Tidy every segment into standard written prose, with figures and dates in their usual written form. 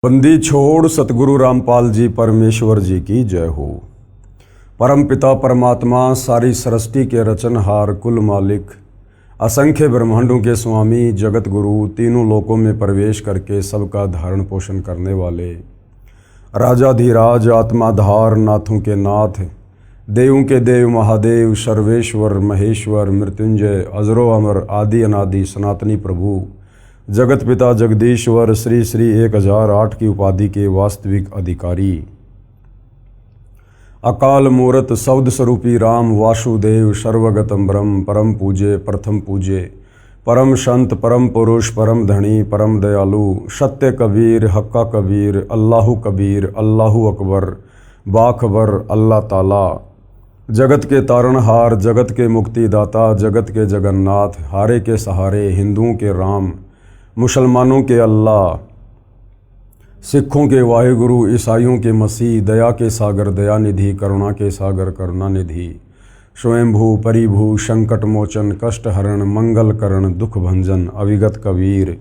बंदी छोड़ सतगुरु रामपाल जी परमेश्वर जी की जय हो। परम पिता परमात्मा सारी सृष्टि के रचनहार कुल मालिक असंख्य ब्रह्मांडों के स्वामी जगत गुरु तीनों लोकों में प्रवेश करके सबका धारण पोषण करने वाले राजाधिराज आत्माधार नाथों के नाथ देवों के देव महादेव सर्वेश्वर महेश्वर मृत्युंजय अजरो अमर आदि अनादि सनातनी प्रभु जगत पिता जगदीश्वर श्री श्री 1008 की उपाधि के वास्तविक अधिकारी अकाल मूरत शब्द स्वरूपी राम वासुदेव सर्वगतम ब्रह्म परम पूज्य प्रथम पूज्य परम संत परम पुरुष परम धनी परम दयालु सत्य कबीर हक्का कबीर अल्लाहु कबीर अल्लाहु अकबर बाखबर अल्लाह ताला जगत के तारणहार जगत के मुक्तिदाता जगत के जगन्नाथ हारे के सहारे हिंदुओं के राम मुसलमानों के अल्लाह सिखों के वाहिगुरु ईसाइयों के मसीह दया के सागर दयानिधि करुणा के सागर करुणानिधि स्वयंभू परिभू संकट मोचन कष्ट हरण मंगल करण दुख भंजन अविगत कबीर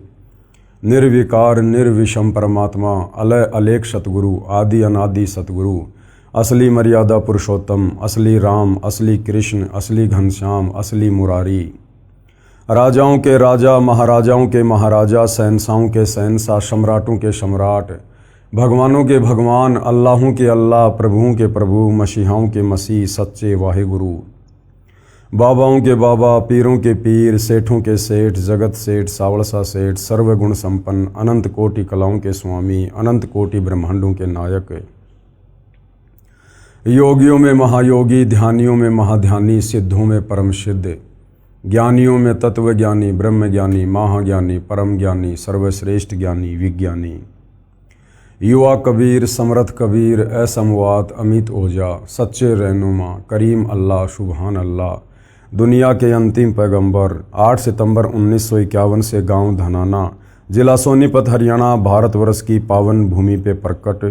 निर्विकार निर्विषम परमात्मा अलय अलेख सतगुरु आदि अनादि सतगुरु असली मर्यादा पुरुषोत्तम असली राम असली कृष्ण असली घनश्याम असली मुरारी राजाओं के राजा महाराजाओं के महाराजा शहंशाहों के शहंशाह सम्राटों के सम्राट भगवानों के भगवान अल्लाहों के अल्लाह प्रभुओं के प्रभु मसीहाओं के मसीह सच्चे वाहिगुरु बाबाओं के बाबा पीरों के पीर सेठों के सेठ जगत सेठ सावड़सा सेठ सर्वगुण संपन्न अनंत कोटि कलाओं के स्वामी अनंत कोटि ब्रह्मांडों के नायक योगियों में महायोगी ध्यानियों में महाध्यानी सिद्धों में परम सिद्ध ज्ञानियों में तत्व ज्ञानी ब्रह्म ज्ञानी महाज्ञानी परम ज्ञानी सर्वश्रेष्ठ ज्ञानी विज्ञानी युवा कबीर समर्थ कबीर असमवात अमित ओझा सच्चे रहनुमा करीम अल्लाह सुबहान अल्लाह दुनिया के अंतिम पैगंबर 8 सितंबर 1951 से गांव धनाना जिला सोनीपत हरियाणा भारतवर्ष की पावन भूमि पे प्रकट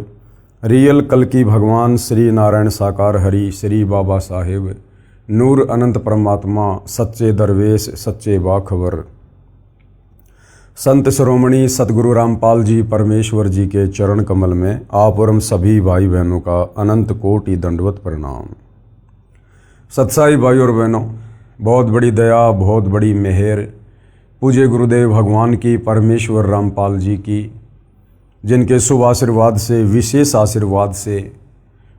रियल कल की भगवान श्री नारायण साकार हरि श्री बाबा साहेब नूर अनंत परमात्मा सच्चे दरवेश सच्चे बाखबर संत शिरोमणि सतगुरु रामपाल जी परमेश्वर जी के चरण कमल में आप और हम सभी भाई बहनों का अनंत कोटि दंडवत प्रणाम। सत्साई भाई और बहनों, बहुत बड़ी दया बहुत बड़ी मेहर पूज्य गुरुदेव भगवान की परमेश्वर रामपाल जी की, जिनके शुभ आशीर्वाद से विशेष आशीर्वाद से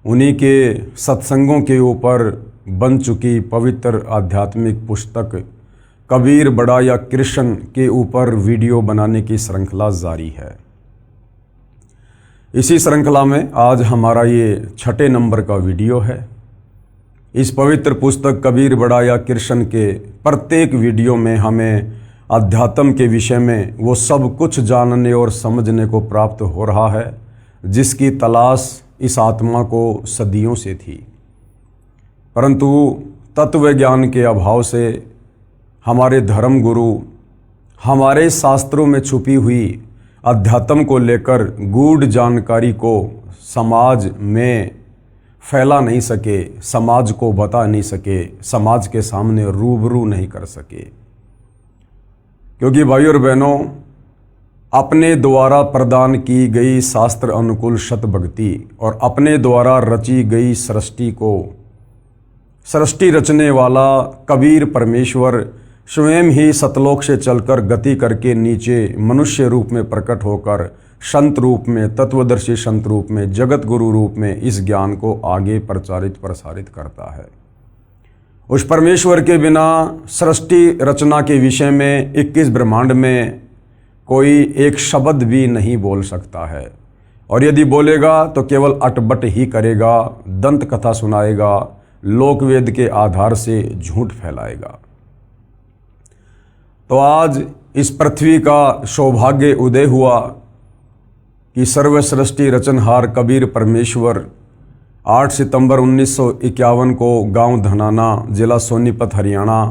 उन्हीं के सत्संगों के ऊपर बन चुकी पवित्र आध्यात्मिक पुस्तक कबीर बड़ा या कृष्ण के ऊपर वीडियो बनाने की श्रृंखला जारी है। इसी श्रृंखला में आज हमारा ये 6 नंबर का वीडियो है। इस पवित्र पुस्तक कबीर बड़ा या कृष्ण के प्रत्येक वीडियो में हमें अध्यात्म के विषय में वो सब कुछ जानने और समझने को प्राप्त हो रहा है जिसकी तलाश इस आत्मा को सदियों से थी, परंतु तत्व ज्ञान के अभाव से हमारे धर्म गुरु हमारे शास्त्रों में छुपी हुई अध्यात्म को लेकर गूढ़ जानकारी को समाज में फैला नहीं सके, समाज को बता नहीं सके, समाज के सामने रूबरू नहीं कर सके। क्योंकि भाई और बहनों, अपने द्वारा प्रदान की गई शास्त्र अनुकूल सत भक्ति और अपने द्वारा रची गई सृष्टि रचने वाला कबीर परमेश्वर स्वयं ही सतलोक से चलकर गति करके नीचे मनुष्य रूप में प्रकट होकर संत रूप में तत्वदर्शी संत रूप में जगत गुरु रूप में इस ज्ञान को आगे प्रचारित प्रसारित करता है। उस परमेश्वर के बिना सृष्टि रचना के विषय में 21 ब्रह्मांड में कोई एक शब्द भी नहीं बोल सकता है, और यदि बोलेगा तो केवल अटबट ही करेगा, दंत कथा सुनाएगा, लोकवेद के आधार से झूठ फैलाएगा। तो आज इस पृथ्वी का सौभाग्य उदय हुआ कि सर्व सृष्टि रचनहार कबीर परमेश्वर 8 सितंबर 1951 को गांव धनाना जिला सोनीपत हरियाणा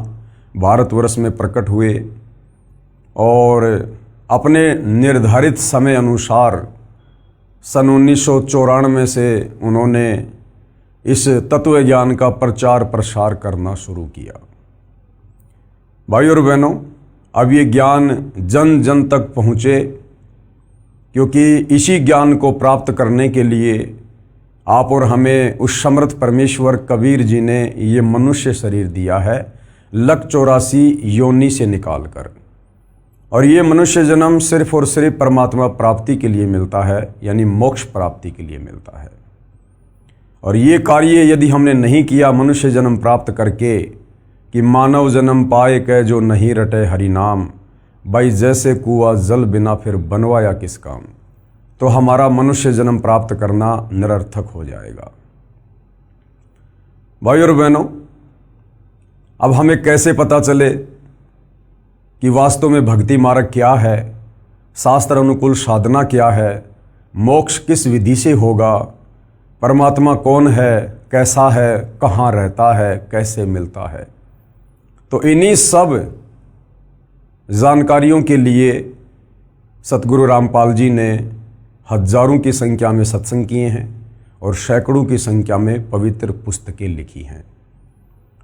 भारतवर्ष में प्रकट हुए और अपने निर्धारित समय अनुसार सन 1994 से उन्होंने इस तत्व ज्ञान का प्रचार प्रसार करना शुरू किया। भाई और बहनों, अब ये ज्ञान जन जन तक पहुँचे क्योंकि इसी ज्ञान को प्राप्त करने के लिए आप और हमें उस समर्थ परमेश्वर कबीर जी ने ये मनुष्य शरीर दिया है, लक 84 योनि से निकाल कर। और ये मनुष्य जन्म सिर्फ और सिर्फ परमात्मा प्राप्ति के लिए मिलता है, यानी मोक्ष प्राप्ति के लिए मिलता है। और ये कार्य यदि हमने नहीं किया मनुष्य जन्म प्राप्त करके कि मानव जन्म पाए कै जो नहीं रटे हरि नाम, भाई जैसे कुआं जल बिना फिर बनवाया किस काम, तो हमारा मनुष्य जन्म प्राप्त करना निरर्थक हो जाएगा। भाई और बहनों, अब हमें कैसे पता चले कि वास्तव में भक्ति मार्ग क्या है, शास्त्र अनुकूल साधना क्या है, मोक्ष किस विधि से होगा, परमात्मा कौन है, कैसा है, कहाँ रहता है, कैसे मिलता है। तो इन्हीं सब जानकारियों के लिए सतगुरु रामपाल जी ने हजारों की संख्या में सत्संग किए हैं और सैकड़ों की संख्या में पवित्र पुस्तकें लिखी हैं।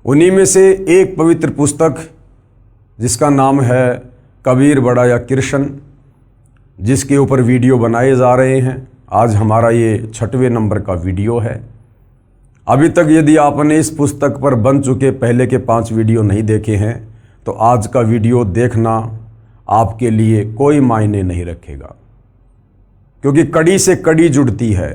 उन्हीं में से एक पवित्र पुस्तक जिसका नाम है कबीर बड़ा या कृष्ण, जिसके ऊपर वीडियो बनाए जा रहे हैं। आज हमारा ये 6वें नंबर का वीडियो है। अभी तक यदि आपने इस पुस्तक पर बन चुके पहले के 5 वीडियो नहीं देखे हैं तो आज का वीडियो देखना आपके लिए कोई मायने नहीं रखेगा, क्योंकि कड़ी से कड़ी जुड़ती है।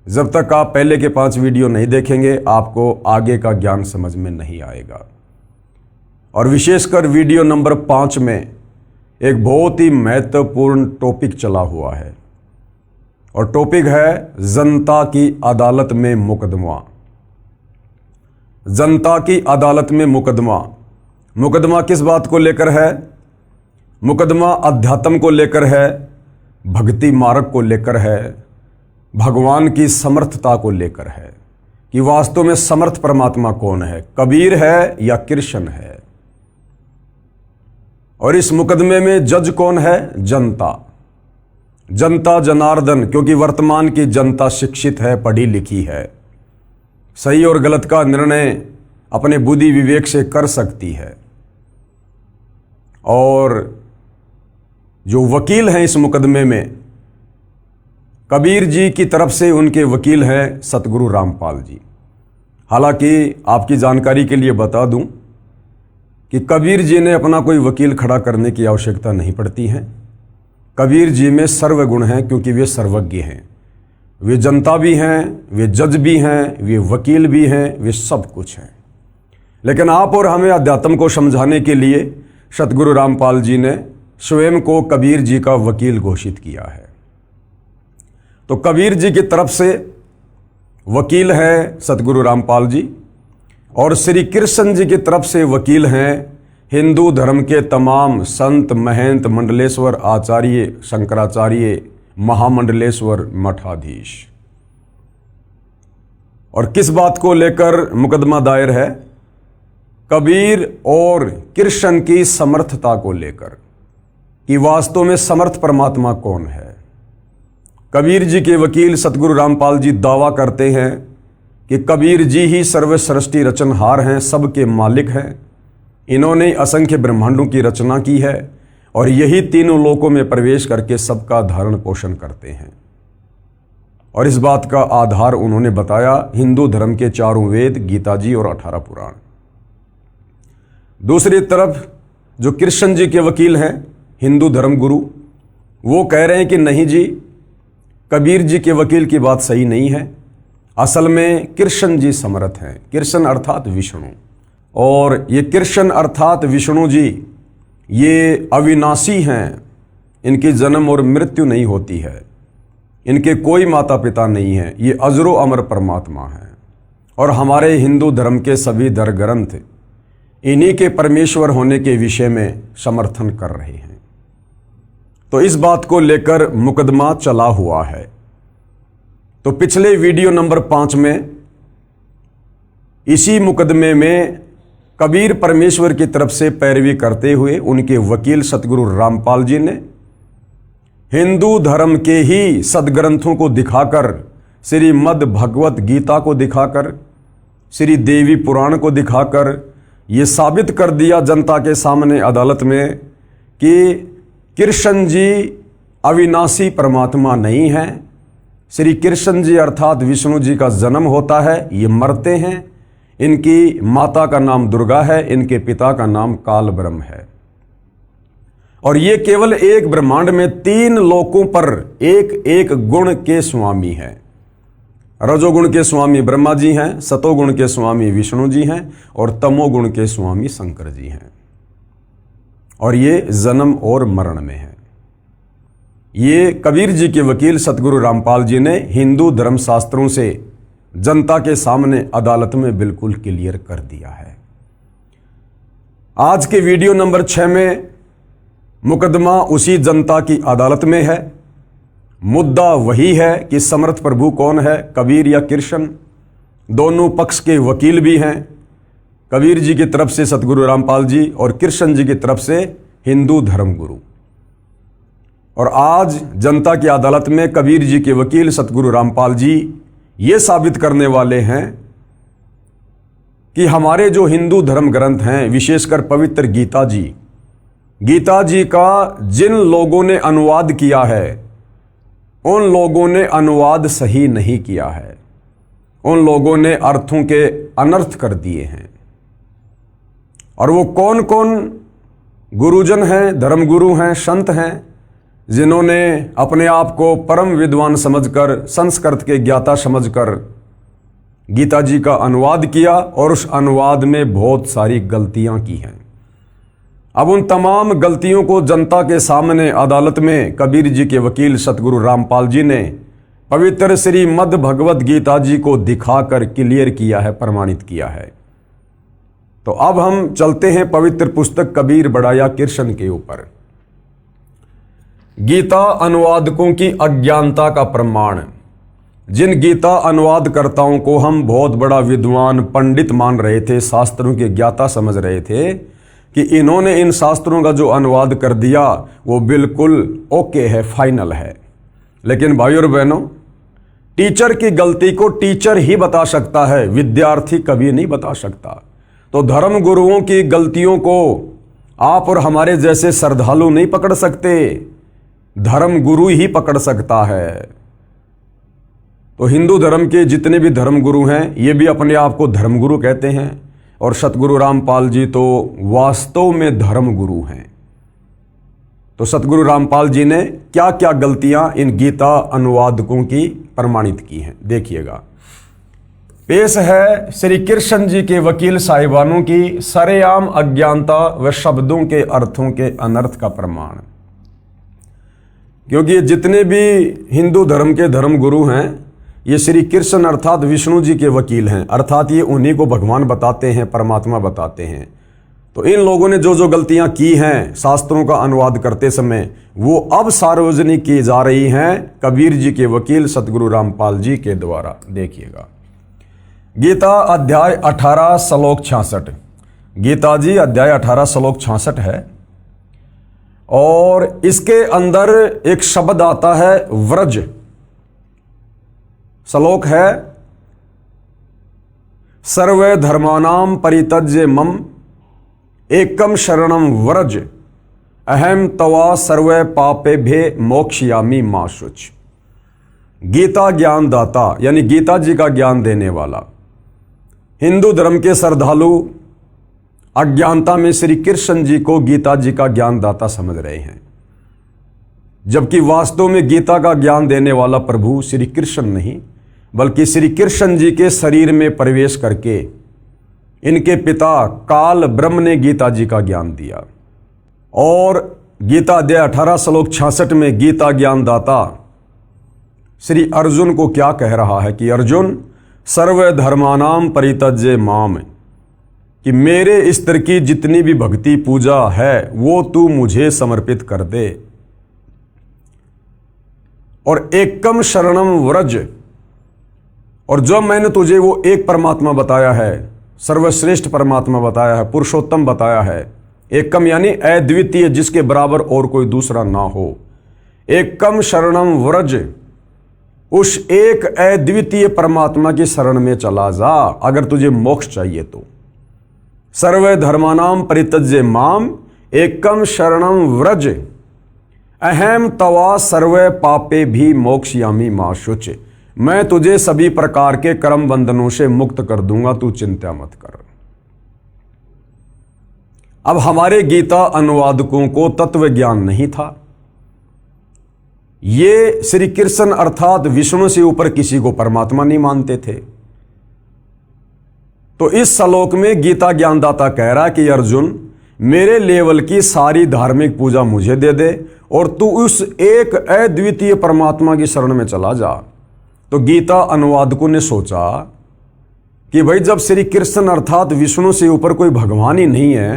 जब तक आप पहले के 5 वीडियो नहीं देखेंगे आपको आगे का ज्ञान समझ में नहीं आएगा। और विशेषकर वीडियो नंबर 5 में एक बहुत ही महत्वपूर्ण टॉपिक चला हुआ है, और टॉपिक है जनता की अदालत में मुकदमा। जनता की अदालत में मुकदमा। मुकदमा किस बात को लेकर है? मुकदमा अध्यात्म को लेकर है, भक्ति मार्ग को लेकर है, भगवान की समर्थता को लेकर है कि वास्तव में समर्थ परमात्मा कौन है, कबीर है या कृष्ण है। और इस मुकदमे में जज कौन है? जनता। जनता जनार्दन, क्योंकि वर्तमान की जनता शिक्षित है, पढ़ी लिखी है, सही और गलत का निर्णय अपने बुद्धि विवेक से कर सकती है। और जो वकील हैं इस मुकदमे में, कबीर जी की तरफ से उनके वकील हैं सतगुरु रामपाल जी। हालांकि आपकी जानकारी के लिए बता दूं कि कबीर जी ने अपना कोई वकील खड़ा करने की आवश्यकता नहीं पड़ती है। कबीर जी में सर्वगुण हैं, क्योंकि वे सर्वज्ञ हैं। वे जनता भी हैं, वे जज भी हैं, वे वकील भी हैं, वे सब कुछ हैं। लेकिन आप और हमें अध्यात्म को समझाने के लिए सतगुरु रामपाल जी ने स्वयं को कबीर जी का वकील घोषित किया है। तो कबीर जी की तरफ से वकील हैं सतगुरु रामपाल जी, और श्री कृष्ण जी की तरफ से वकील हैं हिंदू धर्म के तमाम संत, महंत, मंडलेश्वर, आचार्य, शंकराचार्य, महामंडलेश्वर, मठाधीश। और किस बात को लेकर मुकदमा दायर है? कबीर और कृष्ण की समर्थता को लेकर कि वास्तव में समर्थ परमात्मा कौन है। कबीर जी के वकील सतगुरु रामपाल जी दावा करते हैं कि कबीर जी ही सर्व सृष्टि रचनहार हैं, सबके मालिक हैं। इन्होंने असंख्य ब्रह्मांडों की रचना की है और यही तीनों लोकों में प्रवेश करके सबका धारण पोषण करते हैं। और इस बात का आधार उन्होंने बताया हिंदू धर्म के 4 वेद, गीता जी और 18 पुराण। दूसरी तरफ जो कृष्ण जी के वकील हैं हिंदू धर्म गुरु, वो कह रहे हैं कि नहीं जी, कबीर जी के वकील की बात सही नहीं है। असल में कृष्ण जी समर्थ हैं। कृष्ण अर्थात विष्णु, और ये कृष्ण अर्थात विष्णु जी ये अविनाशी हैं। इनकी जन्म और मृत्यु नहीं होती है, इनके कोई माता पिता नहीं है, ये अजरो अमर परमात्मा हैं। और हमारे हिंदू धर्म के सभी धर्म ग्रंथ इन्हीं के परमेश्वर होने के विषय में समर्थन कर रहे हैं। तो इस बात को लेकर मुकदमा चला हुआ है। तो पिछले वीडियो नंबर 5 में इसी मुकदमे में कबीर परमेश्वर की तरफ से पैरवी करते हुए उनके वकील सतगुरु रामपाल जी ने हिंदू धर्म के ही सदग्रंथों को दिखाकर, श्रीमद् भगवत गीता को दिखाकर, श्री देवी पुराण को दिखाकर ये साबित कर दिया जनता के सामने अदालत में कि कृष्ण जी अविनाशी परमात्मा नहीं है। श्री कृष्ण जी अर्थात विष्णु जी का जन्म होता है, ये मरते हैं। इनकी माता का नाम दुर्गा है, इनके पिता का नाम काल ब्रह्म है। और ये केवल एक ब्रह्मांड में 3 लोकों पर एक एक गुण के स्वामी हैं। रजोगुण के स्वामी ब्रह्मा जी हैं, सतोगुण के स्वामी विष्णु जी हैं और तमोगुण के स्वामी शंकर जी हैं। और ये जन्म और मरण में है। ये कबीर जी के वकील सतगुरु रामपाल जी ने हिंदू धर्मशास्त्रों से जनता के सामने अदालत में बिल्कुल क्लियर कर दिया है। आज के वीडियो नंबर 6 में मुकदमा उसी जनता की अदालत में है। मुद्दा वही है कि समर्थ प्रभु कौन है, कबीर या कृष्ण। दोनों पक्ष के वकील भी हैं, कबीर जी की तरफ से सतगुरु रामपाल जी और कृष्ण जी की तरफ से हिंदू धर्मगुरु। और आज जनता की अदालत में कबीर जी के वकील सतगुरु रामपाल जी ये साबित करने वाले हैं कि हमारे जो हिंदू धर्म ग्रंथ हैं, विशेषकर पवित्र गीता जी का जिन लोगों ने अनुवाद किया है, उन लोगों ने अनुवाद सही नहीं किया है। उन लोगों ने अर्थों के अनर्थ कर दिए हैं। और वो कौन कौन गुरुजन हैं, धर्मगुरु हैं, संत हैं, जिन्होंने अपने आप को परम विद्वान समझकर, संस्कृत के ज्ञाता समझकर गीता जी का अनुवाद किया और उस अनुवाद में बहुत सारी गलतियां की हैं। अब उन तमाम गलतियों को जनता के सामने अदालत में कबीर जी के वकील सतगुरु रामपाल जी ने पवित्र श्रीमद् भगवत गीता जी को दिखाकर क्लियर किया है, प्रमाणित किया है। तो अब हम चलते हैं पवित्र पुस्तक कबीर बढ़ाया कृष्ण के ऊपर। गीता अनुवादकों की अज्ञानता का प्रमाण। जिन गीता अनुवादकर्ताओं को हम बहुत बड़ा विद्वान पंडित मान रहे थे, शास्त्रों के ज्ञाता समझ रहे थे कि इन्होंने इन शास्त्रों का जो अनुवाद कर दिया वो बिल्कुल ओके है, फाइनल है। लेकिन भाइयों और बहनों, टीचर की गलती को टीचर ही बता सकता है, विद्यार्थी कभी नहीं बता सकता। तो धर्म गुरुओं की गलतियों को आप और हमारे जैसे श्रद्धालु नहीं पकड़ सकते, धर्म गुरु ही पकड़ सकता है। तो हिंदू धर्म के जितने भी धर्मगुरु हैं, ये भी अपने आप को धर्मगुरु कहते हैं। और सतगुरु रामपाल जी तो वास्तव में धर्मगुरु हैं। तो सतगुरु रामपाल जी ने क्या क्या गलतियां इन गीता अनुवादकों की प्रमाणित की हैं, देखिएगा। पेश है श्री कृष्ण जी के वकील साहिबानों की सरेआम अज्ञानता व शब्दों के अर्थों के अनर्थ का प्रमाण। क्योंकि जितने भी हिंदू धर्म के धर्मगुरु हैं, ये श्री कृष्ण अर्थात विष्णु जी के वकील हैं, अर्थात ये उन्हीं को भगवान बताते हैं, परमात्मा बताते हैं। तो इन लोगों ने जो जो गलतियां की हैं शास्त्रों का अनुवाद करते समय, वो अब सार्वजनिक की जा रही हैं कबीर जी के वकील सतगुरु रामपाल जी के द्वारा। देखिएगा, गीता अध्याय 18 श्लोक 66। गीता जी अध्याय 18 श्लोक 66 है। और इसके अंदर एक शब्द आता है व्रज। श्लोक है, सर्वे धर्मानाम परित्यज्य मम एकम शरणम व्रज अहम तवा सर्वे पापेभ्ये मोक्षयामि मा शुच। गीता ज्ञान दाता यानी गीता जी का ज्ञान देने वाला। हिंदू धर्म के श्रद्धालु अज्ञानता में श्री कृष्ण जी को गीता जी का ज्ञान दाता समझ रहे हैं, जबकि वास्तव में गीता का ज्ञान देने वाला प्रभु श्री कृष्ण नहीं, बल्कि श्री कृष्ण जी के शरीर में प्रवेश करके इनके पिता काल ब्रह्म ने गीता जी का ज्ञान दिया। और गीता अध्याय 18 श्लोक 66 में गीता ज्ञान दाता श्री अर्जुन को क्या कह रहा है कि अर्जुन सर्व धर्मानाम परित्यज्य माम, कि मेरे स्तर की जितनी भी भक्ति पूजा है वो तू मुझे समर्पित कर दे। और एकम शरणम व्रज, और जो मैंने तुझे वो एक परमात्मा बताया है, सर्वश्रेष्ठ परमात्मा बताया है, पुरुषोत्तम बताया है, एकम यानी अद्वितीय, जिसके बराबर और कोई दूसरा ना हो। एकम शरणम व्रज, उस एक अद्वितीय परमात्मा की शरण में चला जा अगर तुझे मोक्ष चाहिए तो। सर्वे धर्मानाम परित्यज्य माम एकम शरणम व्रज अहम तवा सर्वे पापे भी मोक्षयामी मां शुच। मैं तुझे सभी प्रकार के कर्म बंधनों से मुक्त कर दूंगा, तू चिंता मत कर। अब हमारे गीता अनुवादकों को तत्व ज्ञान नहीं था। ये श्री कृष्ण अर्थात विष्णु से ऊपर किसी को परमात्मा नहीं मानते थे। तो इस श्लोक में गीता ज्ञानदाता कह रहा है कि अर्जुन, मेरे लेवल की सारी धार्मिक पूजा मुझे दे दे और तू उस एक अद्वितीय परमात्मा की शरण में चला जा। तो गीता अनुवादकों ने सोचा कि भाई जब श्री कृष्ण अर्थात विष्णु से ऊपर कोई भगवान ही नहीं है,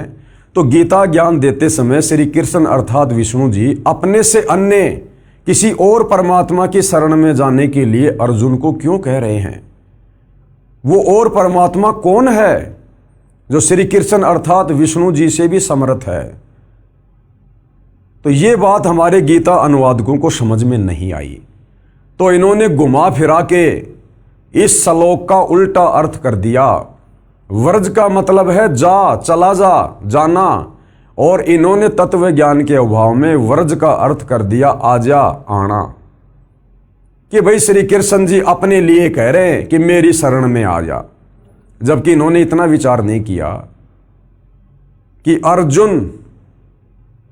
तो गीता ज्ञान देते समय श्री कृष्ण अर्थात विष्णु जी अपने से अन्य किसी और परमात्मा की शरण में जाने के लिए अर्जुन को क्यों कह रहे हैं? वो और परमात्मा कौन है जो श्री कृष्ण अर्थात विष्णु जी से भी समर्थ है? तो ये बात हमारे गीता अनुवादकों को समझ में नहीं आई। तो इन्होंने घुमा फिरा के इस श्लोक का उल्टा अर्थ कर दिया। व्रज का मतलब है जा, चला जा, जाना, और इन्होंने तत्व ज्ञान के अभाव में व्रज का अर्थ कर दिया आजा, आना। कि भाई श्री कृष्ण जी अपने लिए कह रहे हैं कि मेरी शरण में आ जा, जबकि इन्होंने इतना विचार नहीं किया कि अर्जुन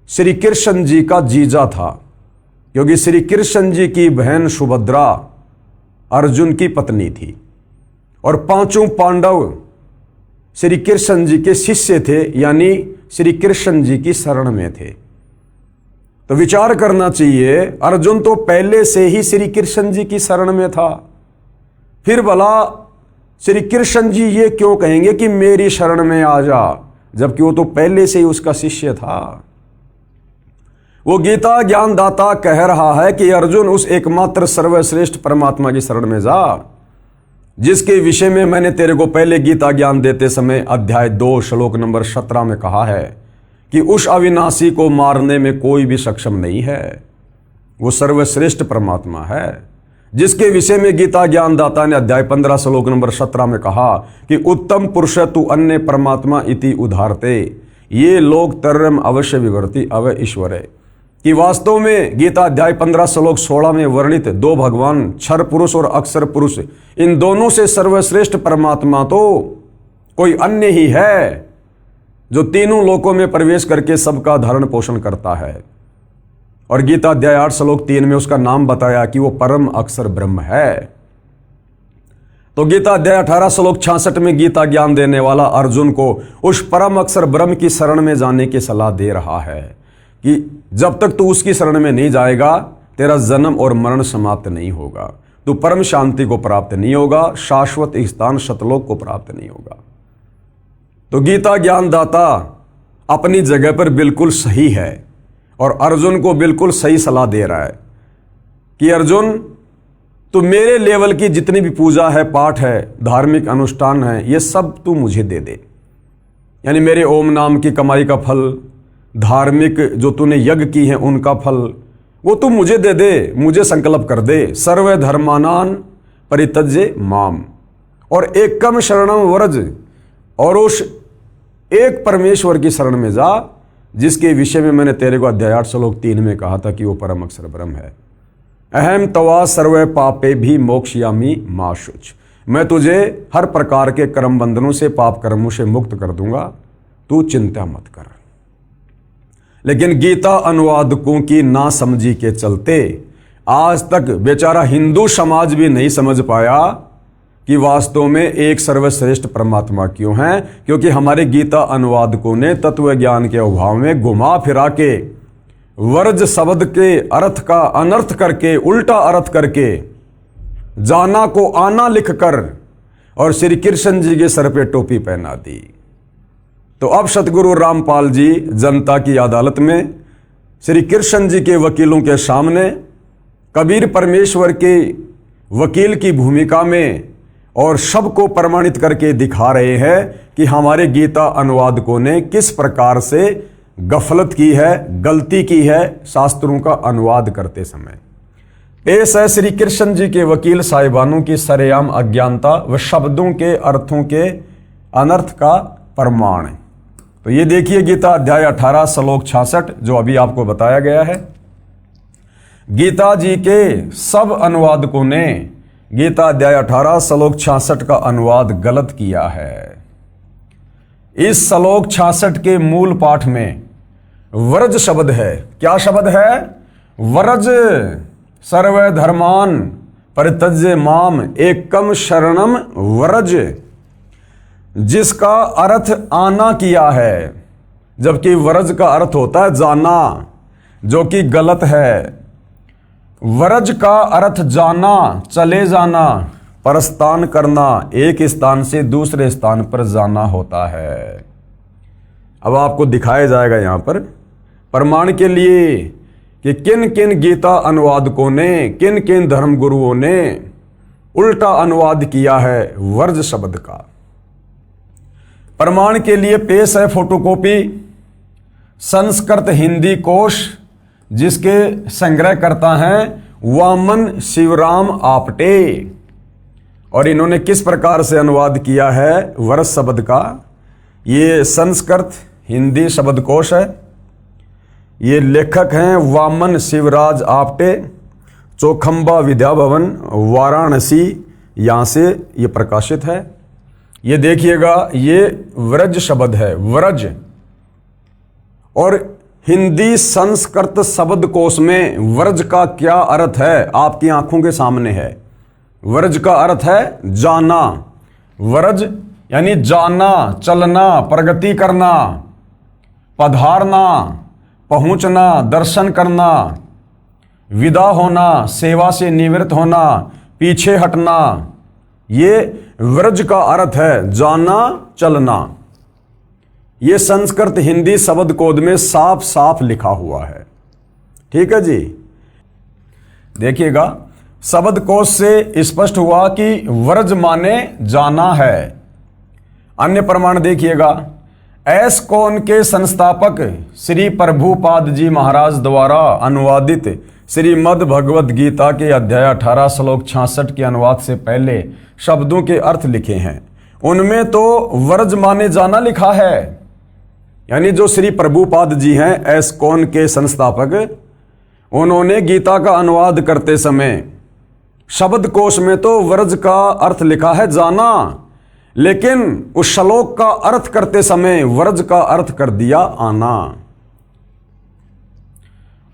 श्री कृष्ण जी का जीजा था, क्योंकि श्री कृष्ण जी की बहन सुभद्रा अर्जुन की पत्नी थी और पांचों पांडव श्री कृष्ण जी के शिष्य थे, यानी श्री कृष्ण जी की शरण में थे। तो विचार करना चाहिए, अर्जुन तो पहले से ही श्री कृष्ण जी की शरण में था, फिर भला श्री कृष्ण जी ये क्यों कहेंगे कि मेरी शरण में आ जा, जबकि वो तो पहले से ही उसका शिष्य था। वो गीता ज्ञानदाता कह रहा है कि अर्जुन उस एकमात्र सर्वश्रेष्ठ परमात्मा की शरण में जा, जिसके विषय में मैंने तेरे को पहले गीता ज्ञान देते समय अध्याय 2 श्लोक नंबर 17 में कहा है कि उस अविनाशी को मारने में कोई भी सक्षम नहीं है। वो सर्वश्रेष्ठ परमात्मा है, जिसके विषय में गीता ज्ञानदाता ने अध्याय 15 श्लोक नंबर 17 में कहा कि उत्तम पुरुष तु अन्य परमात्मा इति उदारते ये लोग तरम अवश्य विवर्ति अव ईश्वरे। कि वास्तव में गीता अध्याय 15 श्लोक 16 में वर्णित दो भगवान क्षर पुरुष और अक्षर पुरुष, इन दोनों से सर्वश्रेष्ठ परमात्मा तो कोई अन्य ही है जो तीनों लोकों में प्रवेश करके सबका धारण पोषण करता है। और गीता अध्याय 8 श्लोक 3 में उसका नाम बताया कि वो परम अक्षर ब्रह्म है। तो गीता अध्याय 18 श्लोक 66 में गीता ज्ञान देने वाला अर्जुन को उस परम अक्षर ब्रह्म की शरण में जाने की सलाह दे रहा है कि जब तक तू उसकी शरण में नहीं जाएगा, तेरा जन्म और मरण समाप्त नहीं होगा, तू परम शांति को प्राप्त नहीं होगा, शाश्वत स्थान सतलोक को प्राप्त नहीं होगा। तो गीता ज्ञानदाता अपनी जगह पर बिल्कुल सही है और अर्जुन को बिल्कुल सही सलाह दे रहा है कि अर्जुन, तू मेरे लेवल की जितनी भी पूजा है, पाठ है, धार्मिक अनुष्ठान है, ये सब तू मुझे दे दे। यानी मेरे ओम नाम की कमाई का फल, धार्मिक जो तूने यज्ञ की है उनका फल, वो तू मुझे दे दे, मुझे संकल्प कर दे। सर्व धर्मानान परित्यज्य माम, और एकम शरणम व्रज, और उस एक परमेश्वर की शरण में जा जिसके विषय में मैंने तेरे को अध्याय 8 श्लोक 3 में कहा था कि वो परम अक्षर ब्रह्म है। अहम तवा सर्व पापे भी मोक्षयामी मा शुच। मैं तुझे हर प्रकार के कर्म बंधनों से, पाप कर्मों से मुक्त कर दूंगा, तू चिंता मत कर। लेकिन गीता अनुवादकों की नासमझी के चलते आज तक बेचारा हिंदू समाज भी नहीं समझ पाया कि वास्तव में एक सर्वश्रेष्ठ परमात्मा क्यों है, क्योंकि हमारे गीता अनुवादकों ने तत्व ज्ञान के अभाव में घुमा फिरा के वर्ज शब्द के अर्थ का अनर्थ करके, उल्टा अर्थ करके, जाना को आना लिखकर और श्री कृष्ण जी के सर पे टोपी पहना दी। तो अब सतगुरु रामपाल जी जनता की अदालत में श्री कृष्ण जी के वकीलों के सामने कबीर परमेश्वर के वकील की भूमिका में और सबको प्रमाणित करके दिखा रहे हैं कि हमारे गीता अनुवादकों ने किस प्रकार से गफलत की है, गलती की है शास्त्रों का अनुवाद करते समय। पेश है श्री कृष्ण जी के वकील साहिबानों की सरेआम अज्ञानता व शब्दों के अर्थों के अनर्थ का प्रमाण। तो ये देखिए गीता अध्याय 18 श्लोक 66 जो अभी आपको बताया गया है। गीता जी के सब अनुवादकों ने गीता अध्याय 18 श्लोक 66 का अनुवाद गलत किया है। इस श्लोक 66 के मूल पाठ में व्रज शब्द है। क्या शब्द है? व्रज। सर्व धर्मान परित्यज्य माम एकम शरणम व्रज, जिसका अर्थ आना किया है, जबकि व्रज का अर्थ होता है जाना, जो कि गलत है। व्रज का अर्थ जाना, चले जाना, प्रस्थान करना, एक स्थान से दूसरे स्थान पर जाना होता है। अब आपको दिखाया जाएगा यहां पर प्रमाण के लिए कि किन किन गीता अनुवादकों ने, किन किन धर्म गुरुओं ने उल्टा अनुवाद किया है व्रज शब्द का। प्रमाण के लिए पेश है फोटोकॉपी संस्कृत हिंदी कोश, जिसके संग्रहकर्ता हैं वामन शिवराम आपटे। और इन्होंने किस प्रकार से अनुवाद किया है व्रज शब्द का? ये संस्कृत हिंदी शब्दकोश है। ये लेखक हैं वामन शिवराज आपटे, चौखंबा विद्या भवन वाराणसी, यहाँ से ये प्रकाशित है। ये देखिएगा, ये व्रज शब्द है, व्रज। और हिंदी संस्कृत शब्दकोश में व्रज का क्या अर्थ है आपकी आंखों के सामने है। व्रज का अर्थ है जाना। व्रज यानी जाना, चलना, प्रगति करना, पधारना, पहुंचना, दर्शन करना, विदा होना, सेवा से निवृत्त होना, पीछे हटना, ये व्रज का अर्थ है, जाना, चलना। ये संस्कृत हिंदी शब्द कोश में साफ साफ लिखा हुआ है। ठीक है जी। देखिएगा, शब्द कोश से स्पष्ट हुआ कि व्रज माने जाना है। अन्य प्रमाण देखिएगा, एस्कॉन के संस्थापक श्री प्रभुपाद जी महाराज द्वारा अनुवादित श्रीमद् भगवद गीता के अध्याय 18 श्लोक 66 के अनुवाद से पहले शब्दों के अर्थ लिखे हैं। उनमें तो व्रज माने जाना लिखा है। यानी जो श्री प्रभुपाद जी हैं एस्कॉन के संस्थापक, उन्होंने गीता का अनुवाद करते समय शब्दकोश में तो व्रज का अर्थ लिखा है जाना, लेकिन उस श्लोक का अर्थ करते समय व्रज का अर्थ कर दिया आना।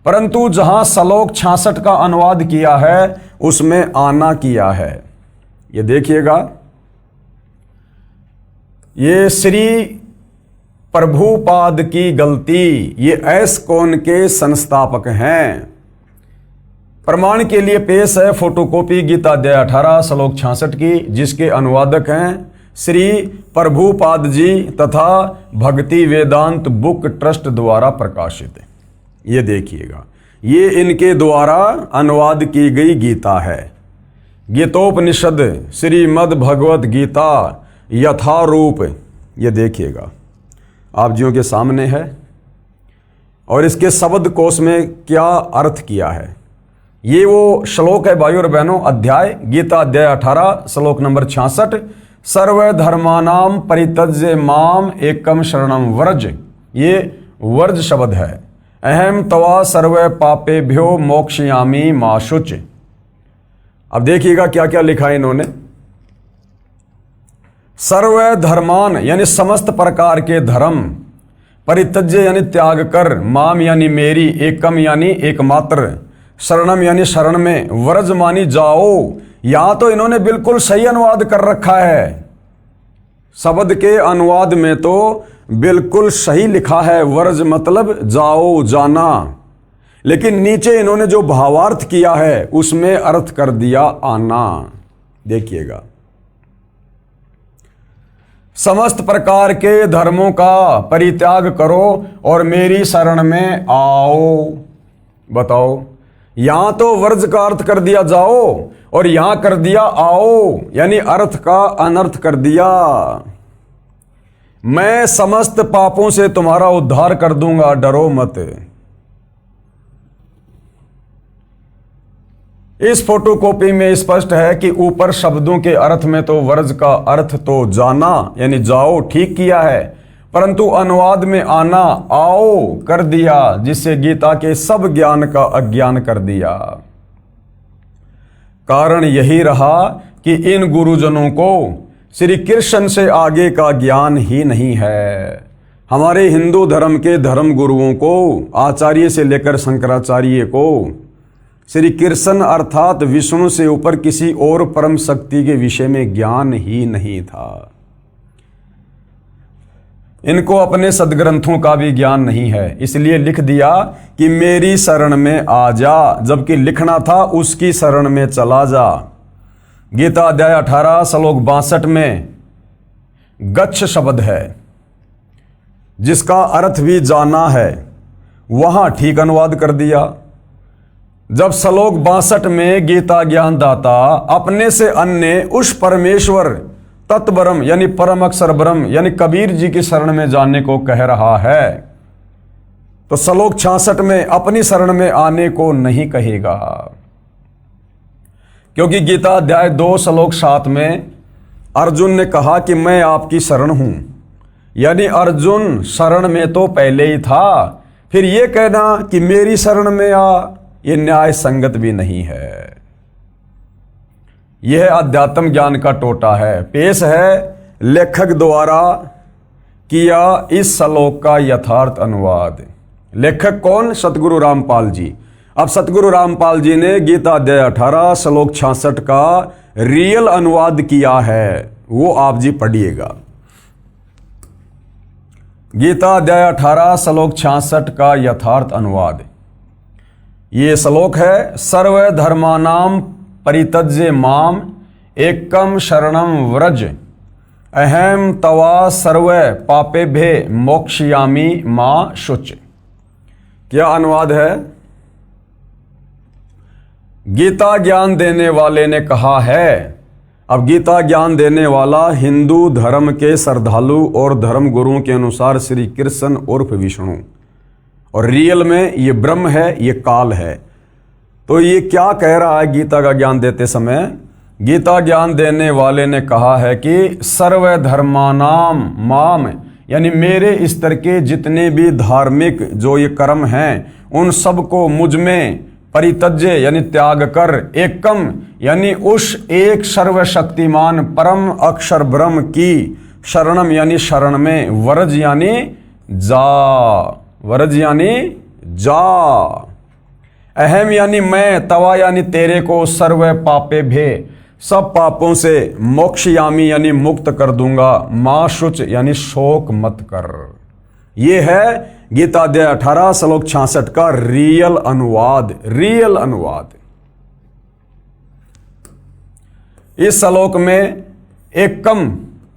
परंतु जहां श्लोक 66 का अनुवाद किया है उसमें आना किया है। ये देखिएगा, ये श्री प्रभुपाद की गलती, ये एस्कॉन के संस्थापक हैं। प्रमाण के लिए पेश है फोटोकॉपी गीता अध्याय 18 श्लोक 66 की, जिसके अनुवादक हैं श्री प्रभुपाद जी तथा भक्ति वेदांत बुक ट्रस्ट द्वारा प्रकाशित। ये देखिएगा, ये इनके द्वारा अनुवाद की गई गीता है। गीतोपनिषद श्रीमद् भगवद गीता यथारूप, ये देखिएगा आप जियों के सामने है। और इसके शब्द कोश में क्या अर्थ किया है, ये वो श्लोक है भाइयों और बहनों। अध्याय गीता अध्याय 18 श्लोक नंबर 66, सर्वधर्मानाम परित्यज्य माम एकम शरणम व्रज। ये व्रज शब्द है। अहम तवा सर्व पापेभ्यो मोक्षयामि मा शुच। अब देखिएगा क्या क्या लिखा है इन्होंने। सर्व धर्मान यानी समस्त प्रकार के धर्म, परित्यज्य यानी त्याग कर, माम यानी मेरी, एकम यानी एकमात्र, शरणम यानी शरण में, व्रज मानी जाओ। यहां तो इन्होंने बिल्कुल सही अनुवाद कर रखा है। शब्द के अनुवाद में तो बिल्कुल सही लिखा है, व्रज मतलब जाओ, जाना। लेकिन नीचे इन्होंने जो भावार्थ किया है उसमें अर्थ कर दिया आना। देखिएगा, समस्त प्रकार के धर्मों का परित्याग करो और मेरी शरण में आओ। बताओ, यहां तो व्रज का अर्थ कर दिया जाओ और यहां कर दिया आओ, यानी अर्थ का अनर्थ कर दिया। मैं समस्त पापों से तुम्हारा उद्धार कर दूंगा, डरो मत। इस फोटोकॉपी में स्पष्ट है कि ऊपर शब्दों के अर्थ में तो व्रज का अर्थ तो जाना यानी जाओ ठीक किया है, परंतु अनुवाद में आना आओ कर दिया, जिससे गीता के सब ज्ञान का अज्ञान कर दिया। कारण यही रहा कि इन गुरुजनों को श्री कृष्ण से आगे का ज्ञान ही नहीं है। हमारे हिंदू धर्म के धर्म गुरुओं को, आचार्य से लेकर शंकराचार्य को, श्री कृष्ण अर्थात विष्णु से ऊपर किसी और परम शक्ति के विषय में ज्ञान ही नहीं था। इनको अपने सदग्रंथों का भी ज्ञान नहीं है, इसलिए लिख दिया कि मेरी शरण में आ जा, जबकि लिखना था उसकी शरण में चला जा। गीता अध्याय 18 श्लोक 62 में गच्छ शब्द है, जिसका अर्थ भी जाना है, वहां ठीक अनुवाद कर दिया। जब श्लोक 62 में गीता ज्ञानदाता अपने से अन्य उस परमेश्वर तत्ब्रह्म यानी परम अक्षर ब्रह्म यानी कबीर जी की शरण में जाने को कह रहा है, तो श्लोक 66 में अपनी शरण में आने को नहीं कहेगा। क्योंकि गीता अध्याय 2 श्लोक 7 में अर्जुन ने कहा कि मैं आपकी शरण हूं, यानी अर्जुन शरण में तो पहले ही था, फिर यह कहना कि मेरी शरण में आ, यह न्याय संगत भी नहीं है। यह अध्यात्म ज्ञान का टोटा है। पेश है लेखक द्वारा किया इस श्लोक का यथार्थ अनुवाद। लेखक कौन? सतगुरु रामपाल जी। अब सतगुरु रामपाल जी ने गीता अध्याय 18 श्लोक 66 का रियल अनुवाद किया है, वो आप जी पढ़िएगा। गीता अध्याय 18 श्लोक 66 का यथार्थ अनुवाद। ये श्लोक है, सर्व धर्मानाम परित्यज्य माम एकम शरणम व्रज अहम तवा सर्व पापेभ्य मोक्षयामि मां शुच। क्या अनुवाद है? गीता ज्ञान देने वाले ने कहा है। अब गीता ज्ञान देने वाला हिंदू धर्म के श्रद्धालु और धर्म गुरुओं के अनुसार श्री कृष्ण उर्फ विष्णु, और रियल में ये ब्रह्म है, ये काल है। तो ये क्या कह रहा है गीता का ज्ञान देते समय? गीता ज्ञान देने वाले ने कहा है कि सर्व धर्मानाम माम, यानी मेरे स्तर के जितने भी धार्मिक जो ये कर्म हैं, उन सब को मुझ में परित्यज्य यानी त्याग कर, एकम यानी उस एक सर्वशक्तिमान परम अक्षर ब्रह्म की शरणम यानी शरण में, वरज यानी जा, वरज यानी जा, अहम यानी मैं, तवा यानी तेरे को, सर्व पापे भे सब पापों से, मोक्षयामी यानी मुक्त कर दूंगा, मां शुच यानी शोक मत कर। ये है गीता अध्याय 18 श्लोक 66 का रियल अनुवाद। रियल अनुवाद। इस श्लोक में एकम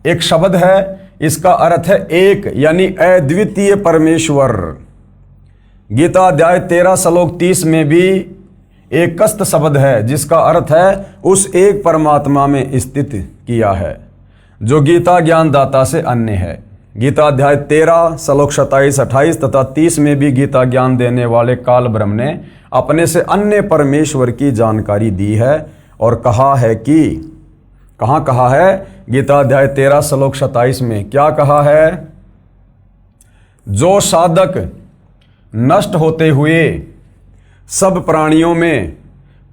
एक शब्द है, इसका अर्थ है एक यानी अद्वितीय परमेश्वर। गीता अध्याय 13 श्लोक 30 में भी एकस्त शब्द है, जिसका अर्थ है उस एक परमात्मा में स्थित किया है, जो गीता ज्ञानदाता से अन्य है। गीता अध्याय 13 श्लोक 27, 28 तथा 30 में भी गीता ज्ञान देने वाले काल ब्रह्म ने अपने से अन्य परमेश्वर की जानकारी दी है और कहा है कि, कहाँ कहा है? गीता अध्याय 13 श्लोक 27 में क्या कहा है? जो साधक नष्ट होते हुए सब प्राणियों में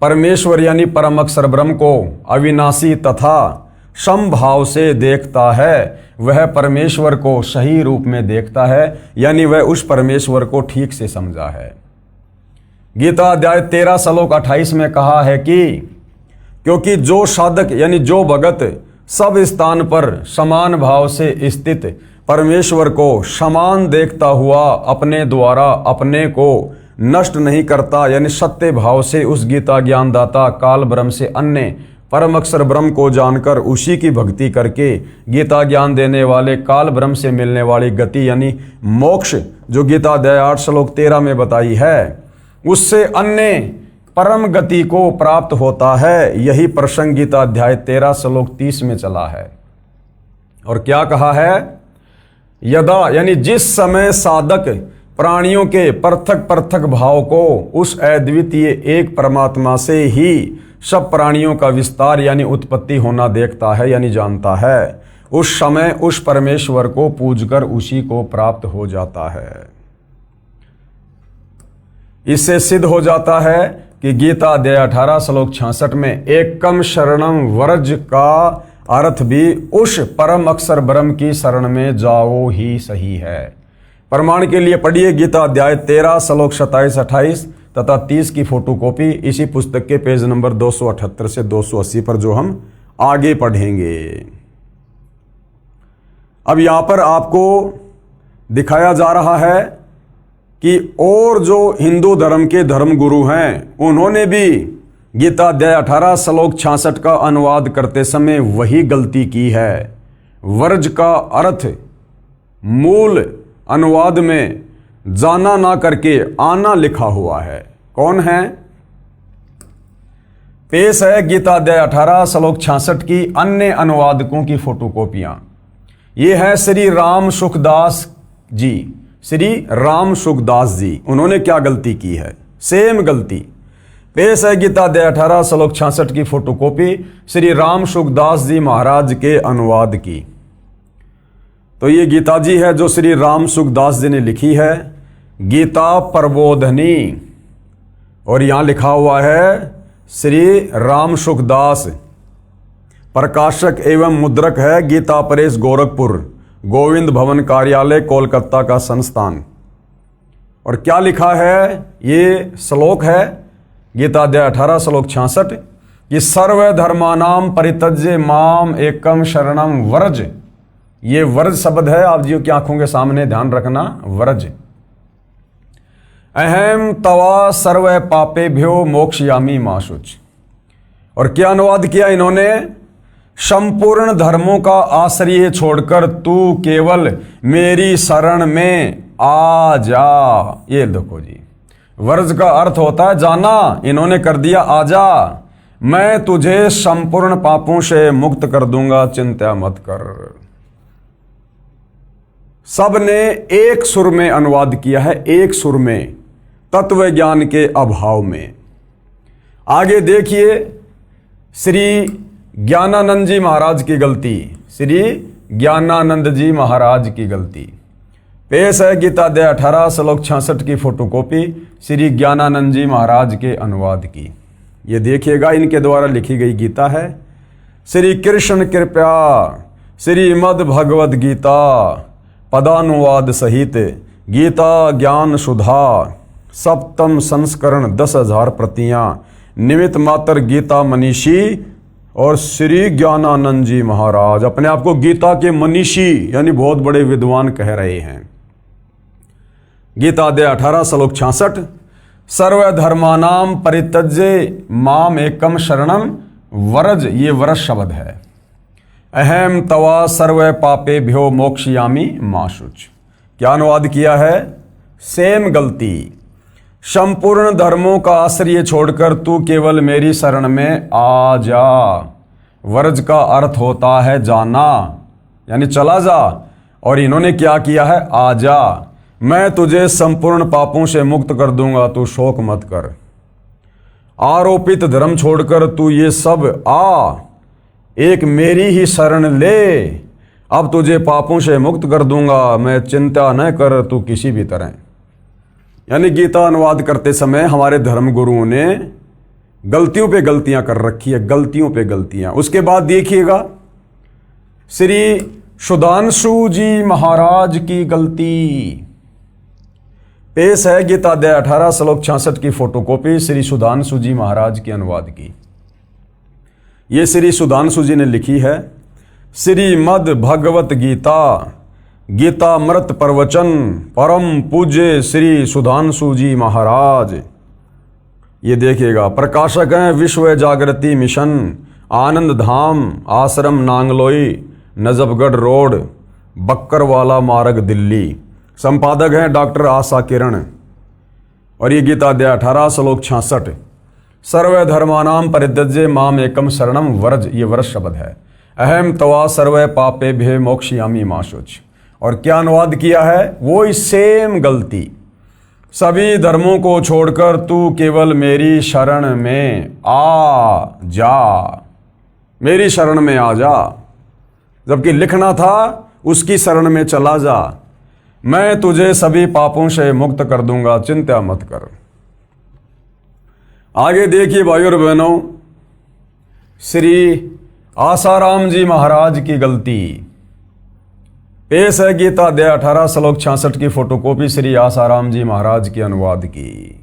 परमेश्वर यानी परम अक्षर ब्रह्म को अविनाशी तथा समभाव से देखता है, वह परमेश्वर को सही रूप में देखता है, यानी वह उस परमेश्वर को ठीक से समझा है। गीता अध्याय 13 श्लोक 28 में कहा है कि क्योंकि जो साधक यानी जो भगत सब स्थान पर समान भाव से स्थित परमेश्वर को समान देखता हुआ अपने द्वारा अपने को नष्ट नहीं करता, यानी सत्य भाव से उस गीता ज्ञानदाता काल ब्रह्म से अन्य परम अक्षर ब्रह्म को जानकर उसी की भक्ति करके गीता ज्ञान देने वाले काल ब्रह्म से मिलने वाली गति यानी मोक्ष, जो गीता अध्याय 8 श्लोक 13 में बताई है, उससे अन्य परम गति को प्राप्त होता है। यही प्रसंग गीता अध्याय 13 श्लोक 30 में चला है। और क्या कहा है? यदा यानी जिस समय साधक प्राणियों के पृथक पृथक भाव को उस अद्वितीय एक परमात्मा से ही सब प्राणियों का विस्तार यानी उत्पत्ति होना देखता है यानी जानता है, उस समय उस परमेश्वर को पूजकर उसी को प्राप्त हो जाता है। इससे सिद्ध हो जाता है कि गीता अध्याय 18 श्लोक 66 में एकम शरणम व्रज का अर्थ भी उस परम अक्षर ब्रह्म की शरण में जाओ ही सही है। प्रमाण के लिए पढ़िए गीता अध्याय 13 श्लोक 27, 28 तथा 30 की फोटोकॉपी इसी पुस्तक के पेज नंबर 278 से 280 पर जो हम आगे पढ़ेंगे। अब यहां पर आपको दिखाया जा रहा है कि और जो हिंदू धर्म के धर्म गुरु हैं उन्होंने भी गीता अध्याय 18 श्लोक 66 का अनुवाद करते समय वही गलती की है। वर्ज का अर्थ मूल अनुवाद में जाना ना करके आना लिखा हुआ है। कौन है? पेश है गीता अध्याय 18 श्लोक 66 की अन्य अनुवादकों की फोटोकॉपियां। ये है श्री राम सुखदास जी। श्री राम सुखदास जी, उन्होंने क्या गलती की है? सेम गलती। पेश है गीता अध्याय 18 श्लोक 66 की फोटोकॉपी श्री राम सुखदास जी महाराज के अनुवाद की। तो ये गीता जी है जो श्री राम सुखदास जी ने लिखी है, गीता प्रबोधनी, और यहां लिखा हुआ है श्री राम सुखदास। प्रकाशक एवं मुद्रक है गीता प्रेस गोरखपुर, गोविंद भवन कार्यालय कोलकाता का संस्थान। और क्या लिखा है? ये श्लोक है गीता अध्याय 18 श्लोक 66 कि सर्व धर्मानाम परित्यज्य माम एकम शरणम व्रज। ये व्रज शब्द है, आप जी की आंखों के सामने ध्यान रखना, व्रज। अहम तवा सर्व पापेभ्यो मोक्षयामी माशुच। और क्या अनुवाद किया इन्होंने? संपूर्ण धर्मों का आश्रय छोड़कर तू केवल मेरी शरण में आ जा। ये देखो जी, वर्ज का अर्थ होता है जाना, इन्होंने कर दिया आजा। मैं तुझे संपूर्ण पापों से मुक्त कर दूंगा, चिंता मत कर। सब ने एक सुर में अनुवाद किया है, एक सुर में, तत्व ज्ञान के अभाव में। आगे देखिए श्री ज्ञानानंद जी महाराज की गलती। श्री ज्ञानानंद जी महाराज की गलती। पेश है गीता अध्याय 18 श्लोक 66 की फोटोकॉपी श्री ज्ञानानंद जी महाराज के अनुवाद की। ये देखिएगा, इनके द्वारा लिखी गई गीता है। श्री कृष्ण कृपया श्रीमद् भगवद गीता पदानुवाद सहित गीता ज्ञान सुधा सप्तम संस्करण 10,000 प्रतियां निमित्त मात्र गीता मनीषी और श्री ज्ञानानंद जी महाराज अपने आप को गीता के मनीषी यानी बहुत बड़े विद्वान कह रहे हैं। गीता अध्याय 18 श्लोक 66 सर्वधर्मानाम परित्यज्य माम एकम शरणम व्रज। ये व्रज शब्द है। अहम तवा सर्व पापेभ्यो मोक्षयामी माशुच। क्या अनुवाद किया है? सेम गलती। संपूर्ण धर्मों का आश्रय छोड़कर तू केवल मेरी शरण में आ जा। वर्ज का अर्थ होता है जाना, यानी चला जा। और इन्होंने क्या किया है? आ जा, मैं तुझे संपूर्ण पापों से मुक्त कर दूंगा, तू शोक मत कर। आरोपित धर्म छोड़कर तू ये सब आ, एक मेरी ही शरण ले, अब तुझे पापों से मुक्त कर दूंगा, मैं चिंता न कर तू किसी भी तरह। यानी गीता अनुवाद करते समय हमारे धर्म गुरुओं ने गलतियों पे गलतियां कर रखी है, गलतियों पे गलतियां। उसके बाद देखिएगा श्री सुधांशु जी महाराज की गलती। पेश है गीता अध्याय 18 श्लोक 66 की फोटोकॉपी श्री सुधांशु जी महाराज के अनुवाद की। ये श्री सुधांशु जी ने लिखी है, श्रीमद् भगवत गीता गीतामृत प्रवचन परम पूज्य श्री सुधांशु जी महाराज। ये देखिएगा, प्रकाशक हैं विश्व जागृति मिशन, आनंद धाम आश्रम नांगलोई, नजफगढ़ रोड, बक्करवाला मार्ग दिल्ली। संपादक हैं डॉक्टर आशा किरण। और ये गीता अध्याय 18 श्लोक 66 सर्वधर्मानाम परित्यज्य माम एकम शरणम व्रज। ये व्रज शब्द है। अहम तवा सर्व पापेभ्यो मोक्षयामी माशुच। और क्या अनुवाद किया है? वो ही सेम गलती। सभी धर्मों को छोड़कर तू केवल मेरी शरण में आ जा, मेरी शरण में आ जा। जबकि लिखना था उसकी शरण में चला जा, मैं तुझे सभी पापों से मुक्त कर दूंगा, चिंता मत कर। आगे देखिए भाइयों और बहनों, श्री आसाराम जी महाराज की गलती। पेश है गीता अध्याय 18 श्लोक 66 की फोटोकॉपी श्री आसाराम जी महाराज के अनुवाद की।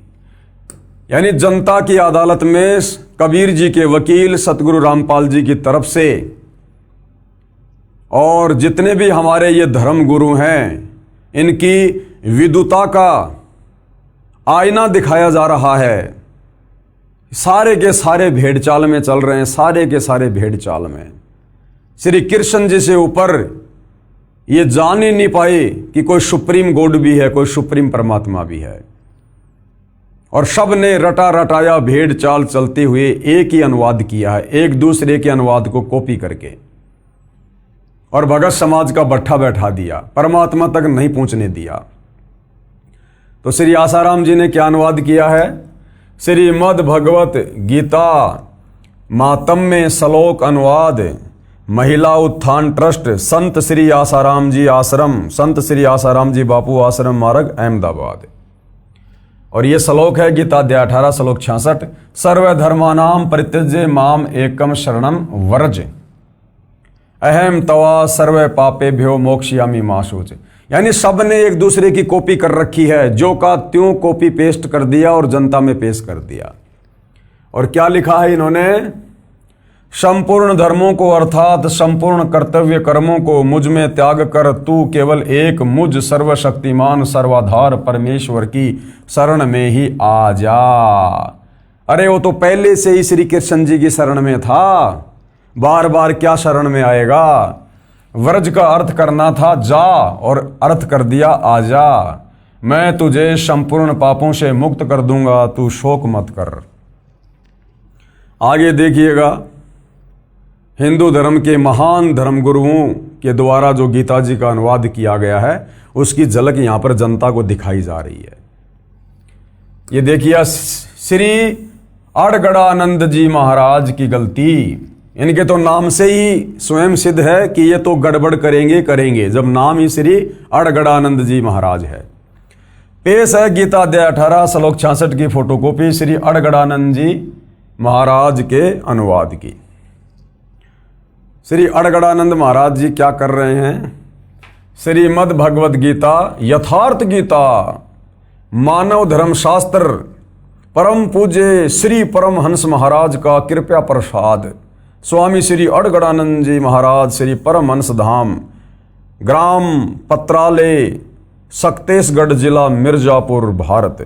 यानी जनता की अदालत में कबीर जी के वकील सतगुरु रामपाल जी की तरफ से और जितने भी हमारे ये धर्म गुरु हैं, इनकी विद्वता का आईना दिखाया जा रहा है। सारे के सारे भेड़ चाल में चल रहे हैं, सारे के सारे भेड़ चाल में। श्री कृष्ण जी से ऊपर ये जान ही नहीं पाए कि कोई सुप्रीम गॉड भी है, कोई सुप्रीम परमात्मा भी है। और सब ने रटा रटाया भेड़ चाल चलते हुए एक ही अनुवाद किया है, एक दूसरे के अनुवाद को कॉपी करके, और भगत समाज का बट्ठा बैठा दिया, परमात्मा तक नहीं पहुंचने दिया। तो श्री आसाराम जी ने क्या अनुवाद किया है? श्रीमद् भगवत गीता मातम्य श्लोक अनुवाद, महिला उत्थान ट्रस्ट, संत श्री आसाराम जी आश्रम, संत श्री आसाराम जी बापू आश्रम मार्ग, अहमदाबाद। और ये श्लोक है गीता अध्याय 18 श्लोक 66, सर्वधर्मानाम परित्यज्य माम एकम शरणम व्रज, अहम तवा सर्व पापेभ्यो मोक्षयामि मा शुच। यानी सब ने एक दूसरे की कॉपी कर रखी है, जो का त्यों कॉपी पेस्ट कर दिया और जनता में पेश कर दिया। और क्या लिखा है इन्होंने? संपूर्ण धर्मों को अर्थात संपूर्ण कर्तव्य कर्मों को मुझ में त्याग कर तू केवल एक मुझ सर्वशक्तिमान सर्वाधार परमेश्वर की शरण में ही आ जा। अरे वो तो पहले से ही श्री कृष्ण जी की शरण में था, बार बार क्या शरण में आएगा? व्रज का अर्थ करना था जा, और अर्थ कर दिया आजा। मैं तुझे संपूर्ण पापों से मुक्त कर दूंगा, तू शोक मत कर। आगे देखिएगा, हिंदू धर्म के महान धर्म गुरुओं के द्वारा जो गीता जी का अनुवाद किया गया है, उसकी झलक यहां पर जनता को दिखाई जा रही है। ये देखिए, श्री अड़गड़ानंद जी महाराज की गलती। इनके तो नाम से ही स्वयं सिद्ध है कि ये तो गड़बड़ करेंगे, जब नाम ही श्री अड़गड़ानंद जी महाराज है। पेश है गीता अध्याय 18 श्लोक 66 की फोटोकॉपी श्री अड़गड़ानंद जी महाराज के अनुवाद की। श्री अड़गड़ानंद महाराज जी क्या कर रहे हैं? श्रीमद् भगवद गीता यथार्थ गीता मानव धर्म शास्त्र परम पूज्य श्री परमहंस महाराज का कृपया प्रसाद, स्वामी श्री अड़गड़ानंद जी महाराज, श्री परमहंस धाम, ग्राम पत्रालय, सक्तेशगढ़ जिला, मिर्जापुर, भारत।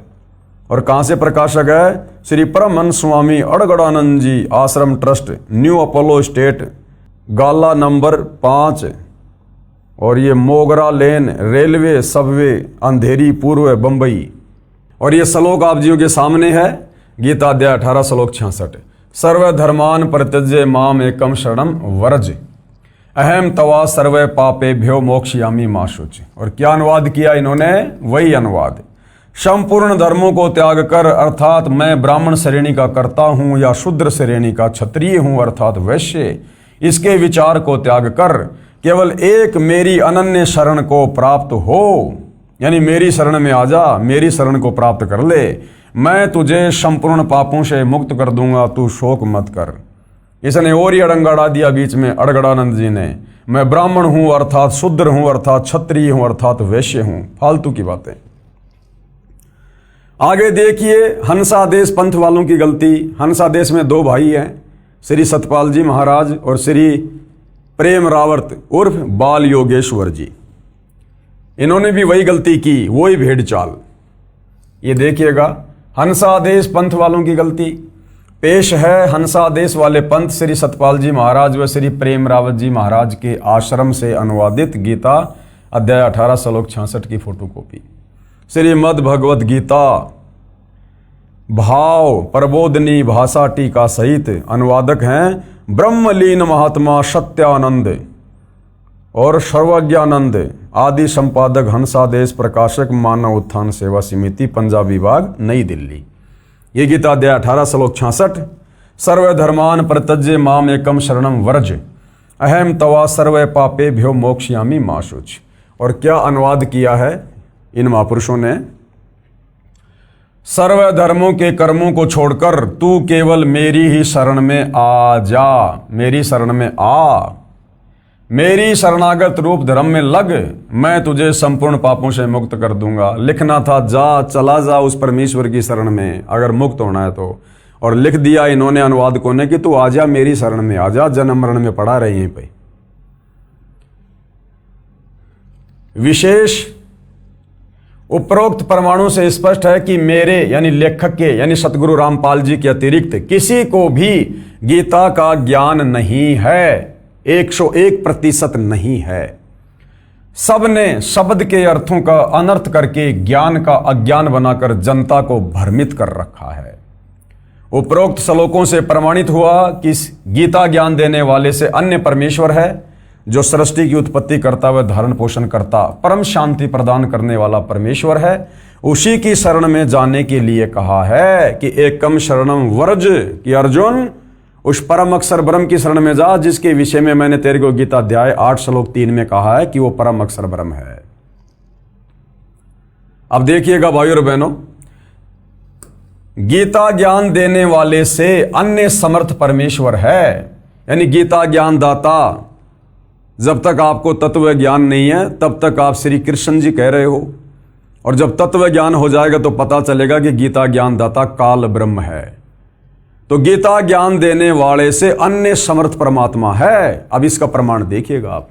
और कहाँ से प्रकाशक है? श्री परमहंस स्वामी अड़गड़ानंद जी आश्रम ट्रस्ट, न्यू अपोलो स्टेट, गाला नंबर 5, और ये मोगरा लेन, रेलवे सबवे, अंधेरी, पूर्व, बंबई। और ये श्लोक आप जियों के सामने है, गीता अध्याय 18 श्लोक 66, सर्वधर्मान परित्यज्य माम एकम शरणम व्रज, अहम तवा सर्व पापेभ्यो मोक्षयामि मा शुच। और क्या अनुवाद किया इन्होंने? वही अनुवाद, संपूर्ण धर्मों को त्याग कर, अर्थात मैं ब्राह्मण श्रेणी का करता हूं या शूद्र श्रेणी का क्षत्रिय हूं अर्थात वैश्य, इसके विचार को त्याग कर केवल एक मेरी अनन्य शरण को प्राप्त हो, यानी मेरी शरण में आ जा, मेरी शरण को प्राप्त कर ले, मैं तुझे संपूर्ण पापों से मुक्त कर दूंगा, तू शोक मत कर। इसने और ही अड़ंगा अड़ा दिया बीच में अड़गड़ानंद जी ने, मैं ब्राह्मण हूं अर्थात शूद्र हूं अर्थात क्षत्रिय हूं अर्थात वैश्य हूं, फालतू की बातें। आगे देखिए, हंसादेश पंथ वालों की गलती। हंसादेश में 2 भाई हैं, श्री सतपाल जी महाराज और श्री प्रेम रावत उर्फ बाल योगेश्वर जी। इन्होंने भी वही गलती की, वही भेड़ चाल। ये देखिएगा, हंसादेश पंथ वालों की गलती। पेश है हंसादेश वाले पंथ श्री सतपाल जी महाराज व श्री प्रेम रावत जी महाराज के आश्रम से अनुवादित गीता अध्याय 18 श्लोक 66 की फोटोकॉपी। श्रीमद् भगवद गीता भाव प्रबोधनी भाषा टीका सहित। अनुवादक हैं ब्रह्मलीन महात्मा सत्यानंद और सर्वज्ञानंद आदि। संपादक हंसादेश, प्रकाशक मानव उत्थान सेवा समिति, पंजाब विभाग, नई दिल्ली। ये गीता अध्याय 18 श्लोक 66, सर्वधर्मान परित्यज्य माम एकम शरणम व्रज, अहम तवा सर्व पापे भ्यो मोक्षयामी मा शुच। और क्या अनुवाद किया है इन महापुरुषों ने? सर्व धर्मों के कर्मों को छोड़कर तू केवल मेरी ही शरण में आ जा, मेरी शरण में आ, मेरी शरणागत रूप धर्म में लग, मैं तुझे संपूर्ण पापों से मुक्त कर दूंगा। लिखना था जा, चला जा उस परमेश्वर की शरण में अगर मुक्त होना है तो, और लिख दिया इन्होंने अनुवादकों ने कि तू आ जा मेरी शरण में, आ जा, जन्म मरण में पड़ा रहे यहीं पे। विशेष उपरोक्त प्रमाणों से स्पष्ट है कि मेरे यानी लेखक के यानी सतगुरु रामपाल जी के अतिरिक्त किसी को भी गीता का ज्ञान नहीं है, 101% नहीं है। सबने शब्द के अर्थों का अनर्थ करके ज्ञान का अज्ञान बनाकर जनता को भ्रमित कर रखा है। उपरोक्त श्लोकों से प्रमाणित हुआ कि गीता ज्ञान देने वाले से अन्य परमेश्वर है, जो सृष्टि की उत्पत्ति करता व धारण पोषण करता परम शांति प्रदान करने वाला परमेश्वर है। उसी की शरण में जाने के लिए कहा है कि एकम शरणम व्रज, कि अर्जुन उस परम अक्षर ब्रह्म की शरण में जा, जिसके विषय में मैंने तेरे को गीता अध्याय 8 श्लोक 3 में कहा है कि वो परम अक्षर ब्रह्म है। अब देखिएगा भाइयों और बहनों, गीता ज्ञान देने वाले से अन्य समर्थ परमेश्वर है, यानी गीता ज्ञान दाता। जब तक आपको तत्व ज्ञान नहीं है तब तक आप श्री कृष्ण जी कह रहे हो, और जब तत्व ज्ञान हो जाएगा तो पता चलेगा कि गीता ज्ञान दाता काल ब्रह्म है। तो गीता ज्ञान देने वाले से अन्य समर्थ परमात्मा है। अब इसका प्रमाण देखिएगा आप।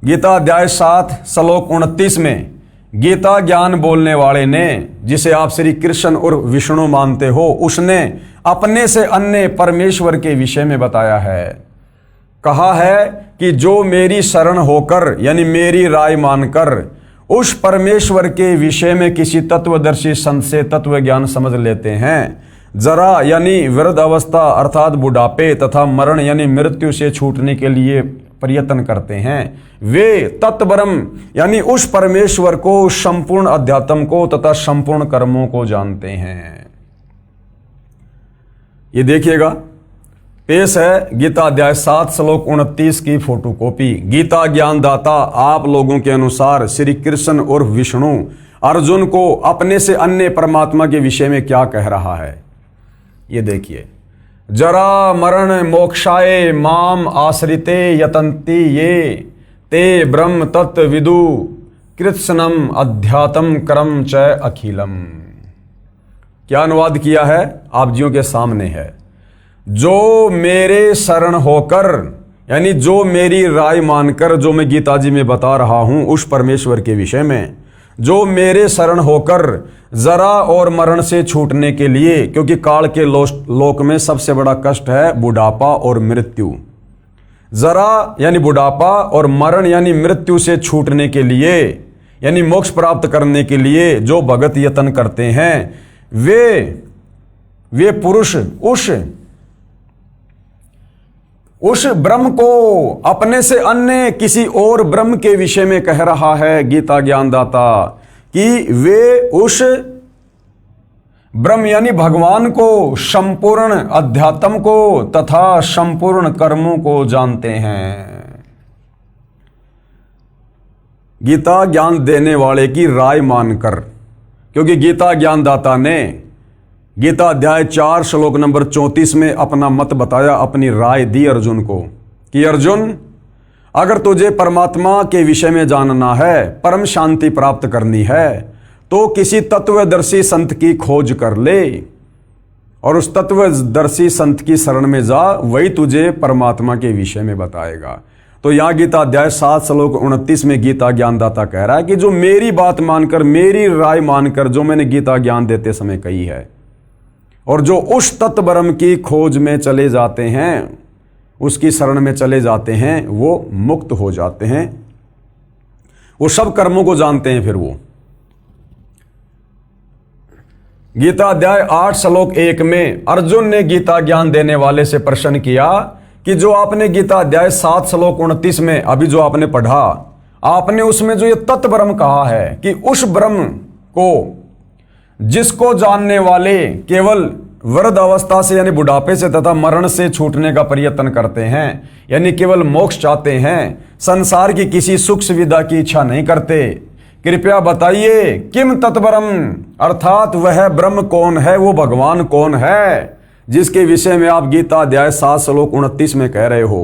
गीता अध्याय 7 श्लोक 29 में गीता ज्ञान बोलने वाले ने, जिसे आप श्री कृष्ण और विष्णु मानते हो, उसने अपने से अन्य परमेश्वर के विषय में बताया है। कहा है कि जो मेरी शरण होकर यानी मेरी राय मानकर उस परमेश्वर के विषय में किसी तत्वदर्शी संत से तत्व ज्ञान समझ लेते हैं, जरा यानी वृद्ध अवस्था अर्थात बुढ़ापे तथा मरण यानी मृत्यु से छूटने के लिए प्रयत्न करते हैं, वे तत्ब्रह्म यानी उस परमेश्वर को, संपूर्ण अध्यात्म को तथा संपूर्ण कर्मों को जानते हैं। ये देखिएगा, पेश है गीता अध्याय 7 श्लोक 29 की फोटोकॉपी। गीता ज्ञान दाता आप लोगों के अनुसार श्री कृष्ण और विष्णु अर्जुन को अपने से अन्य परमात्मा के विषय में क्या कह रहा है। ये देखिए, जरा मरण मोक्षाय माम आश्रिते यतन्ति ये ते ब्रह्म तत्व विदु कृत्स्नम अध्यात्म करम च अखिलम। क्या अनुवाद किया है आप जियों के सामने है। जो मेरे शरण होकर यानी जो मेरी राय मानकर, जो मैं गीता जी में बता रहा हूं उस परमेश्वर के विषय में, जो मेरे शरण होकर जरा और मरण से छूटने के लिए, क्योंकि काल के लोक में सबसे बड़ा कष्ट है बुढ़ापा और मृत्यु। जरा यानी बुढ़ापा और मरण यानी मृत्यु से छूटने के लिए यानी मोक्ष प्राप्त करने के लिए जो भगत यत्न करते हैं, वे पुरुष उस ब्रह्म को अपने से अन्य किसी और ब्रह्म के विषय में कह रहा है गीता ज्ञानदाता, कि वे उस ब्रह्म यानी भगवान को, संपूर्ण अध्यात्म को तथा संपूर्ण कर्मों को जानते हैं। गीता ज्ञान देने वाले की राय मानकर, क्योंकि गीता ज्ञानदाता ने गीता अध्याय 4 श्लोक नंबर 34 में अपना मत बताया, अपनी राय दी अर्जुन को कि अर्जुन, अगर तुझे परमात्मा के विषय में जानना है, परम शांति प्राप्त करनी है, तो किसी तत्वदर्शी संत की खोज कर ले और उस तत्वदर्शी संत की शरण में जा, वही तुझे परमात्मा के विषय में बताएगा। तो यहाँ गीता अध्याय 7 श्लोक 29 में गीता ज्ञानदाता कह रहा है कि जो मेरी बात मानकर, मेरी राय मानकर, जो मैंने गीता ज्ञान देते समय कही है, और जो उस तत्व ब्रह्म की खोज में चले जाते हैं, उसकी शरण में चले जाते हैं, वो मुक्त हो जाते हैं, वो सब कर्मों को जानते हैं। फिर वो गीता अध्याय 8 श्लोक 1 में अर्जुन ने गीता ज्ञान देने वाले से प्रश्न किया कि जो आपने गीता अध्याय 7 श्लोक 29 में अभी जो आपने पढ़ा, आपने उसमें जो ये तत्व ब्रह्म कहा है कि उस ब्रह्म को जिसको जानने वाले केवल वृद्ध अवस्था से यानी बुढ़ापे से तथा मरण से छूटने का प्रयत्न करते हैं, यानी केवल मोक्ष चाहते हैं, संसार की किसी सुख सुविधा की इच्छा नहीं करते। कृपया बताइए किम तत्परम, अर्थात वह ब्रह्म कौन है, वो भगवान कौन है, जिसके विषय में आप गीता अध्याय 7 श्लोक 29 में कह रहे हो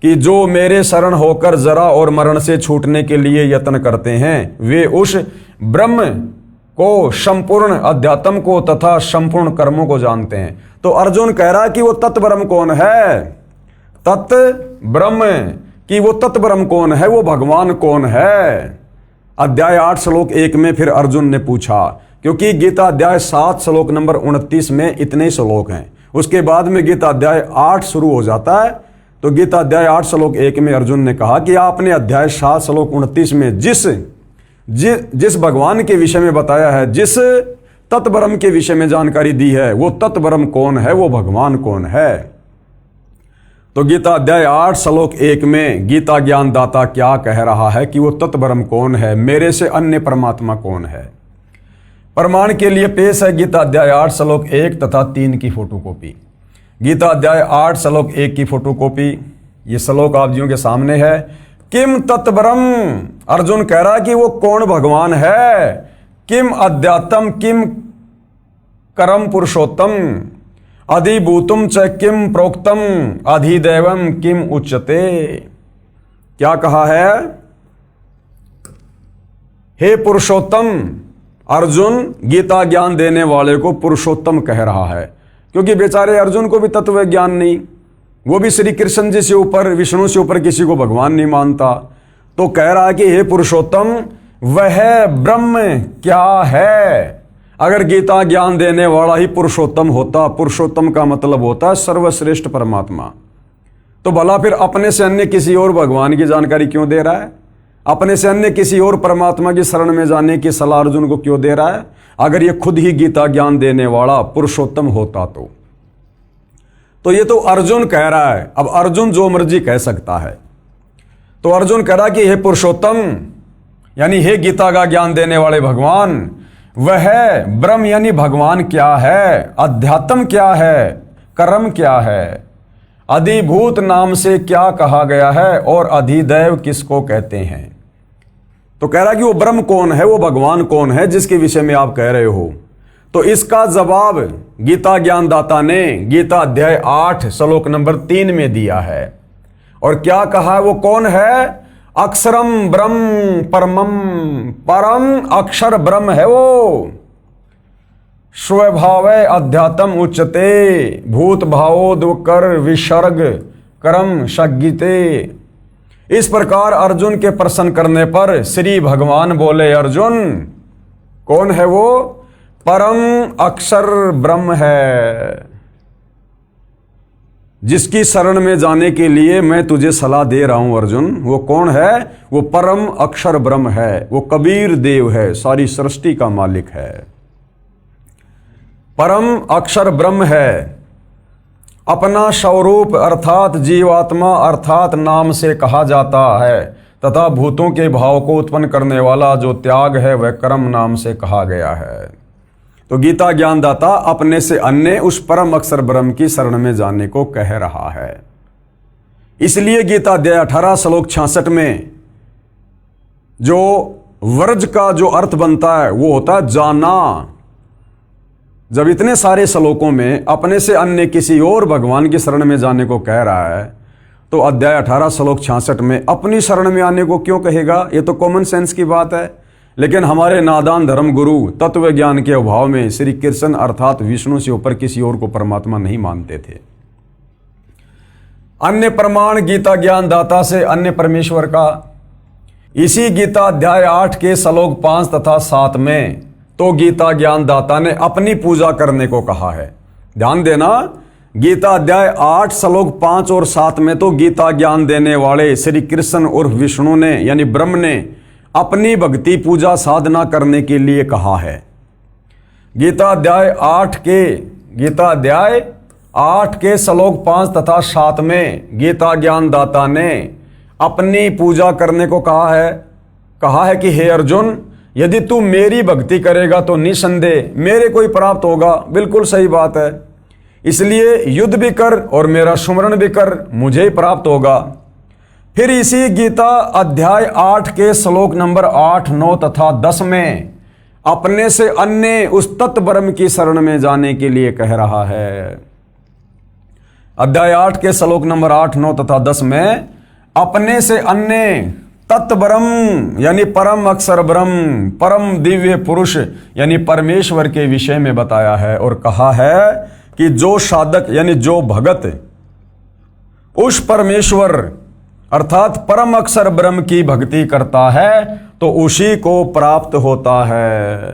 कि जो मेरे शरण होकर जरा और मरण से छूटने के लिए यत्न करते हैं वे उस ब्रह्म को, संपूर्ण अध्यात्म को तथा संपूर्ण कर्मों को जानते हैं। तो अर्जुन कह रहा है कि वो तत्ब्रह्म कौन है, तत्ब्रह्म, कि वो तत्ब्रह्म कौन है, वो भगवान कौन है। अध्याय 8 श्लोक 1 में फिर अर्जुन ने पूछा, क्योंकि गीता अध्याय 7 श्लोक नंबर 29 में इतने श्लोक हैं, उसके बाद में गीता अध्याय 8 शुरू हो जाता है। तो गीता अध्याय 8 श्लोक 1 में अर्जुन ने कहा कि आपने अध्याय 7 श्लोक 29 में जिस भगवान के विषय में बताया है, जिस तत्ब्रह्म के विषय में जानकारी दी है, वो तत्ब्रह्म कौन है, वो भगवान कौन है। तो गीता अध्याय 8 श्लोक 1 में गीता ज्ञानदाता क्या कह रहा है कि वो तत्ब्रह्म कौन है, मेरे से अन्य परमात्मा कौन है। प्रमाण के लिए पेश है गीता अध्याय 8 श्लोक 1 तथा 3 की फोटोकॉपी। गीता अध्याय 8 श्लोक 1 की फोटोकॉपी, ये श्लोक आप जियों के सामने है। किम तत्ब्रह्म, अर्जुन कह रहा है कि वो कौन भगवान है। किम अध्यात्म, किम करम पुरुषोत्तम, अधिभूतम च किम प्रोक्तम, अधिदैवम किम उच्यते। क्या कहा है, हे पुरुषोत्तम। अर्जुन गीता ज्ञान देने वाले को पुरुषोत्तम कह रहा है, क्योंकि बेचारे अर्जुन को भी तत्व ज्ञान नहीं, वो भी श्री कृष्ण जी से ऊपर, विष्णु से ऊपर किसी को भगवान नहीं मानता। तो कह रहा है कि हे पुरुषोत्तम, वह ब्रह्म क्या है। अगर गीता ज्ञान देने वाला ही पुरुषोत्तम होता, पुरुषोत्तम का मतलब होता है सर्वश्रेष्ठ परमात्मा, तो भला फिर अपने से अन्य किसी और भगवान की जानकारी क्यों दे रहा है, अपने से अन्य किसी और परमात्मा की शरण में जाने की सलाह अर्जुन को क्यों दे रहा है, अगर ये खुद ही गीता ज्ञान देने वाला पुरुषोत्तम होता तो ये तो अर्जुन कह रहा है। अब अर्जुन जो मर्जी कह सकता है। तो अर्जुन कह रहा कि हे पुरुषोत्तम, यानी हे गीता का ज्ञान देने वाले भगवान, वह ब्रह्म यानी भगवान क्या है, अध्यात्म क्या है, कर्म क्या है, अधिभूत नाम से क्या कहा गया है, और अधिदैव किसको कहते हैं। तो कह रहा कि वो ब्रह्म कौन है, वो भगवान कौन है, जिसके विषय में आप कह रहे हो। तो इसका जवाब गीता ज्ञानदाता ने गीता अध्याय 8 श्लोक नंबर 3 में दिया है। और क्या कहा है, वो कौन है, अक्षरम ब्रह्म परमम, परम अक्षर ब्रह्म है वो। स्वभाव अध्यात्म उच्चते, भूत भावोद्कर विसर्ग कर्म सज्ञिते। इस प्रकार अर्जुन के प्रश्न करने पर श्री भगवान बोले, अर्जुन कौन है वो, परम अक्षर ब्रह्म है, जिसकी शरण में जाने के लिए मैं तुझे सलाह दे रहा हूं अर्जुन। वो कौन है, वो परम अक्षर ब्रह्म है, वो कबीर देव है, सारी सृष्टि का मालिक है। परम अक्षर ब्रह्म है, अपना स्वरूप अर्थात जीवात्मा अर्थात नाम से कहा जाता है, तथा भूतों के भाव को उत्पन्न करने वाला जो त्याग है वह कर्म नाम से कहा गया है। तो गीता ज्ञानदाता अपने से अन्य उस परम अक्षर ब्रह्म की शरण में जाने को कह रहा है। इसलिए गीता अध्याय 18 श्लोक 66 में जो वर्ज का जो अर्थ बनता है वो होता है जाना। जब इतने सारे श्लोकों में अपने से अन्य किसी और भगवान की शरण में जाने को कह रहा है, तो अध्याय 18 श्लोक 66 में अपनी शरण में आने को क्यों कहेगा। ये तो कॉमन सेंस की बात है। लेकिन हमारे नादान धर्म गुरु तत्व ज्ञान के अभाव में श्री कृष्ण अर्थात विष्णु से ऊपर किसी और को परमात्मा नहीं मानते थे। अन्य प्रमाण गीता ज्ञान दाता से अन्य परमेश्वर का, इसी गीता अध्याय 8 के श्लोक 5 तथा 7 में तो गीता ज्ञान दाता ने अपनी पूजा करने को कहा है। ध्यान देना, गीता अध्याय 8 श्लोक 5 और 7 में तो गीता ज्ञान देने वाले श्री कृष्ण और विष्णु ने यानी ब्रह्म ने अपनी भक्ति पूजा साधना करने के लिए कहा है। गीता अध्याय 8 के श्लोक 5 तथा 7 में गीता ज्ञानदाता ने अपनी पूजा करने को कहा है कि हे अर्जुन, यदि तू मेरी भक्ति करेगा तो निसंदेह मेरे को ही प्राप्त होगा। बिल्कुल सही बात है। इसलिए युद्ध भी कर और मेरा सुमरण भी कर, मुझे ही प्राप्त होगा। फिर इसी गीता अध्याय 8 के श्लोक नंबर 8, 9 तथा 10 में अपने से अन्य उस तत्व ब्रह्म की शरण में जाने के लिए कह रहा है। अध्याय 8 के श्लोक नंबर 8, 9 तथा 10 में अपने से अन्य तत्व ब्रह्म यानी परम अक्षर ब्रह्म, परम दिव्य पुरुष यानी परमेश्वर के विषय में बताया है और कहा है कि जो साधक यानी जो भगत उस परमेश्वर अर्थात परम अक्षर ब्रह्म की भक्ति करता है तो उसी को प्राप्त होता है।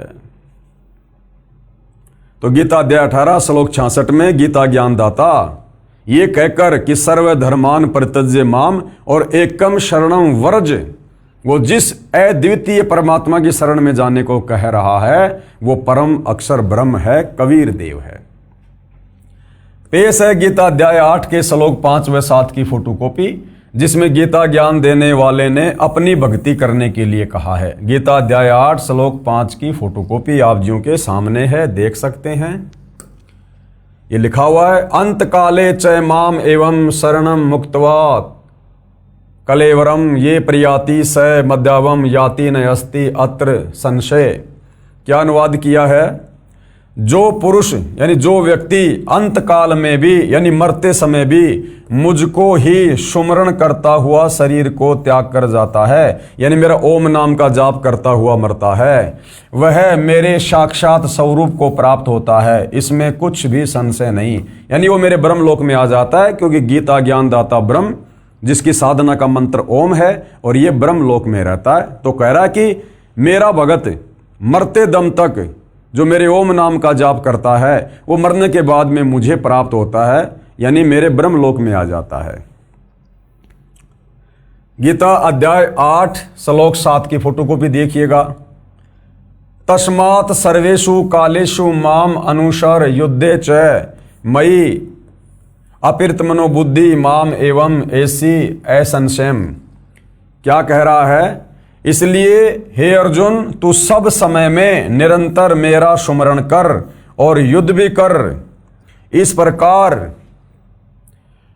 तो गीता अध्याय 18 श्लोक 66 में गीता ज्ञानदाता ये कहकर कि सर्वधर्मान परित्यज्य माम और एकम शरणम व्रज, वो जिस अद्वितीय परमात्मा की शरण में जाने को कह रहा है वो परम अक्षर ब्रह्म है, कबीर देव है। पेश है गीता अध्याय 8 के श्लोक 5 व 7 की फोटोकॉपी, जिसमें गीता ज्ञान देने वाले ने अपनी भक्ति करने के लिए कहा है। गीता अध्याय 8 श्लोक 5 की फोटोकॉपी आप जियों के सामने है, देख सकते हैं। ये लिखा हुआ है, अंत काले च माम एवं शरणम मुक्त्वा कलेवरम ये प्रियाति स मध्यावम याति न अस्ति अत्र संशय। क्या अनुवाद किया है? जो पुरुष यानी जो व्यक्ति अंत काल में भी यानी मरते समय भी मुझको ही सुमरण करता हुआ शरीर को त्याग कर जाता है, यानी मेरा ओम नाम का जाप करता हुआ मरता है, वह मेरे साक्षात स्वरूप को प्राप्त होता है, इसमें कुछ भी संशय नहीं। यानी वो मेरे ब्रह्म लोक में आ जाता है, क्योंकि गीता ज्ञानदाता ब्रह्म जिसकी साधना का मंत्र ओम है और ये ब्रह्म लोक में रहता है। तो कह रहा है कि मेरा भगत मरते दम तक जो मेरे ओम नाम का जाप करता है वो मरने के बाद में मुझे प्राप्त होता है, यानी मेरे ब्रह्म लोक में आ जाता है। गीता अध्याय 8 श्लोक 7 की फोटोकॉपी देखिएगा। तस्मात् सर्वेषु कालेषु माम अनुसर युद्धे च मयि अपिर्त मनोबुद्धि माम एवं ऐसी असंशयम। क्या कह रहा है? इसलिए हे अर्जुन, तू सब समय में निरंतर मेरा सुमरण कर और युद्ध भी कर। इस प्रकार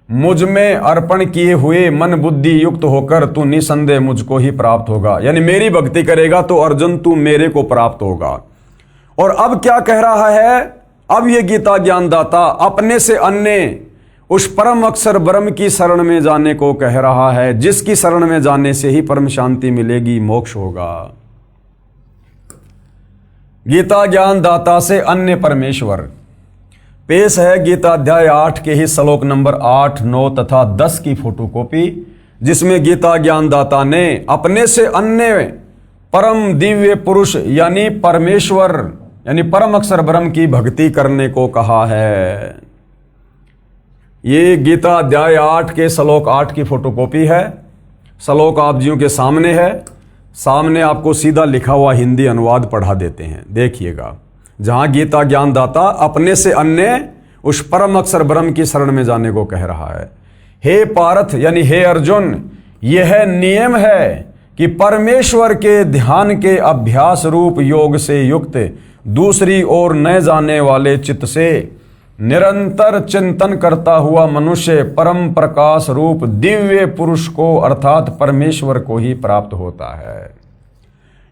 मुझ में अर्पण किए हुए मन बुद्धि युक्त होकर तू निसंदेह मुझको ही प्राप्त होगा। यानी मेरी भक्ति करेगा तो अर्जुन तू मेरे को प्राप्त होगा। और अब क्या कह रहा है? अब ये गीता ज्ञानदाता अपने से अन्य उस परम अक्षर ब्रह्म की शरण में जाने को कह रहा है, जिसकी शरण में जाने से ही परम शांति मिलेगी, मोक्ष होगा। गीता ज्ञानदाता से अन्य परमेश्वर। पेश है गीता अध्याय 8 के ही श्लोक नंबर 8, 9 तथा 10 की फोटोकॉपी, जिसमें गीता ज्ञानदाता ने अपने से अन्य परम दिव्य पुरुष यानी परमेश्वर यानी परम अक्षर ब्रह्म की भक्ति करने को कहा है। ये गीता अध्याय 8 के श्लोक 8 की फोटोकॉपी है। श्लोक आप जियों के सामने है, सामने आपको सीधा लिखा हुआ हिंदी अनुवाद पढ़ा देते हैं, देखिएगा। जहां गीता ज्ञानदाता अपने से अन्य उस परम अक्षर ब्रह्म की शरण में जाने को कह रहा है। हे पार्थ यानी हे अर्जुन, यह नियम है कि परमेश्वर के ध्यान के अभ्यास रूप योग से युक्त दूसरी ओर न जाने वाले चित्त से निरंतर चिंतन करता हुआ मनुष्य परम प्रकाश रूप दिव्य पुरुष को अर्थात परमेश्वर को ही प्राप्त होता है।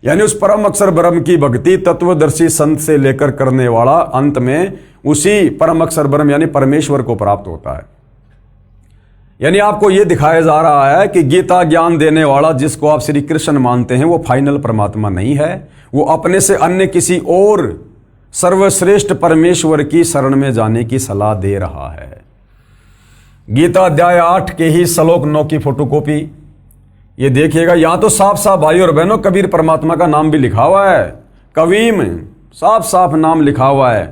यानी उस परम अक्षर ब्रह्म की भक्ति तत्वदर्शी संत से लेकर करने वाला अंत में उसी परम अक्षर ब्रह्म यानी परमेश्वर को प्राप्त होता है। यानी आपको यह दिखाया जा रहा है कि गीता ज्ञान देने वाला जिसको आप श्री कृष्ण मानते हैं वो फाइनल परमात्मा नहीं है, वो अपने से अन्य किसी और सर्वश्रेष्ठ परमेश्वर की शरण में जाने की सलाह दे रहा है। गीता अध्याय 8 के ही श्लोक 9 की फोटोकॉपी ये देखिएगा। यहां तो साफ साफ भाई और बहनों कबीर परमात्मा का नाम भी लिखा हुआ है, कवीम साफ साफ नाम लिखा हुआ है,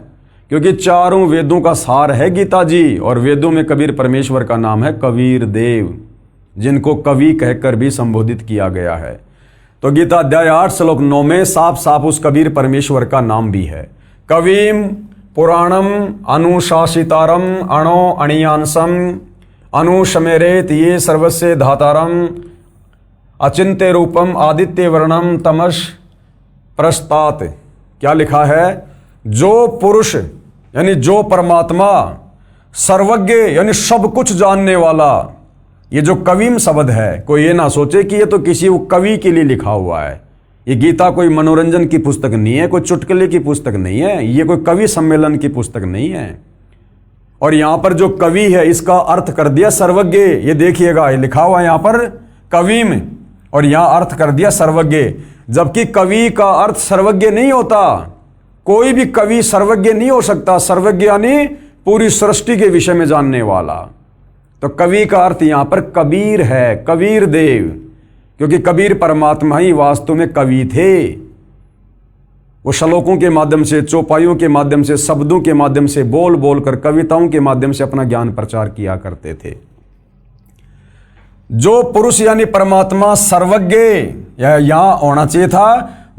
क्योंकि चारों वेदों का सार है गीता जी, और वेदों में कबीर परमेश्वर का नाम है कबीर देव, जिनको कवि कहकर भी संबोधित किया गया है। तो गीता अध्याय 8 श्लोक 9 में साफ साफ उस कबीर परमेश्वर का नाम भी है। कवीम पुराणम अनुशासितारम अणो अणियांसम अनुशमेरेत ये सर्वस्य धातारम अचिंत्य रूपम आदित्य वर्णम तमस प्रस्तात। क्या लिखा है? जो पुरुष यानी जो परमात्मा सर्वज्ञ यानी सब कुछ जानने वाला। ये जो कवीम शब्द है, कोई ये ना सोचे कि ये तो किसी कवि के लिए लिखा हुआ है। ये गीता कोई मनोरंजन की पुस्तक नहीं है, कोई चुटकुले की पुस्तक नहीं है, ये कोई कवि सम्मेलन की पुस्तक नहीं है। और यहां पर जो कवि है इसका अर्थ कर दिया सर्वज्ञ। ये देखिएगा, ये लिखा हुआ है यहां पर कवीम, और यहां अर्थ कर दिया सर्वज्ञ, जबकि कवि का अर्थ सर्वज्ञ नहीं होता। कोई भी कवि सर्वज्ञ नहीं हो सकता। सर्वज्ञ यानी पूरी सृष्टि के विषय में जानने वाला। तो कवि का अर्थ यहां पर कबीर है, कबीर देव, क्योंकि कबीर परमात्मा ही वास्तव में कवि थे। वो श्लोकों के माध्यम से, चौपाइयों के माध्यम से, शब्दों के माध्यम से, बोल बोल कर, कविताओं के माध्यम से अपना ज्ञान प्रचार किया करते थे। जो पुरुष यानी परमात्मा सर्वज्ञ, यहां होना चाहिए था,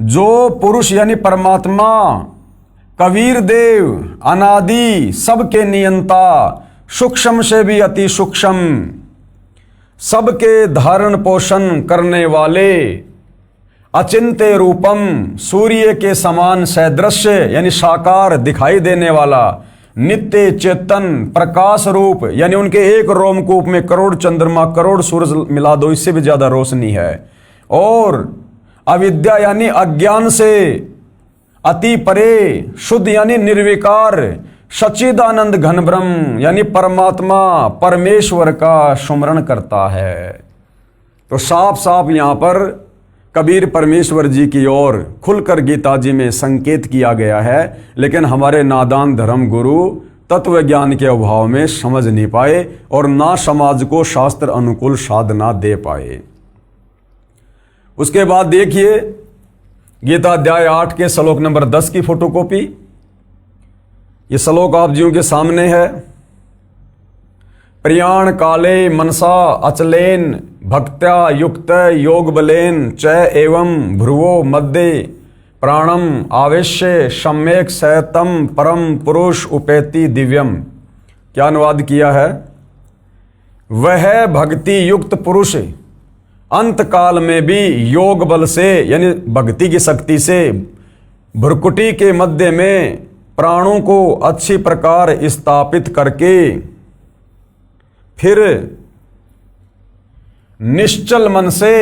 जो पुरुष यानी परमात्मा कबीर देव अनादि सबके नियंता, सूक्ष्म से भी अति सूक्ष्म, सबके धारण पोषण करने वाले, अचिंत्य रूपम, सूर्य के समान सदृश्य यानी साकार दिखाई देने वाला, नित्य चेतन प्रकाश रूप यानी उनके एक रोमकूप में करोड़ चंद्रमा करोड़ सूरज मिला दो इससे भी ज्यादा रोशनी है, और अविद्या यानी अज्ञान से अति परे, शुद्ध यानी निर्विकार, सच्चिदानंद घन ब्रह्म यानी परमात्मा परमेश्वर का सुमरण करता है। तो साफ साफ यहां पर कबीर परमेश्वर जी की ओर खुलकर गीता जी में संकेत किया गया है, लेकिन हमारे नादान धर्म गुरु तत्व ज्ञान के अभाव में समझ नहीं पाए और ना समाज को शास्त्र अनुकूल साधना दे पाए। उसके बाद देखिए गीता अध्याय 8 के श्लोक नंबर 10 की फोटोकॉपी। ये श्लोक आप जियों के सामने है। प्रियाण काले मनसा अचलेन भक्त्या युक्त योग बलेन च एवं भ्रुवो मध्य प्राणम आवेश्य सम्यक सतम परम पुरुष उपेति दिव्यम। क्या अनुवाद किया है? वह भक्ति युक्त पुरुष अंत काल में भी योग बल से यानी भक्ति की शक्ति से भ्रुकुटी के मध्य में प्राणों को अच्छी प्रकार स्थापित करके फिर निश्चल मन से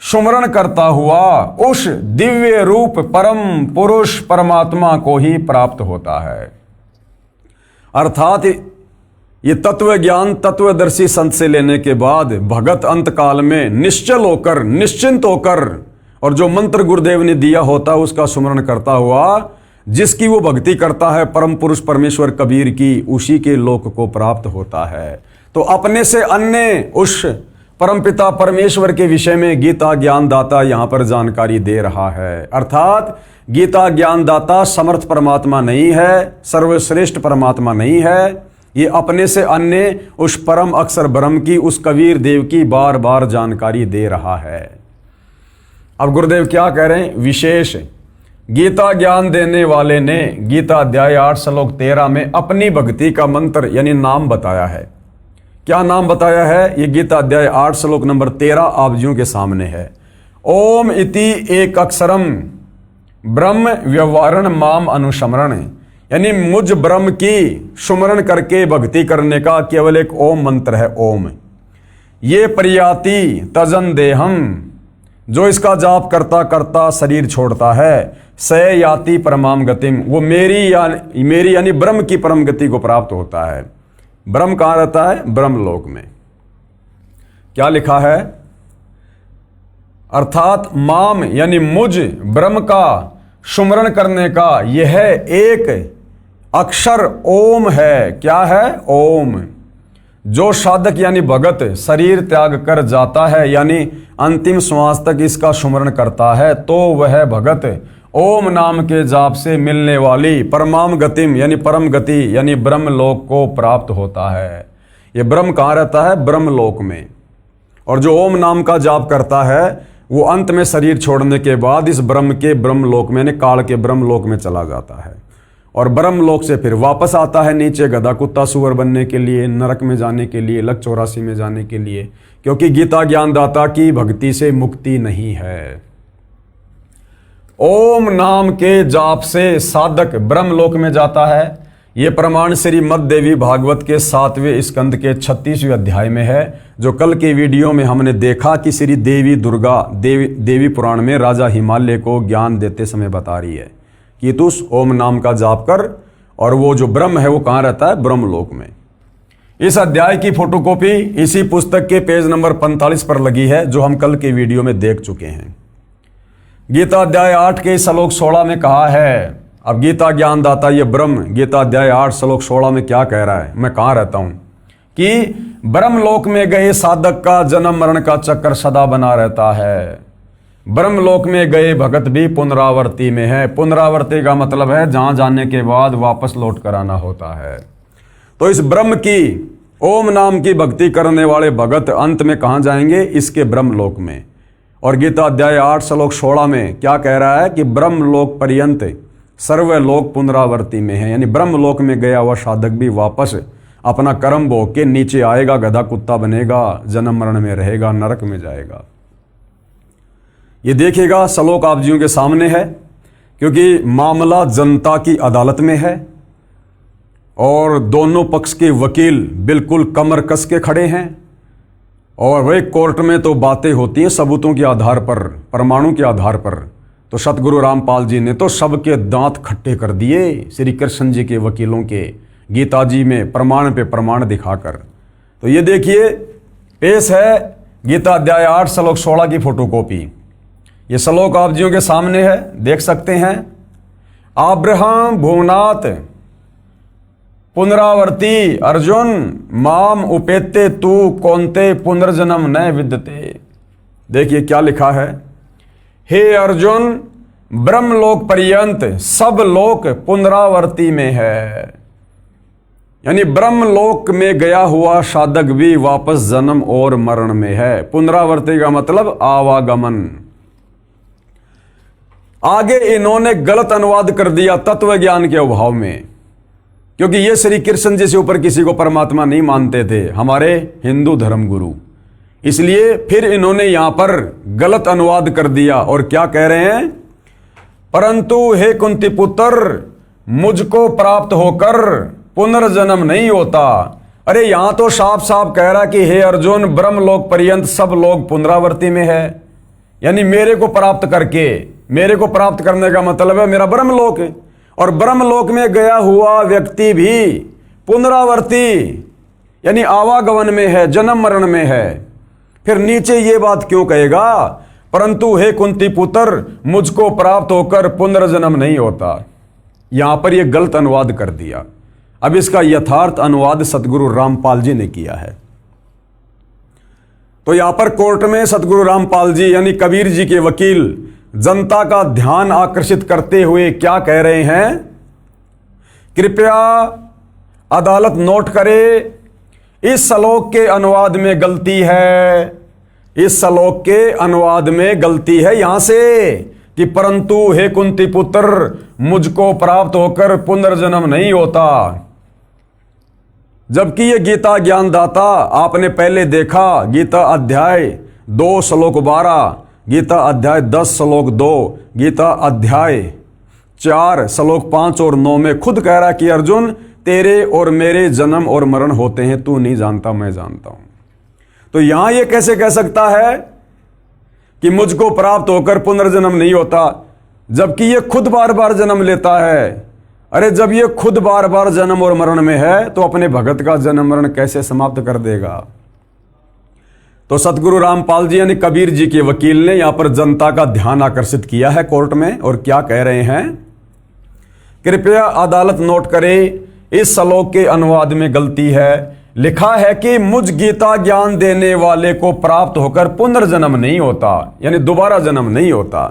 सुमरण करता हुआ उस दिव्य रूप परम पुरुष परमात्मा को ही प्राप्त होता है। अर्थात ये तत्व ज्ञान तत्वदर्शी संत से लेने के बाद भगत अंत काल में निश्चल होकर निश्चिंत होकर और जो मंत्र गुरुदेव ने दिया होता है उसका सुमरण करता हुआ जिसकी वो भक्ति करता है परम पुरुष परमेश्वर कबीर की, उसी के लोक को प्राप्त होता है। तो अपने से अन्य उस परमपिता परमेश्वर के विषय में गीता ज्ञानदाता यहां पर जानकारी दे रहा है। अर्थात गीता ज्ञानदाता समर्थ परमात्मा नहीं है, सर्वश्रेष्ठ परमात्मा नहीं है, ये अपने से अन्य उस परम अक्षर ब्रह्म की, उस कबीर देव की बार बार जानकारी दे रहा है। अब गुरुदेव क्या कह रहे हैं? विशेष गीता ज्ञान देने वाले ने गीता अध्याय 8 श्लोक 13 में अपनी भक्ति का मंत्र यानी नाम बताया है। क्या नाम बताया है? ये गीता अध्याय 8 श्लोक नंबर 13 आप जियों के सामने है। ओम इति एक अक्षरम ब्रह्म व्यवहारण माम अनुस्मरण, यानी मुझ ब्रह्म की सुमरण करके भक्ति करने का केवल एक ओम मंत्र है। ओम ये परियाति तजन देहम, जो इसका जाप करता करता शरीर छोड़ता है, स याति परमाम गतिम, वो मेरी यानी ब्रह्म की परम गति को प्राप्त होता है। ब्रह्म कहाँ रहता है? ब्रह्म लोक में। क्या लिखा है? अर्थात माम यानी मुझ ब्रह्म का सुमरण करने का यह एक अक्षर ओम है। क्या है? ओम। जो साधक यानी भगत शरीर त्याग कर जाता है यानी अंतिम श्वास तक इसका सुमरण करता है तो वह भगत ओम नाम के जाप से मिलने वाली परमाम गतिम यानी परम गति यानी ब्रह्म लोक को प्राप्त होता है। ये ब्रह्म कहाँ रहता है? ब्रह्म लोक में। और जो ओम नाम का जाप करता है वो अंत में शरीर छोड़ने के बाद इस ब्रह्म के ब्रह्म लोक में यानी काल के ब्रह्म लोक में चला जाता है और ब्रह्म लोक से फिर वापस आता है नीचे गधा कुत्ता सुअर बनने के लिए, नरक में जाने के लिए, लक 84 में जाने के लिए, क्योंकि गीता ज्ञानदाता की भक्ति से मुक्ति नहीं है। ओम नाम के जाप से साधक ब्रह्म लोक में जाता है ये प्रमाण श्रीमद् देवी भागवत के 7वें स्कंद के 36वें अध्याय में है, जो कल के वीडियो में हमने देखा कि श्री देवी दुर्गा देवी पुराण में राजा हिमालय को ज्ञान देते समय बता रही है कि तू ओम नाम का जाप कर, और वो जो ब्रह्म है वो कहाँ रहता है? ब्रह्मलोक में। इस अध्याय की फोटोकॉपी इसी पुस्तक के पेज नंबर 45 पर लगी है, जो हम कल के वीडियो में देख चुके हैं। गीता अध्याय 8 के श्लोक 16 में कहा है, अब गीता ज्ञानदाता ये ब्रह्म गीता अध्याय 8 श्लोक 16 में क्या कह रहा है? मैं कहाँ रहता हूं कि ब्रह्मलोक में गए साधक का जन्म मरण का चक्कर सदा बना रहता है। ब्रह्मलोक में गए भगत भी पुनरावर्ती में है। पुनरावर्ती का मतलब है जहां जाने के बाद वापस लौट कर आना होता है। तो इस ब्रह्म की ओम नाम की भक्ति करने वाले भगत अंत में कहां जाएंगे? इसके ब्रह्मलोक में। और गीता अध्याय 8 श्लोक 16 में क्या कह रहा है कि ब्रह्मलोक पर्यंत सर्वलोक पुनरावर्ती में है, यानी ब्रह्मलोक में गया हुआ साधक भी वापस अपना कर्म भोग के नीचे आएगा, गधा कुत्ता बनेगा, जन्म मरण में रहेगा, नरक में जाएगा। ये देखिएगा श्लोक आप जियों के सामने है, क्योंकि मामला जनता की अदालत में है और दोनों पक्ष के वकील बिल्कुल कमर कस के खड़े हैं, और वही कोर्ट में तो बातें होती हैं सबूतों के आधार पर, प्रमाणों के आधार पर। तो सतगुरु रामपाल जी ने तो सबके दांत खट्टे कर दिए श्री कृष्ण जी के वकीलों के, गीता जी में प्रमाण पे प्रमाण दिखाकर। तो ये देखिए पेश है गीता अध्याय 8 श्लोक 16 की फोटोकॉपी। ये श्लोक आप जियों के सामने है, देख सकते हैं। आब्रहम भुवनाथ पुनरावर्ती अर्जुन माम उपेते तू कौनते पुनर्जन्म न विद्यते। देखिए क्या लिखा है, हे अर्जुन ब्रह्मलोक पर्यंत सब लोक पुनरावर्ती में है, यानी ब्रह्मलोक में गया हुआ साधक भी वापस जन्म और मरण में है। पुनरावर्ती का मतलब आवागमन। आगे इन्होंने गलत अनुवाद कर दिया तत्व ज्ञान के अभाव में, क्योंकि ये श्री कृष्ण जी से ऊपर किसी को परमात्मा नहीं मानते थे हमारे हिंदू धर्म गुरु, इसलिए फिर इन्होंने यहां पर गलत अनुवाद कर दिया। और क्या कह रहे हैं? परंतु हे कुंती पुत्र मुझको प्राप्त होकर पुनर्जन्म नहीं होता। अरे यहां तो साफ साफ कह रहा कि हे अर्जुन ब्रह्मलोक पर्यंत सब लोग पुनरावर्ती में है, यानी मेरे को प्राप्त करके, मेरे को प्राप्त करने का मतलब है मेरा ब्रह्मलोक है, और ब्रह्मलोक में गया हुआ व्यक्ति भी पुनरावर्ती यानी आवागमन में है, जन्म मरण में है। फिर नीचे ये बात क्यों कहेगा, परंतु हे कुंती पुत्र मुझको प्राप्त होकर पुनर्जन्म नहीं होता? यहां पर यह गलत अनुवाद कर दिया। अब इसका यथार्थ अनुवाद सतगुरु रामपाल जी ने किया है। तो यहां पर कोर्ट में सतगुरु रामपाल जी यानी कबीर जी के वकील जनता का ध्यान आकर्षित करते हुए क्या कह रहे हैं? कृपया अदालत नोट करे, इस श्लोक के अनुवाद में गलती है, इस श्लोक के अनुवाद में गलती है यहां से कि परंतु हे कुंती पुत्र मुझको प्राप्त होकर पुनर्जन्म नहीं होता। जबकि ये गीता ज्ञानदाता आपने पहले देखा, गीता अध्याय 2 श्लोक 12, गीता अध्याय 10 श्लोक 2, गीता अध्याय 4 श्लोक 5 और 9 में खुद कह रहा कि अर्जुन तेरे और मेरे जन्म और मरण होते हैं, तू नहीं जानता मैं जानता हूं। तो यहां ये कैसे कह सकता है कि मुझको प्राप्त होकर पुनर्जन्म नहीं होता, जबकि ये खुद बार बार जन्म लेता है? अरे जब ये खुद बार बार जन्म और मरण में है तो अपने भगत का जन्म मरण कैसे समाप्त कर देगा? तो सतगुरु रामपाल जी यानी कबीर जी के वकील ने यहां पर जनता का ध्यान आकर्षित किया है कोर्ट में, और क्या कह रहे हैं? कृपया अदालत नोट करे, इस श्लोक के अनुवाद में गलती है। लिखा है कि मुझ गीता ज्ञान देने वाले को प्राप्त होकर पुनर्जन्म नहीं होता, यानी दोबारा जन्म नहीं होता।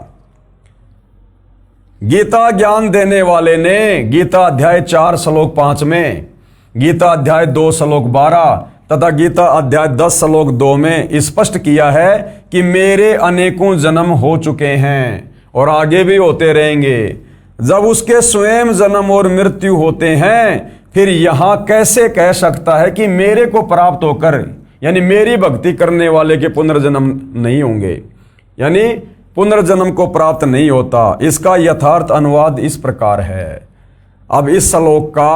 गीता ज्ञान देने वाले ने गीता अध्याय 4 श्लोक 5 में, गीता अध्याय 2 श्लोक 12 तथा गीता अध्याय 10 श्लोक 2 में स्पष्ट किया है कि मेरे अनेकों जन्म हो चुके हैं और आगे भी होते रहेंगे। जब उसके स्वयं जन्म और मृत्यु होते हैं, फिर यहां कैसे कह सकता है कि मेरे को प्राप्त होकर, यानी मेरी भक्ति करने वाले के पुनर्जन्म नहीं होंगे, यानी पुनर्जन्म को प्राप्त नहीं होता। इसका यथार्थ अनुवाद इस प्रकार है। अब इस श्लोक का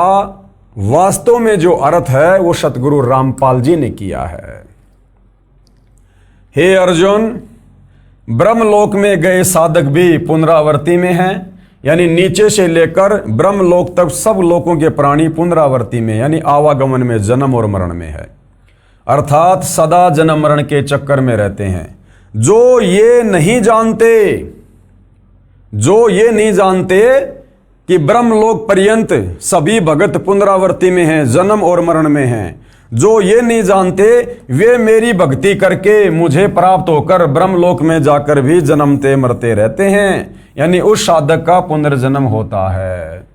वास्तव में जो अर्थ है वो सतगुरु रामपाल जी ने किया है। हे अर्जुन, ब्रह्मलोक में गए साधक भी पुनरावृत्ति में हैं, यानी नीचे से लेकर ब्रह्मलोक तक सब लोकों के प्राणी पुनरावृत्ति में यानी आवागमन में, जन्म और मरण में है, अर्थात सदा जन्म मरण के चक्कर में रहते हैं। जो ये नहीं जानते कि ब्रह्मलोक पर्यंत सभी भगत पुनरावृत्ति में हैं, जन्म और मरण में हैं, जो ये नहीं जानते वे मेरी भक्ति करके मुझे प्राप्त होकर ब्रह्मलोक में जाकर भी जन्मते मरते रहते हैं, यानी उस साधक का पुनर्जन्म होता है।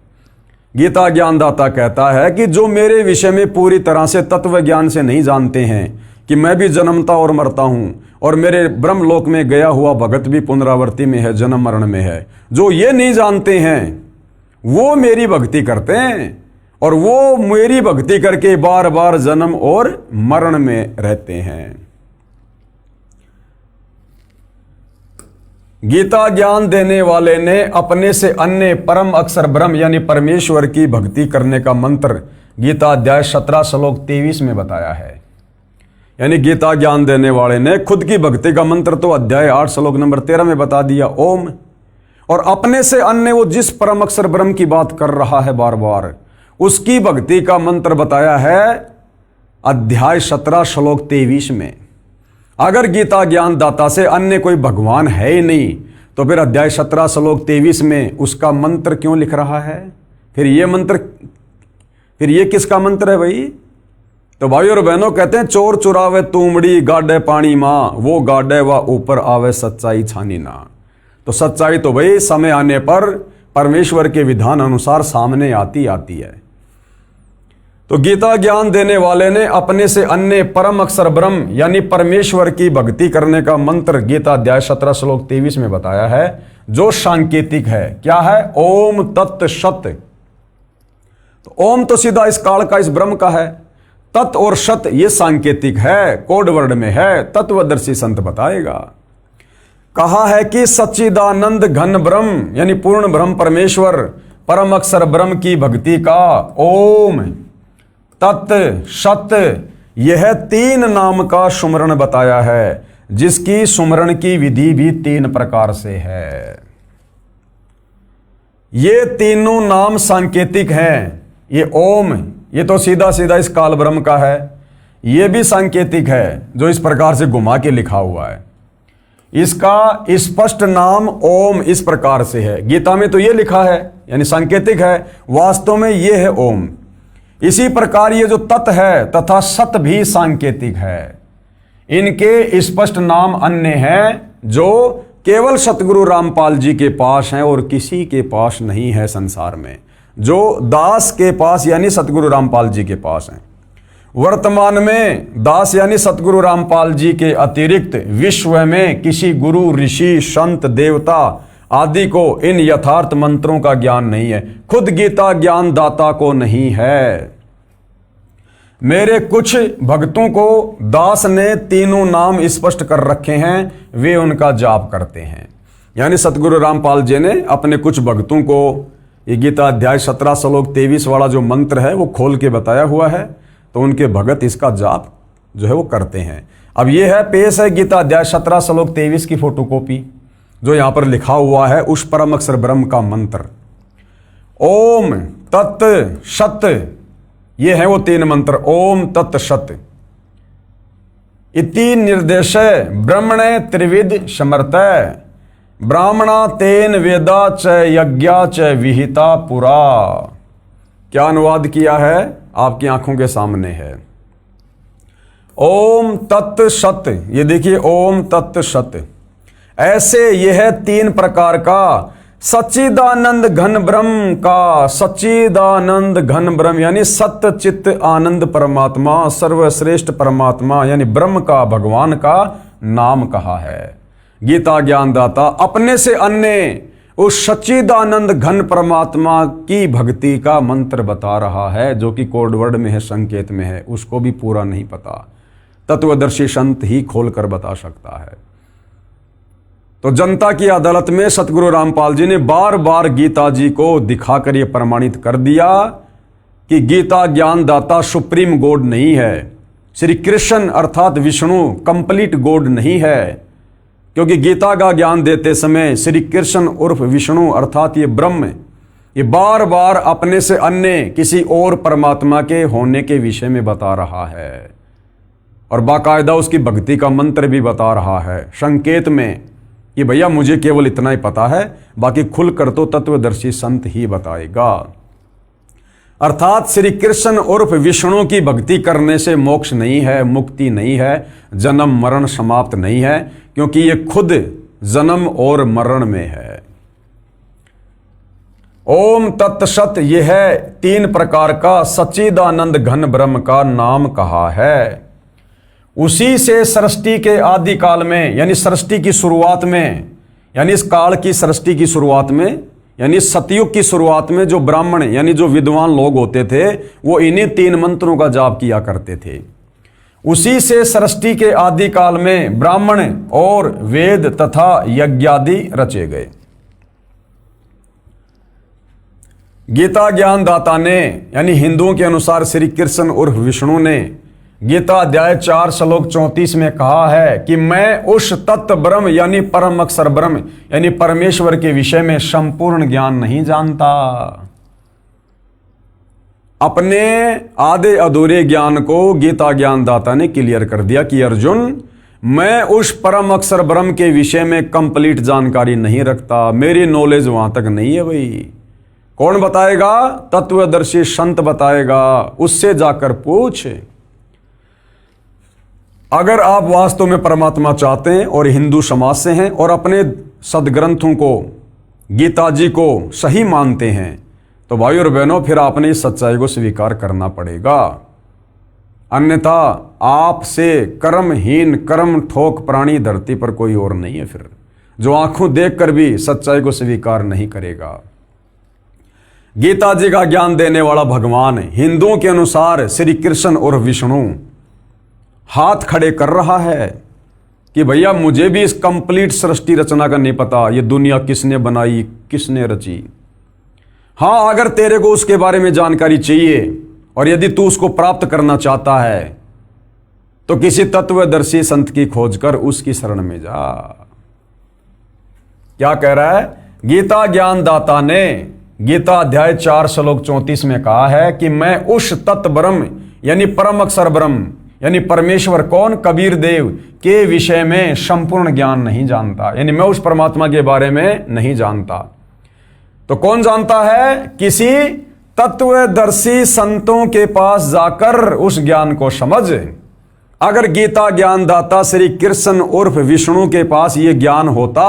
गीता ज्ञानदाता कहता है कि जो मेरे विषय में पूरी तरह से तत्व ज्ञान से नहीं जानते हैं कि मैं भी जन्मता और मरता हूं और मेरे ब्रह्मलोक में गया हुआ भगत भी पुनरावृत्ति में है, जन्म मरण में है, जो ये नहीं जानते हैं वो मेरी भक्ति करते हैं और वो मेरी भक्ति करके बार बार जन्म और मरण में रहते हैं। गीता ज्ञान देने वाले ने अपने से अन्य परम अक्षर ब्रह्म यानी परमेश्वर की भक्ति करने का मंत्र गीता अध्याय 17 श्लोक 23 में बताया है। यानी गीता ज्ञान देने वाले ने खुद की भक्ति का मंत्र तो अध्याय 8 श्लोक नंबर 13 में बता दिया, ओम, और अपने से अन्य वो जिस परम अक्षर ब्रह्म की बात कर रहा है बार बार, उसकी भक्ति का मंत्र बताया है अध्याय 17 श्लोक 23 में। अगर गीता ज्ञान दाता से अन्य कोई भगवान है ही नहीं तो फिर अध्याय 17 श्लोक 23 में उसका मंत्र क्यों लिख रहा है? फिर ये किसका मंत्र है भाई? तो भाई और बहनों कहते हैं, चोर चुरावे तूमड़ी गाडे पानी माँ, वो गाडे व ऊपर आवे सच्चाई छानी ना। तो सच्चाई तो भाई समय आने पर परमेश्वर के विधान अनुसार सामने आती है। तो गीता ज्ञान देने वाले ने अपने से अन्य परम अक्षर ब्रह्म यानी परमेश्वर की भक्ति करने का मंत्र गीता अध्याय 17 श्लोक 23 में बताया है, जो सांकेतिक है। क्या है? ओम तत् सत। तो ओम तो सीधा इस काल का, इस ब्रह्म का है। तत् और सत ये सांकेतिक है, कोड वर्ड में है, तत्वदर्शी संत बताएगा। कहा है कि सच्चिदानंद घन ब्रह्म यानी पूर्ण ब्रह्म परमेश्वर परम अक्षर ब्रह्म की भक्ति का ओम तत् सत यह 3 नाम का सुमरण बताया है, जिसकी सुमरण की विधि भी 3 प्रकार से है। ये तीनों नाम सांकेतिक हैं। ये ओम ये तो सीधा सीधा इस काल ब्रह्म का है, ये भी सांकेतिक है जो इस प्रकार से घुमा के लिखा हुआ है। इसका स्पष्ट नाम ओम इस प्रकार से है, गीता में तो ये लिखा है यानी सांकेतिक है, वास्तव में ये है ओम। इसी प्रकार ये जो तत् है तथा सत भी सांकेतिक है। इनके स्पष्ट नाम अन्य हैं जो केवल सतगुरु रामपाल जी के पास हैं और किसी के पास नहीं है संसार में, जो दास के पास यानी सतगुरु रामपाल जी के पास हैं। वर्तमान में दास यानी सतगुरु रामपाल जी के अतिरिक्त विश्व में किसी गुरु ऋषि संत देवता आदि को इन यथार्थ मंत्रों का ज्ञान नहीं है। खुद गीता ज्ञान दाता को नहीं है। मेरे कुछ भक्तों को दास ने तीनों नाम स्पष्ट कर रखे हैं, वे उनका जाप करते हैं। यानी सतगुरु रामपाल जी ने अपने कुछ भक्तों को ये गीता अध्याय 17 श्लोक 23 वाला जो मंत्र है वो खोल के बताया हुआ है, तो उनके भगत इसका जाप जो है वो करते हैं। अब ये है पेश है गीता अध्याय 17 श्लोक 23 की फोटोकॉपी, जो यहां पर लिखा हुआ है उस परम अक्षर ब्रह्म का मंत्र ओम तत् सत। ये है वो 3 मंत्र ओम तत् सत। इति निर्देश ब्रह्मणे त्रिविध समर्थ ब्राह्मणा तेन वेदा च यज्ञा च विहिता पुरा। क्या अनुवाद किया है आपकी आंखों के सामने है। ओम तत् सत, ये देखिए ओम तत् सत। ऐसे यह 3 प्रकार का सच्चिदानंद घन ब्रह्म का, सच्चिदानंद घन ब्रह्म यानी सत्य चित्त आनंद परमात्मा, सर्वश्रेष्ठ परमात्मा यानी ब्रह्म का, भगवान का नाम कहा है। गीता ज्ञानदाता अपने से अन्य उस सच्चिदानंद घन परमात्मा की भक्ति का मंत्र बता रहा है, जो कि कोड वर्ड में है, संकेत में है, उसको भी पूरा नहीं पता। तत्वदर्शी संत ही खोलकर बता सकता है। तो जनता की अदालत में सतगुरु रामपाल जी ने बार बार गीता जी को दिखाकर यह प्रमाणित कर दिया कि गीता ज्ञान दाता सुप्रीम गॉड नहीं है, श्री कृष्ण अर्थात विष्णु कंप्लीट गॉड नहीं है, क्योंकि गीता का ज्ञान देते समय श्री कृष्ण उर्फ विष्णु अर्थात ये ब्रह्म, ये बार बार अपने से अन्य किसी और परमात्मा के होने के विषय में बता रहा है और बाकायदा उसकी भक्ति का मंत्र भी बता रहा है संकेत में कि भैया मुझे केवल इतना ही पता है, बाकी खुलकर तो तत्वदर्शी संत ही बताएगा। अर्थात श्री कृष्ण उर्फ विष्णु की भक्ति करने से मोक्ष नहीं है, मुक्ति नहीं है, जन्म मरण समाप्त नहीं है, क्योंकि ये खुद जन्म और मरण में है। ओम तत्सत यह है 3 प्रकार का सच्चिदानंद घन ब्रह्म का नाम कहा है। उसी से सृष्टि के आदि काल में, यानी सृष्टि की शुरुआत में, यानी इस काल की सृष्टि की शुरुआत में, यानी सतयुग की शुरुआत में जो ब्राह्मण यानी जो विद्वान लोग होते थे वो इन्हीं 3 मंत्रों का जाप किया करते थे। उसी से सृष्टि के आदि काल में ब्राह्मण और वेद तथा यज्ञादि रचे गए। गीता ज्ञान दाता ने यानी हिंदुओं के अनुसार श्री कृष्ण उर्फ विष्णु ने गीता अध्याय 4 श्लोक 34 में कहा है कि मैं उस तत्व ब्रह्म यानी परम अक्षर ब्रह्म यानी परमेश्वर के विषय में संपूर्ण ज्ञान नहीं जानता। अपने आधे अधूरे ज्ञान को गीता ज्ञान दाता ने क्लियर कर दिया कि अर्जुन, मैं उस परम अक्षर ब्रह्म के विषय में कंप्लीट जानकारी नहीं रखता, मेरी नॉलेज वहां तक नहीं है। भाई कौन बताएगा? तत्वदर्शी संत बताएगा, उससे जाकर पूछ। अगर आप वास्तव में परमात्मा चाहते हैं और हिंदू समाज से हैं और अपने सदग्रंथों को गीता जी को सही मानते हैं तो भाई और बहनों फिर आपने इस सच्चाई को स्वीकार करना पड़ेगा, अन्यथा आपसे कर्महीन कर्म ठोक प्राणी धरती पर कोई और नहीं है फिर, जो आंखों देखकर भी सच्चाई को स्वीकार नहीं करेगा। गीता जी का ज्ञान देने वाला भगवान हिंदुओं के अनुसार श्री कृष्ण और विष्णु हाथ खड़े कर रहा है कि भैया मुझे भी इस कंप्लीट सृष्टि रचना का नहीं पता, ये दुनिया किसने बनाई किसने रची। हाँ, अगर तेरे को उसके बारे में जानकारी चाहिए और यदि तू उसको प्राप्त करना चाहता है तो किसी तत्वदर्शी संत की खोज कर उसकी शरण में जा। क्या कह रहा है? गीता ज्ञान दाता ने गीता अध्याय 4 श्लोक 34 में कहा है कि मैं उस तत्व ब्रह्म यानी परम अक्षर ब्रह्म यानी परमेश्वर कौन? कबीर देव के विषय में संपूर्ण ज्ञान नहीं जानता, यानी मैं उस परमात्मा के बारे में नहीं जानता। तो कौन जानता है? किसी तत्वदर्शी संतों के पास जाकर उस ज्ञान को समझ। अगर गीता ज्ञान दाता श्री कृष्ण उर्फ विष्णु के पास ये ज्ञान होता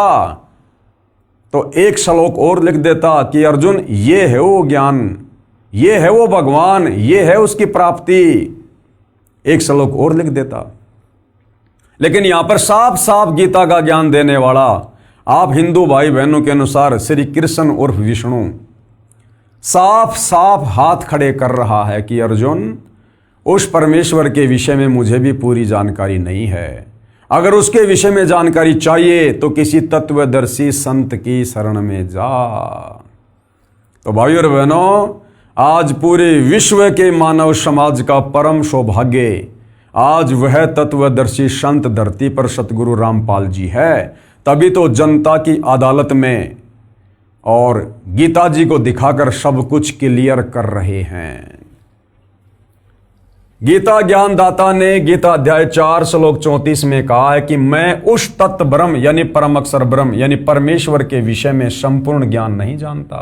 तो एक श्लोक और लिख देता कि अर्जुन ये है वो ज्ञान, ये है वो भगवान, ये है उसकी प्राप्ति, एक श्लोक और लिख देता। लेकिन यहां पर साफ साफ गीता का ज्ञान देने वाला आप हिंदू भाई बहनों के अनुसार श्री कृष्ण उर्फ विष्णु साफ साफ हाथ खड़े कर रहा है कि अर्जुन, उस परमेश्वर के विषय में मुझे भी पूरी जानकारी नहीं है, अगर उसके विषय में जानकारी चाहिए तो किसी तत्वदर्शी संत की शरण में जा। तो भाई और बहनों, आज पूरे विश्व के मानव समाज का परम सौभाग्य आज वह तत्वदर्शी संत धरती पर सतगुरु रामपाल जी है। तभी तो जनता की अदालत में और गीता जी को दिखाकर सब कुछ क्लियर कर रहे हैं। गीता ज्ञान दाता ने गीता अध्याय 4 श्लोक 34 में कहा है कि मैं उस तत्व ब्रह्म यानी परम अक्षर ब्रह्म यानी परमेश्वर के विषय में संपूर्ण ज्ञान नहीं जानता।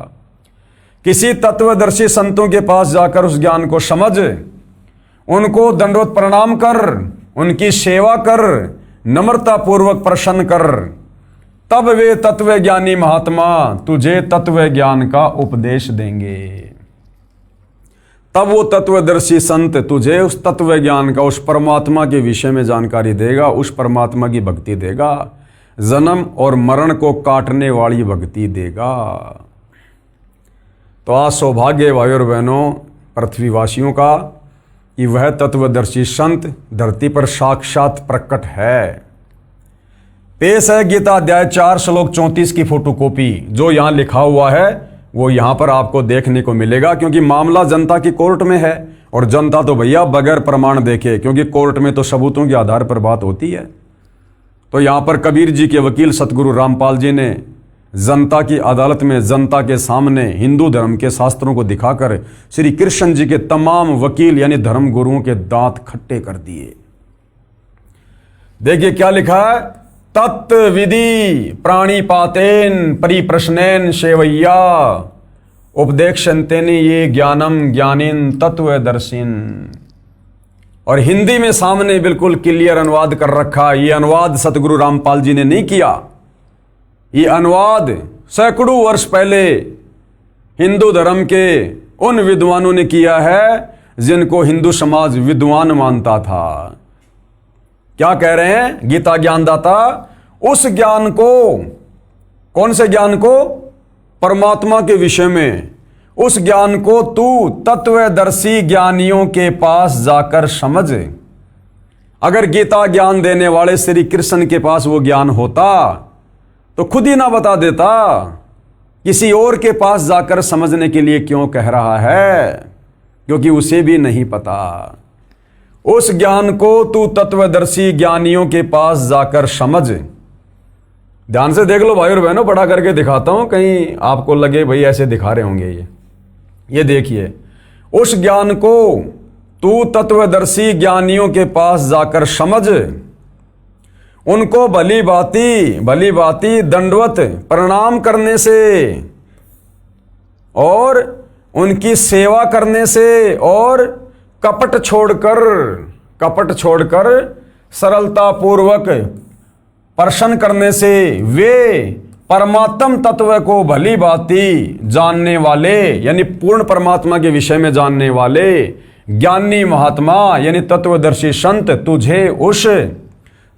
किसी तत्वदर्शी संतों के पास जाकर उस ज्ञान को समझ, उनको दंडवत प्रणाम कर, उनकी सेवा कर, नम्रता पूर्वक प्रसन्न कर, तब वे तत्व ज्ञानी महात्मा तुझे तत्व ज्ञान का उपदेश देंगे। तब वो तत्वदर्शी संत तुझे उस तत्व ज्ञान का, उस परमात्मा के विषय में जानकारी देगा, उस परमात्मा की भक्ति देगा, जन्म और मरण को काटने वाली भक्ति देगा। तो आज सौभाग्य भाई और बहनों पृथ्वीवासियों का कि वह तत्वदर्शी संत धरती पर साक्षात प्रकट है। पेश है गीता अध्याय 4 श्लोक 34 की फोटोकॉपी। जो यहां लिखा हुआ है वो यहां पर आपको देखने को मिलेगा, क्योंकि मामला जनता की कोर्ट में है और जनता तो भैया बगैर प्रमाण देखे, क्योंकि कोर्ट में तो सबूतों के आधार पर बात होती है। तो यहां पर कबीर जी के वकील सतगुरु रामपाल जी ने जनता की अदालत में जनता के सामने हिंदू धर्म के शास्त्रों को दिखाकर श्री कृष्ण जी के तमाम वकील यानी धर्म गुरुओं के दांत खट्टे कर दिए। देखिए क्या लिखा है, तत्व विधि प्राणिपातेन परिप्रश्नेन सेवैया उपदेक्षन्तेनि ये ज्ञानम ज्ञानिन तत्वदर्शिन। और हिंदी में सामने बिल्कुल क्लियर अनुवाद कर रखा। ये अनुवाद सतगुरु रामपाल जी ने नहीं किया, ये अनुवाद सैकड़ों वर्ष पहले हिंदू धर्म के उन विद्वानों ने किया है जिनको हिंदू समाज विद्वान मानता था। क्या कह रहे हैं गीता ज्ञानदाता, उस ज्ञान को, कौन से ज्ञान को, परमात्मा के विषय में, उस ज्ञान को तू तत्वदर्शी ज्ञानियों के पास जाकर समझ। अगर गीता ज्ञान देने वाले श्री कृष्ण के पास वो ज्ञान होता तो खुद ही ना बता देता, किसी और के पास जाकर समझने के लिए क्यों कह रहा है, क्योंकि उसे भी नहीं पता। उस ज्ञान को तू तत्वदर्शी ज्ञानियों के पास जाकर समझ। ध्यान से देख लो भाई और बहनों, बड़ा करके दिखाता हूं, कहीं आपको लगे भाई ऐसे दिखा रहे होंगे। ये देखिए, उस ज्ञान को तू तत्वदर्शी ज्ञानियों के पास जाकर समझ, उनको भली भांति दंडवत प्रणाम करने से और उनकी सेवा करने से और कपट छोड़कर सरलता पूर्वक प्रश्न करने से वे परमात्म तत्व को भली भांति जानने वाले यानी पूर्ण परमात्मा के विषय में जानने वाले ज्ञानी महात्मा यानी तत्वदर्शी संत तुझे उस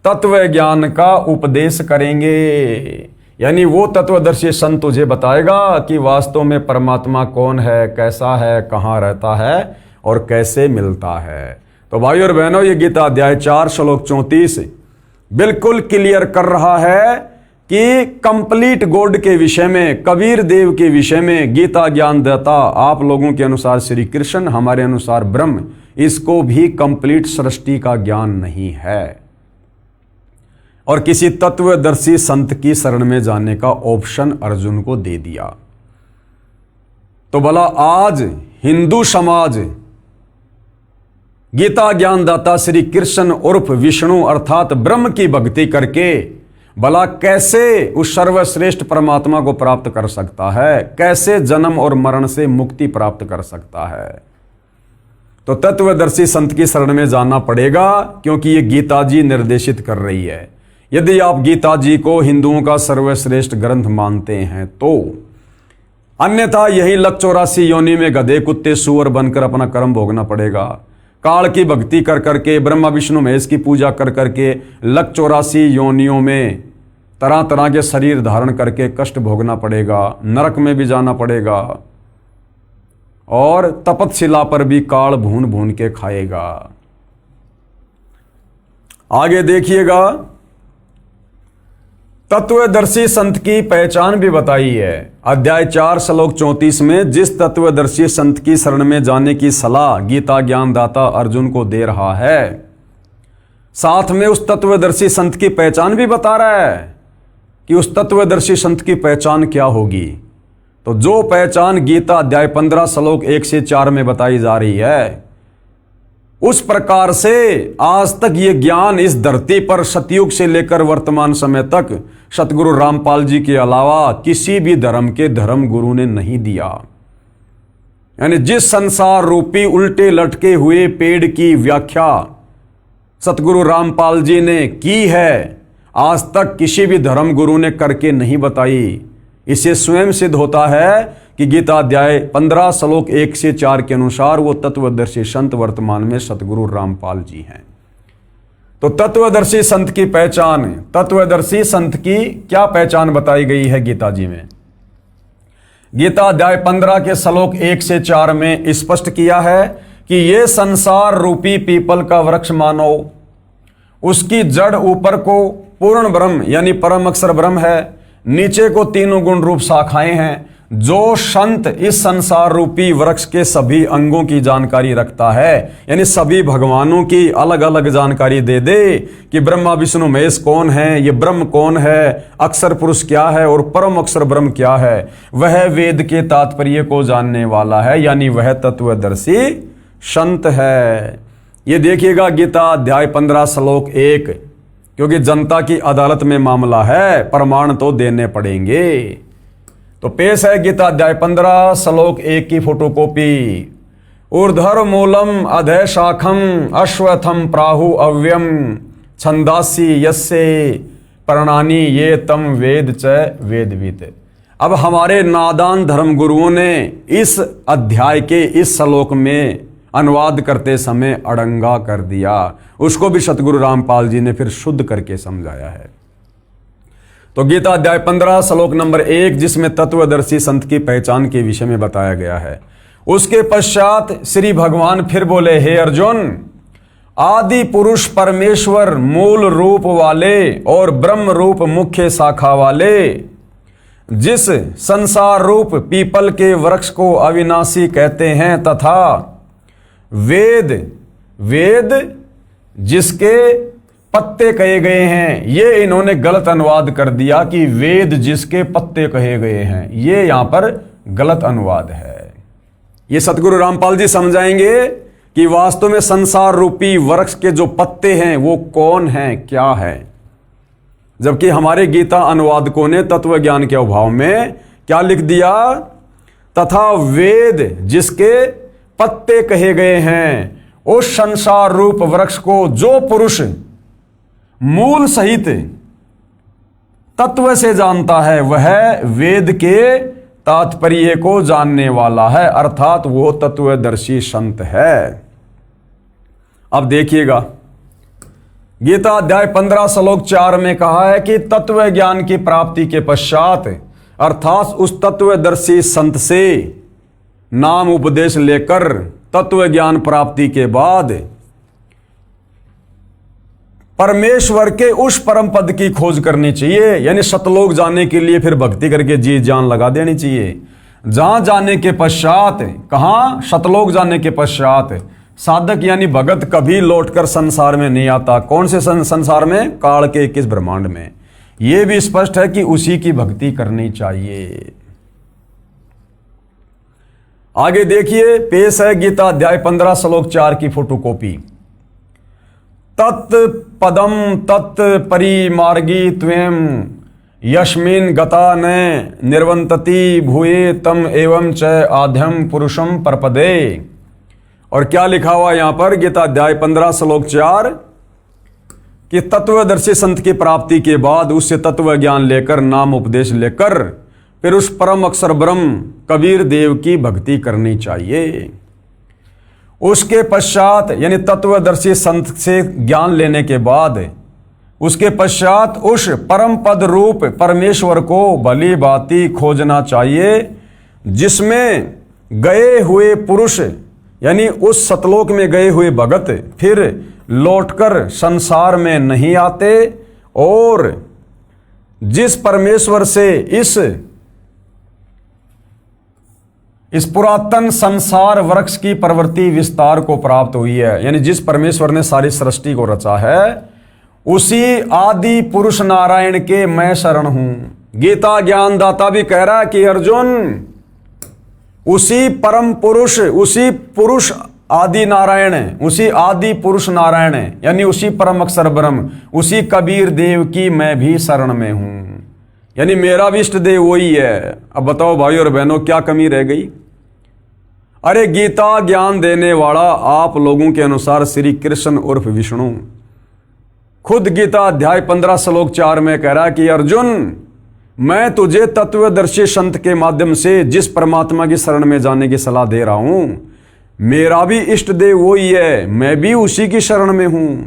तत्व ज्ञान का उपदेश करेंगे। यानी वो तत्वदर्शी संत तुझे बताएगा कि वास्तव में परमात्मा कौन है, कैसा है, कहाँ रहता है और कैसे मिलता है। तो भाई और बहनों, ये गीता अध्याय 4 श्लोक 34 बिल्कुल क्लियर कर रहा है कि कंप्लीट गॉड के विषय में, कबीर देव के विषय में गीता ज्ञान देता आप लोगों के अनुसार श्री कृष्ण, हमारे अनुसार ब्रह्म, इसको भी कंप्लीट सृष्टि का ज्ञान नहीं है और किसी तत्वदर्शी संत की शरण में जाने का ऑप्शन अर्जुन को दे दिया। तो भला आज हिंदू समाज गीता ज्ञानदाता श्री कृष्ण उर्फ विष्णु अर्थात ब्रह्म की भक्ति करके भला कैसे उस सर्वश्रेष्ठ परमात्मा को प्राप्त कर सकता है, कैसे जन्म और मरण से मुक्ति प्राप्त कर सकता है। तो तत्वदर्शी संत की शरण में जाना पड़ेगा, क्योंकि ये गीता जी निर्देशित कर रही है। यदि आप गीता जी को हिंदुओं का सर्वश्रेष्ठ ग्रंथ मानते हैं तो, अन्यथा यही लक 84 योनि में गधे कुत्ते सूअर बनकर अपना कर्म भोगना पड़ेगा। काल की भक्ति कर करके, ब्रह्मा विष्णु महेश की पूजा कर करके लक 84 योनियों में तरह तरह के शरीर धारण करके कष्ट भोगना पड़ेगा, नरक में भी जाना पड़ेगा और तपतशिला पर भी काल भून भून के खाएगा। आगे देखिएगा, तत्वदर्शी संत की पहचान भी बताई है। अध्याय 4 श्लोक 34 में जिस तत्वदर्शी संत की शरण में जाने की सलाह गीता ज्ञानदाता अर्जुन को दे रहा है, साथ में उस तत्वदर्शी संत की पहचान भी बता रहा है कि उस तत्वदर्शी संत की पहचान क्या होगी। तो जो पहचान गीता अध्याय 15 श्लोक 1 से 4 में बताई जा रही है, उस प्रकार से आज तक ये ज्ञान इस धरती पर सतयुग से लेकर वर्तमान समय तक सतगुरु रामपाल जी के अलावा किसी भी धर्म के धर्म गुरु ने नहीं दिया। यानी जिस संसार रूपी उल्टे लटके हुए पेड़ की व्याख्या सतगुरु रामपाल जी ने की है, आज तक किसी भी धर्म गुरु ने करके नहीं बताई। इससे स्वयं सिद्ध होता है कि गीता अध्याय 15 श्लोक 1 से 4 के अनुसार वो तत्वदर्शी संत वर्तमान में सतगुरु रामपाल जी हैं। तो तत्वदर्शी संत की पहचान, तत्वदर्शी संत की क्या पहचान बताई गई है गीता जी में? गीता अध्याय 15 के श्लोक 1 से 4 में स्पष्ट किया है कि ये संसार रूपी पीपल का वृक्ष मानो, उसकी जड़ ऊपर को पूर्ण ब्रह्म यानी परम अक्षर ब्रह्म है। नीचे को तीनों गुण रूप शाखाएं हैं। जो संत इस संसार रूपी वृक्ष के सभी अंगों की जानकारी रखता है, यानी सभी भगवानों की अलग अलग जानकारी दे दे कि ब्रह्मा विष्णु महेश कौन है, ये ब्रह्म कौन है, अक्षर पुरुष क्या है और परम अक्षर ब्रह्म क्या है, वह वेद के तात्पर्य को जानने वाला है, यानी वह तत्वदर्शी संत है। ये देखिएगा गीता अध्याय 15 श्लोक 1, क्योंकि जनता की अदालत में मामला है, प्रमाण तो देने पड़ेंगे। तो पेश है गीता अध्याय 15 श्लोक 1 की फोटोकॉपी। ऊर्ध्वर मूलम अधय शाखम अश्वत्थम प्राहु अव्यम छंदासी यस्य प्रणानी ये तम वेद च वेदवित। अब हमारे नादान धर्म गुरुओं ने इस अध्याय के इस श्लोक में अनुवाद करते समय अड़ंगा कर दिया। उसको भी सतगुरु रामपाल जी ने फिर शुद्ध करके समझाया है। तो गीता अध्याय 15 श्लोक नंबर 1, जिसमें तत्वदर्शी संत की पहचान के विषय में बताया गया है, उसके पश्चात श्री भगवान फिर बोले, हे अर्जुन, आदि पुरुष परमेश्वर मूल रूप वाले और ब्रह्म रूप मुख्य शाखा वाले, जिस संसार रूप पीपल के वृक्ष को अविनाशी कहते हैं, तथा वेद जिसके पत्ते कहे गए हैं, ये इन्होंने गलत अनुवाद कर दिया कि वेद जिसके पत्ते कहे गए हैं। ये यहां पर गलत अनुवाद है। ये सतगुरु रामपाल जी समझाएंगे कि वास्तव में संसार रूपी वृक्ष के जो पत्ते हैं वो कौन हैं, क्या है। जबकि हमारे गीता अनुवादकों ने तत्व ज्ञान के अभाव में क्या लिख दिया, तथा वेद जिसके पत्ते कहे गए हैं, उस संसार रूप वृक्ष को जो पुरुष मूल सहित तत्व से जानता है, वह वेद के तात्पर्य को जानने वाला है, अर्थात वो तत्वदर्शी संत है। अब देखिएगा गीता अध्याय 15 श्लोक 4 में कहा है कि तत्व ज्ञान की प्राप्ति के पश्चात, अर्थात उस तत्वदर्शी संत से नाम उपदेश लेकर तत्व ज्ञान प्राप्ति के बाद परमेश्वर के उस परम पद की खोज करनी चाहिए, यानी सतलोक जाने के लिए फिर भक्ति करके जी जान लगा देनी चाहिए। जहां जाने के पश्चात, कहां, सतलोक जाने के पश्चात साधक यानी भगत कभी लौटकर संसार में नहीं आता। कौन से संसार में? काल के किस ब्रह्मांड में। यह भी स्पष्ट है कि उसी की भक्ति करनी चाहिए। आगे देखिए, पेश है गीता अध्याय 15 श्लोक 4 की फोटोकॉपी। तत् पदम तत् परिमार्गी त्वं यस्मिन् गता न निर्वंतति भूये तम एवं च आद्यम पुरुषम परपदे। और क्या लिखा हुआ यहां पर गीता अध्याय 15 श्लोक 4 कि तत्वदर्शी संत की प्राप्ति के बाद उससे तत्व ज्ञान लेकर, नाम उपदेश लेकर, फिर उस परम अक्षर ब्रह्म कबीर देव की भक्ति करनी चाहिए। उसके पश्चात यानी तत्वदर्शी संत से ज्ञान लेने के बाद, उसके पश्चात उस परम पद रूप परमेश्वर को भली भांति खोजना चाहिए, जिसमें गए हुए पुरुष यानी उस सतलोक में गए हुए भगत फिर लौटकर संसार में नहीं आते, और जिस परमेश्वर से इस पुरातन संसार वृक्ष की प्रवृत्ति विस्तार को प्राप्त हुई है, यानी जिस परमेश्वर ने सारी सृष्टि को रचा है, उसी आदि पुरुष नारायण के मैं शरण हूं। गीता ज्ञानदाता भी कह रहा है कि अर्जुन, उसी परम पुरुष, उसी पुरुष आदि नारायण, उसी आदि पुरुष नारायण यानी उसी परम अक्षर ब्रह्म, उसी कबीर देव की मैं भी शरण में हूं, यानी मेरा भी इष्ट देव वही है। अब बताओ भाई और बहनों, क्या कमी रह गई? अरे गीता ज्ञान देने वाला आप लोगों के अनुसार श्री कृष्ण उर्फ विष्णु खुद गीता अध्याय 15 श्लोक 4 में कह रहा है कि अर्जुन, मैं तुझे तत्वदर्शी संत के माध्यम से जिस परमात्मा की शरण में जाने की सलाह दे रहा हूं, मेरा भी इष्ट देव वही है, मैं भी उसी की शरण में हूं।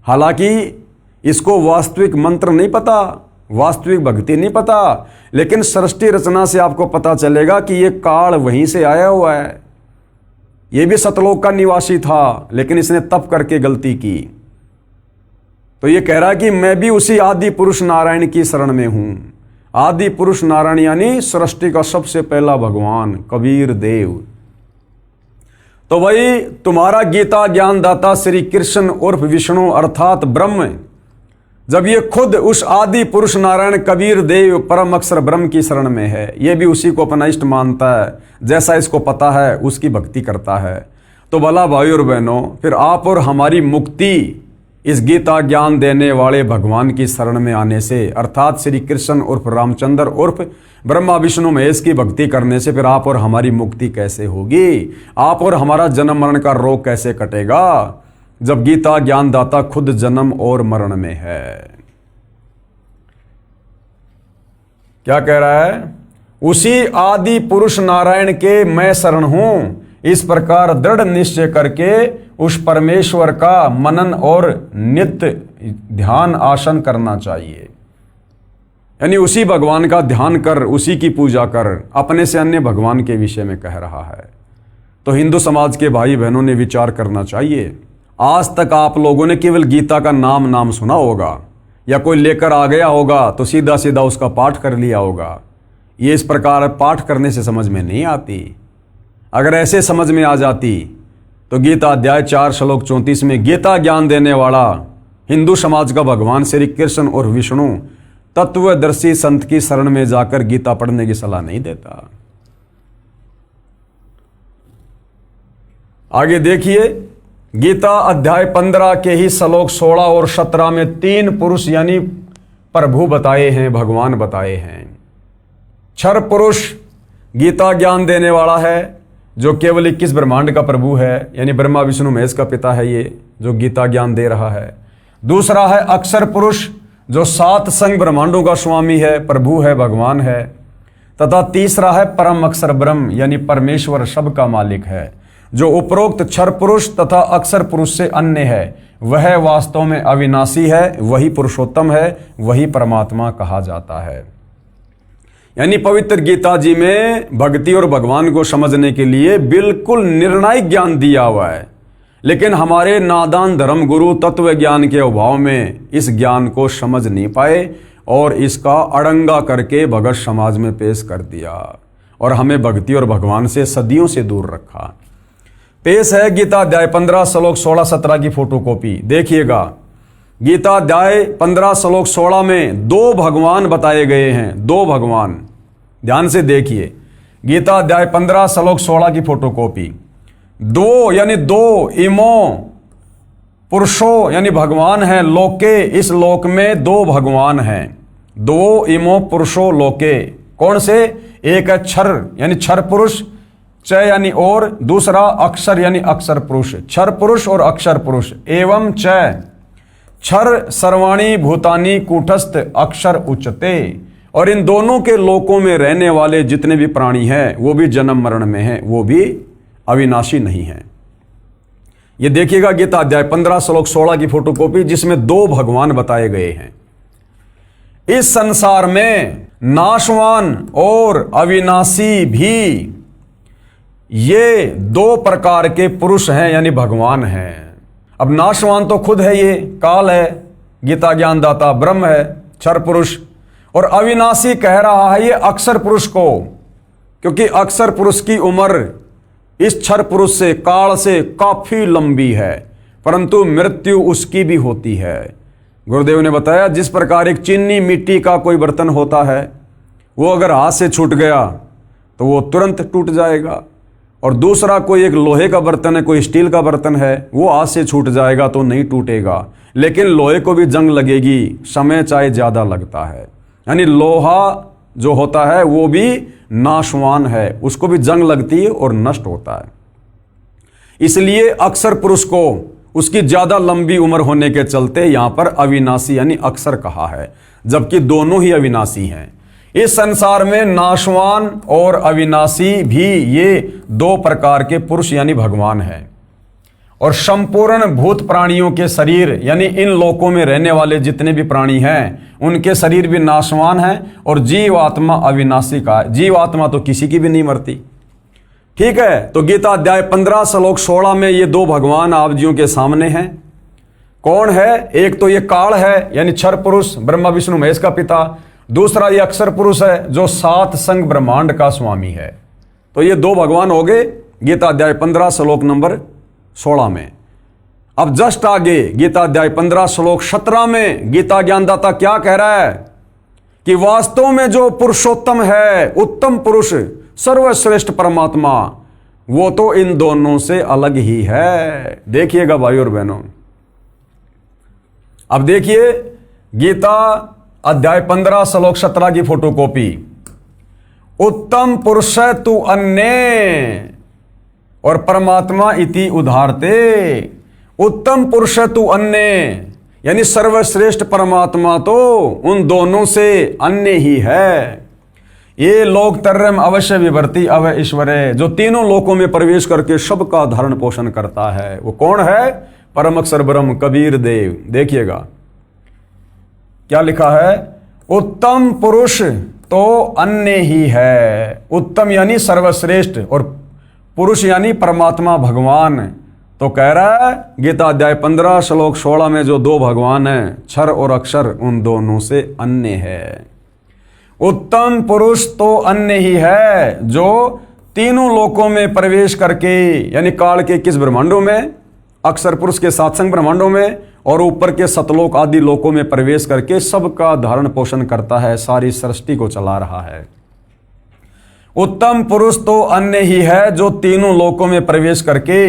हालांकि इसको वास्तविक मंत्र नहीं पता, वास्तविक भक्ति नहीं पता, लेकिन सृष्टि रचना से आपको पता चलेगा कि ये काल वहीं से आया हुआ है। ये भी सतलोक का निवासी था, लेकिन इसने तप करके गलती की। तो ये कह रहा है कि मैं भी उसी आदि पुरुष नारायण की शरण में हूं। आदि पुरुष नारायण यानी सृष्टि का सबसे पहला भगवान कबीर देव। तो भाई तुम्हारा गीता ज्ञानदाता श्री कृष्ण उर्फ विष्णु अर्थात ब्रह्म, जब ये खुद उस आदि पुरुष नारायण कबीर देव परम अक्षर ब्रह्म की शरण में है, ये भी उसी को अपना इष्ट मानता है, जैसा इसको पता है उसकी भक्ति करता है, तो भला भाई और बहनों, फिर आप और हमारी मुक्ति इस गीता ज्ञान देने वाले भगवान की शरण में आने से, अर्थात श्री कृष्ण उर्फ रामचंद्र उर्फ ब्रह्मा विष्णु महेश की भक्ति करने से फिर आप और हमारी मुक्ति कैसे होगी? आप और हमारा जन्म मरण का रोग कैसे कटेगा, जब गीता ज्ञानदाता खुद जन्म और मरण में है? क्या कह रहा है? उसी आदि पुरुष नारायण के मैं शरण हूं, इस प्रकार दृढ़ निश्चय करके उस परमेश्वर का मनन और नित्य ध्यान आसन करना चाहिए। यानी उसी भगवान का ध्यान कर, उसी की पूजा कर, अपने से अन्य भगवान के विषय में कह रहा है। तो हिंदू समाज के भाई बहनों ने विचार करना चाहिए। आज तक आप लोगों ने केवल गीता का नाम सुना होगा, या कोई लेकर आ गया होगा तो सीधा सीधा उसका पाठ कर लिया होगा। ये इस प्रकार पाठ करने से समझ में नहीं आती। अगर ऐसे समझ में आ जाती तो गीता अध्याय 4 श्लोक 34 में गीता ज्ञान देने वाला हिंदू समाज का भगवान श्री कृष्ण और विष्णु तत्वदर्शी संत की शरण में जाकर गीता पढ़ने की सलाह नहीं देता। आगे देखिए, गीता अध्याय 15 के ही श्लोक 16 और 17 में 3 पुरुष यानी प्रभु बताए हैं, भगवान बताए हैं। क्षर पुरुष गीता ज्ञान देने वाला है, जो केवल 21 ब्रह्मांड का प्रभु है, यानी ब्रह्मा विष्णु महेश का पिता है ये, जो गीता ज्ञान दे रहा है। दूसरा है अक्षर पुरुष, जो 7 संग ब्रह्मांडों का स्वामी है, प्रभु है, भगवान है। तथा तीसरा है परम अक्षर ब्रह्म, यानी परमेश्वर सब का मालिक है, जो उपरोक्त क्षर पुरुष तथा अक्षर पुरुष से अन्य है। वह वास्तव में अविनाशी है, वही पुरुषोत्तम है, वही परमात्मा कहा जाता है। यानी पवित्र गीता जी में भक्ति और भगवान को समझने के लिए बिल्कुल निर्णायक ज्ञान दिया हुआ है, लेकिन हमारे नादान धर्म गुरु तत्व ज्ञान के अभाव में इस ज्ञान को समझ नहीं पाए और इसका अड़ंगा करके भगत समाज में पेश कर दिया और हमें भक्ति और भगवान से सदियों से दूर रखा। पेश है गीता अध्याय 15 श्लोक 16-17 की फोटोकॉपी, देखिएगा। गीता अध्याय 15 श्लोक 16 में 2 भगवान बताए गए हैं, 2 भगवान, ध्यान से देखिए। गीता अध्याय 15 श्लोक 16 की फोटोकॉपी। 2 यानी 2 इमो पुरुषों यानी भगवान है, लोके इस लोक में 2 भगवान हैं। 2 इमो पुरुषों लोके, कौन से? एक है क्षर यानी क्षर पुरुष, च यानी और, दूसरा अक्षर यानी अक्षर पुरुष। क्षर पुरुष और अक्षर पुरुष। एवं च क्षर सर्वाणी भूतानी कूटस्थ अक्षर उच्चते, और इन दोनों के लोकों में रहने वाले जितने भी प्राणी हैं वो भी जन्म मरण में हैं, वो भी अविनाशी नहीं हैं। ये देखिएगा गीता अध्याय 15 श्लोक 16 की फोटोकॉपी, जिसमें 2 भगवान बताए गए हैं। इस संसार में नाशवान और अविनाशी भी ये 2 प्रकार के पुरुष हैं, यानी भगवान हैं। अब नाशवान तो खुद है, ये काल है, गीता ज्ञानदाता ब्रह्म है, क्षर पुरुष, और अविनाशी कह रहा है ये अक्षर पुरुष को, क्योंकि अक्षर पुरुष की उम्र इस क्षर पुरुष से, काल से काफी लंबी है, परंतु मृत्यु उसकी भी होती है। गुरुदेव ने बताया जिस प्रकार एक चीनी मिट्टी का कोई बर्तन होता है, वो अगर हाथ से छूट गया तो वो तुरंत टूट जाएगा, और दूसरा कोई एक लोहे का बर्तन है, कोई स्टील का बर्तन है, वो हाथ से छूट जाएगा तो नहीं टूटेगा, लेकिन लोहे को भी जंग लगेगी, समय चाहे ज़्यादा लगता है। यानी लोहा जो होता है वो भी नाशवान है, उसको भी जंग लगती है और नष्ट होता है। इसलिए अक्षर पुरुष को उसकी ज़्यादा लंबी उम्र होने के चलते यहाँ पर अविनाशी यानी अक्षर कहा है, जबकि दोनों ही अविनाशी हैं। इस संसार में नाशवान और अविनाशी भी ये 2 प्रकार के पुरुष यानी भगवान हैं। और संपूर्ण भूत प्राणियों के शरीर यानी इन लोकों में रहने वाले जितने भी प्राणी हैं उनके शरीर भी नाशवान हैं, और जीवात्मा अविनाशी का है। जीवात्मा तो किसी की भी नहीं मरती, ठीक है। तो गीता अध्याय 15 श्लोक 16 में ये 2 भगवान आप जियों के सामने हैं। कौन है? एक तो ये काल है यानी क्षर पुरुष, ब्रह्मा विष्णु महेश का पिता। दूसरा ये अक्षर पुरुष है जो सात संग ब्रह्मांड का स्वामी है। तो ये दो भगवान हो गए गीता अध्याय 15 श्लोक नंबर 16 में। अब जस्ट आगे गीता अध्याय 15 श्लोक 17 में गीता ज्ञानदाता क्या कह रहा है कि वास्तव में जो पुरुषोत्तम है, उत्तम पुरुष, सर्वश्रेष्ठ परमात्मा, वो तो इन दोनों से अलग ही है। देखिएगा भाई और बहनों, अब देखिए गीता अध्याय 15 श्लोक 17 की फोटोकॉपी। उत्तम पुरुष तु अन्य और परमात्मा इति उदाहरते। उत्तम पुरुष तु अन्य यानी सर्वश्रेष्ठ परमात्मा तो उन दोनों से अन्य ही है। ये लोक तर्रम अवश्य विवर्ती अव ईश्वरे, जो तीनों लोकों में प्रवेश करके सबका धारण पोषण करता है। वो कौन है? परम अक्षर ब्रह्म कबीर देव। देखिएगा क्या लिखा है, उत्तम पुरुष तो अन्य ही है। उत्तम यानी सर्वश्रेष्ठ और पुरुष यानी परमात्मा भगवान। तो कह रहा है गीता अध्याय 15 श्लोक 16 में जो दो भगवान हैं, क्षर और अक्षर, उन दोनों से अन्य है। उत्तम पुरुष तो अन्य ही है जो तीनों लोकों में प्रवेश करके यानी काल के किस ब्रह्मांडों में? अक्षर पुरुष के सात्संग ब्रह्मांडों में और ऊपर के सतलोक आदि लोकों में प्रवेश करके सबका धारण पोषण करता है, सारी सृष्टि को चला रहा है। उत्तम पुरुष तो अन्य ही है जो तीनों लोकों में प्रवेश करके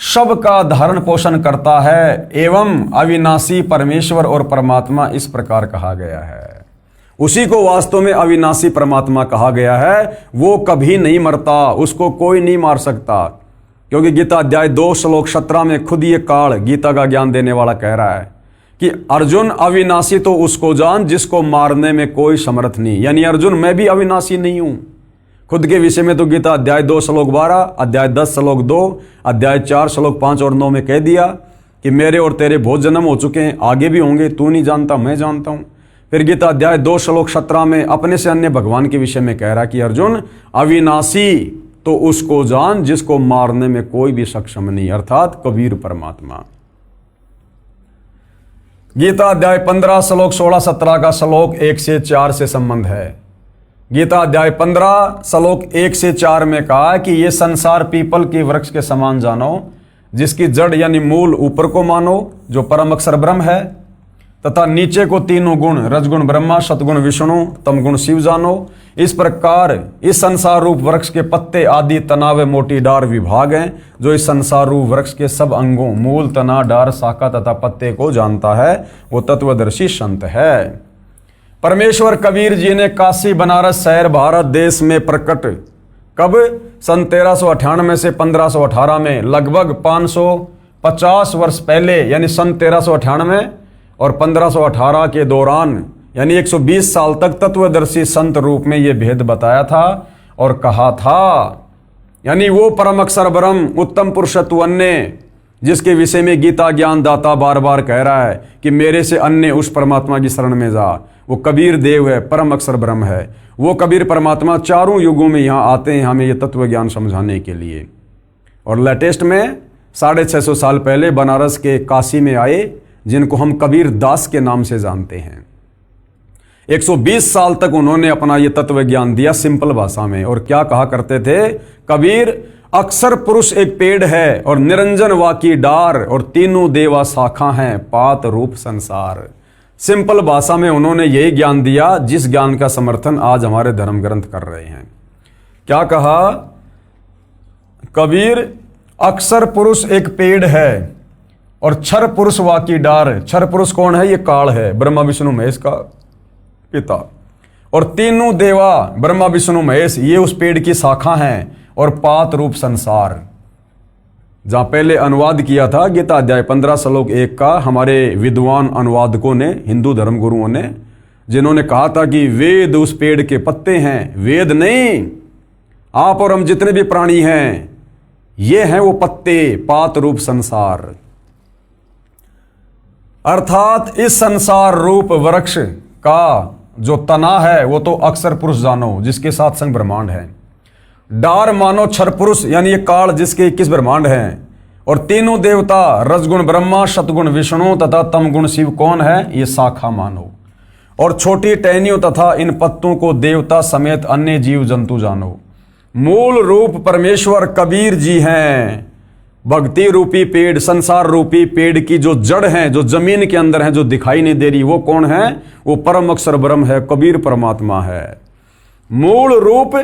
सबका धारण पोषण करता है। एवं अविनाशी परमेश्वर और परमात्मा इस प्रकार कहा गया है। उसी को वास्तव में अविनाशी परमात्मा कहा गया है। वो कभी नहीं मरता, उसको कोई नहीं मार सकता, क्योंकि गीता अध्याय 2 श्लोक 17 में खुद ये काल गीता का ज्ञान देने वाला कह रहा है कि अर्जुन अविनाशी तो उसको जान जिसको मारने में कोई समर्थ नहीं। यानी अर्जुन मैं भी अविनाशी नहीं हूं। खुद के विषय में तो गीता अध्याय 2 श्लोक 12, अध्याय 10 श्लोक 2, अध्याय 4 श्लोक 5 और 9 में कह दिया कि मेरे और तेरे बहुत जन्म हो चुके हैं, आगे भी होंगे, तू नहीं जानता मैं जानता हूं। फिर गीता अध्याय 2 श्लोक 17 में अपने से अन्य भगवान के विषय में कह रहा कि अर्जुन अविनाशी तो उसको जान जिसको मारने में कोई भी सक्षम नहीं, अर्थात कबीर परमात्मा। गीता अध्याय 15 श्लोक 16-17 का श्लोक 1 से 4 से संबंध है। गीता अध्याय 15 श्लोक 1 से 4 में कहा कि ये संसार पीपल के वृक्ष के समान जानो, जिसकी जड़ यानी मूल ऊपर को मानो जो परम अक्षर ब्रह्म है, तथा नीचे को तीनों गुण रजगुण ब्रह्मा, सतगुण विष्णु, तमगुण शिव जानो। इस प्रकार इस संसार रूप वृक्ष के पत्ते आदि तना व मोटी डार विभाग हैं। जो इस संसार रूप वृक्ष के सब अंगों मूल, तना, डार, शाखा तथा पत्ते को जानता है वो तत्वदर्शी संत है। परमेश्वर कबीर जी ने काशी बनारस शहर भारत देश में प्रकट कब? सन 1398 से 1518 में, लगभग 550 वर्ष पहले, यानी सन 1398 और 1518 के दौरान, यानी 120 साल तक तत्वदर्शी संत रूप में यह भेद बताया था और कहा था। यानी वो परम अक्षर ब्रह्म उत्तम पुरुषत्व अन्य, जिसके विषय में गीता ज्ञान दाता बार बार कह रहा है कि मेरे से अन्य उस परमात्मा की शरण में जा। वो कबीर देव है, परम अक्षर ब्रह्म है। वो कबीर परमात्मा चारों युगों में यहाँ आते हैं हमें ये तत्व ज्ञान समझाने के लिए। और लेटेस्ट में 650 साल पहले बनारस के काशी में आए, जिनको हम कबीर दास के नाम से जानते हैं। 120 साल तक उन्होंने अपना ये तत्व ज्ञान दिया सिंपल भाषा में। और क्या कहा करते थे? कबीर अक्षर पुरुष एक पेड़ है और निरंजन वाकी डार और तीनों देवा शाखा हैं, पात रूप संसार। सिंपल भाषा में उन्होंने यही ज्ञान दिया जिस ज्ञान का समर्थन आज हमारे धर्म ग्रंथ कर रहे हैं। क्या कहा? कबीर अक्षर पुरुष एक पेड़ है और क्षर पुरुष वाकी डार। क्षर पुरुष कौन है? ये काल है, ब्रह्मा विष्णु महेश का पिता। और तीनों देवा ब्रह्मा विष्णु महेश ये उस पेड़ की शाखा हैं और पात रूप संसार। जहां पहले अनुवाद किया था गीता अध्याय 15 श्लोक 1 का हमारे विद्वान अनुवादकों ने, हिंदू धर्म गुरुओं ने, जिन्होंने कहा था कि वेद उस पेड़ के पत्ते हैं। वेद नहीं, आप और हम जितने भी प्राणी हैं ये हैं वो पत्ते, पात रूप संसार। अर्थात इस संसार रूप वृक्ष का जो तना है वो तो अक्षर पुरुष जानो, जिसके साथ संग ब्रह्मांड है। डार मानो क्षर पुरुष, यानी ये काल जिसके 21 ब्रह्मांड हैं। और तीनों देवता रजगुण ब्रह्मा, सतगुण विष्णु तथा तमगुण शिव कौन है? ये शाखा मानो। और छोटी टहनियों तथा इन पत्तों को देवता समेत अन्य जीव जंतु जानो। मूल रूप परमेश्वर कबीर जी हैं। भक्ति रूपी पेड़, संसार रूपी पेड़ की जो जड़ है, जो जमीन के अंदर है, जो दिखाई नहीं दे रही, वो कौन है? वो परम अक्षर ब्रह्म है, कबीर परमात्मा है। मूल रूप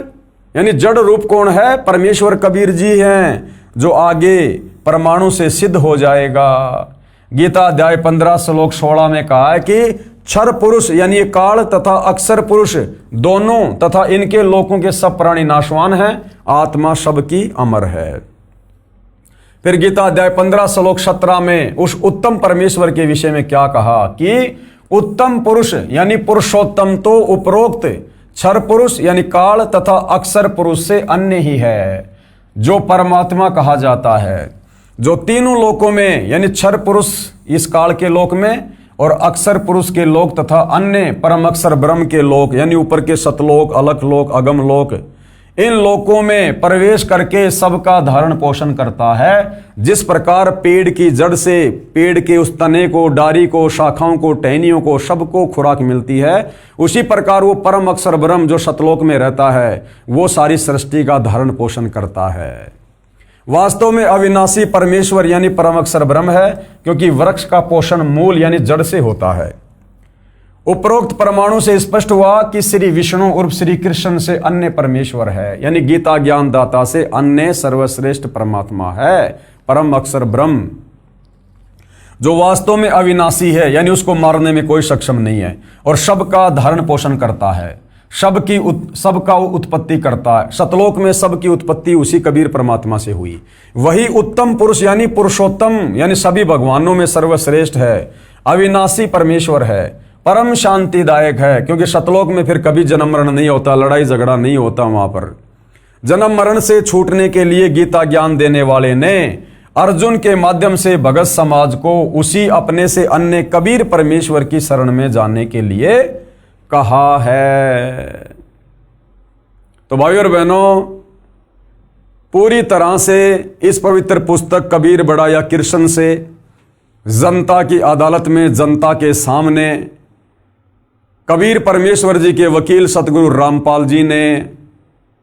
यानी जड़ रूप कौन है? परमेश्वर कबीर जी हैं, जो आगे परमाणु से सिद्ध हो जाएगा। गीता अध्याय 15 श्लोक 16 में कहा है कि क्षर पुरुष यानी काल तथा अक्षर पुरुष दोनों तथा इनके लोकों के सब प्राणी नाशवान हैं, आत्मा सबकी अमर है। फिर गीता अध्याय 15 श्लोक 17 में उस उत्तम परमेश्वर के विषय में क्या कहा कि उत्तम पुरुष यानी पुरुषोत्तम तो उपरोक्त क्षर पुरुष यानी काल तथा अक्षर पुरुष से अन्य ही है, जो परमात्मा कहा जाता है, जो तीनों लोकों में यानी क्षर पुरुष इस काल के लोक में और अक्षर पुरुष के लोक तथा अन्य परम अक्षर ब्रह्म के लोक यानी ऊपर के सतलोक, अलख लोक, अगम लोक, इन लोकों में प्रवेश करके सबका धारण पोषण करता है। जिस प्रकार पेड़ की जड़ से पेड़ के उस तने को, डारी को, शाखाओं को, टहनियों को, सबको खुराक मिलती है, उसी प्रकार वो परम अक्षर ब्रह्म जो सतलोक में रहता है, वो सारी सृष्टि का धारण पोषण करता है। वास्तव में अविनाशी परमेश्वर यानी परम अक्षर ब्रह्म है, क्योंकि वृक्ष का पोषण मूल यानी जड़ से होता है। उपरोक्त परमाणु से स्पष्ट हुआ कि श्री विष्णु उर्फ श्री कृष्ण से अन्य परमेश्वर है, यानी गीता ज्ञान दाता से अन्य सर्वश्रेष्ठ परमात्मा है, परम अक्षर ब्रह्म, जो वास्तव में अविनाशी है, यानी उसको मारने में कोई सक्षम नहीं है, और सबका धारण पोषण करता है, सबका उत्पत्ति करता है। सतलोक में सबकी उत्पत्ति उसी कबीर परमात्मा से हुई। वही उत्तम पुरुष यानी पुरुषोत्तम यानी सभी भगवानों में सर्वश्रेष्ठ है, अविनाशी परमेश्वर है, परम शांतिदायक है, क्योंकि सतलोक में फिर कभी जन्म मरण नहीं होता, लड़ाई झगड़ा नहीं होता। वहां पर जन्म मरण से छूटने के लिए गीता ज्ञान देने वाले ने अर्जुन के माध्यम से भगत समाज को उसी अपने से अन्य कबीर परमेश्वर की शरण में जाने के लिए कहा है। तो भाइयों और बहनों, पूरी तरह से इस पवित्र पुस्तक कबीर बड़ा या कृष्ण से जनता की अदालत में, जनता के सामने कबीर परमेश्वर जी के वकील सतगुरु रामपाल जी ने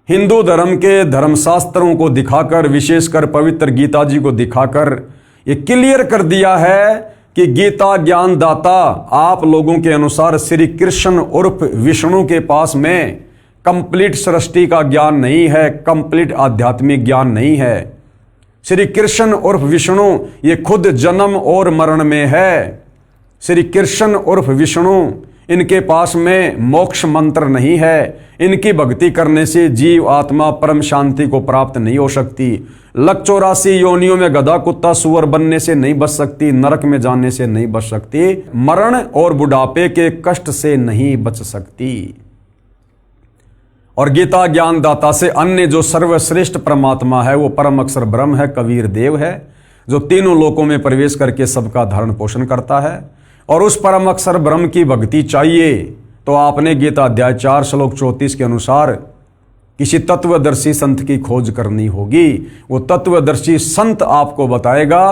हिंदू धर्म के धर्मशास्त्रों को दिखाकर, विशेषकर पवित्र गीता जी को दिखाकर ये क्लियर कर दिया है कि गीता ज्ञान दाता आप लोगों के अनुसार श्री कृष्ण उर्फ विष्णु के पास में कंप्लीट सृष्टि का ज्ञान नहीं है, कंप्लीट आध्यात्मिक ज्ञान नहीं है। श्री कृष्ण उर्फ विष्णु ये खुद जन्म और मरण में है। श्री कृष्ण उर्फ विष्णु इनके पास में मोक्ष मंत्र नहीं है। इनकी भक्ति करने से जीव आत्मा परम शांति को प्राप्त नहीं हो सकती। 184 योनियों में गधा कुत्ता सुअर बनने से नहीं बच सकती, नरक में जाने से नहीं बच सकती, मरण और बुढ़ापे के कष्ट से नहीं बच सकती। और गीता ज्ञान दाता से अन्य जो सर्वश्रेष्ठ परमात्मा है वो परम अक्षर ब्रह्म है, कबीर देव है, जो तीनों लोकों में प्रवेश करके सबका धारण पोषण करता है। और उस परम अक्षर ब्रह्म की भक्ति चाहिए तो आपने गीता अध्याय 4 श्लोक 34 के अनुसार किसी तत्वदर्शी संत की खोज करनी होगी। वो तत्वदर्शी संत आपको बताएगा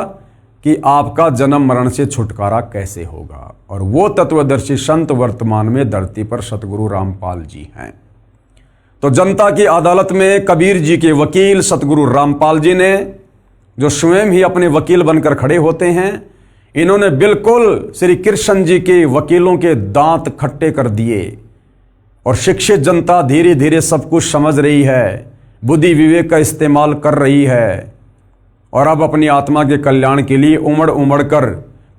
कि आपका जन्म मरण से छुटकारा कैसे होगा। और वो तत्वदर्शी संत वर्तमान में धरती पर सतगुरु रामपाल जी हैं। तो जनता की अदालत में कबीर जी के वकील सतगुरु रामपाल जी ने, जो स्वयं ही अपने वकील बनकर खड़े होते हैं, इन्होंने बिल्कुल श्री कृष्ण जी के वकीलों के दांत खट्टे कर दिए। और शिक्षित जनता धीरे धीरे सब कुछ समझ रही है, बुद्धि विवेक का इस्तेमाल कर रही है, और अब अपनी आत्मा के कल्याण के लिए उमड़ उमड़ कर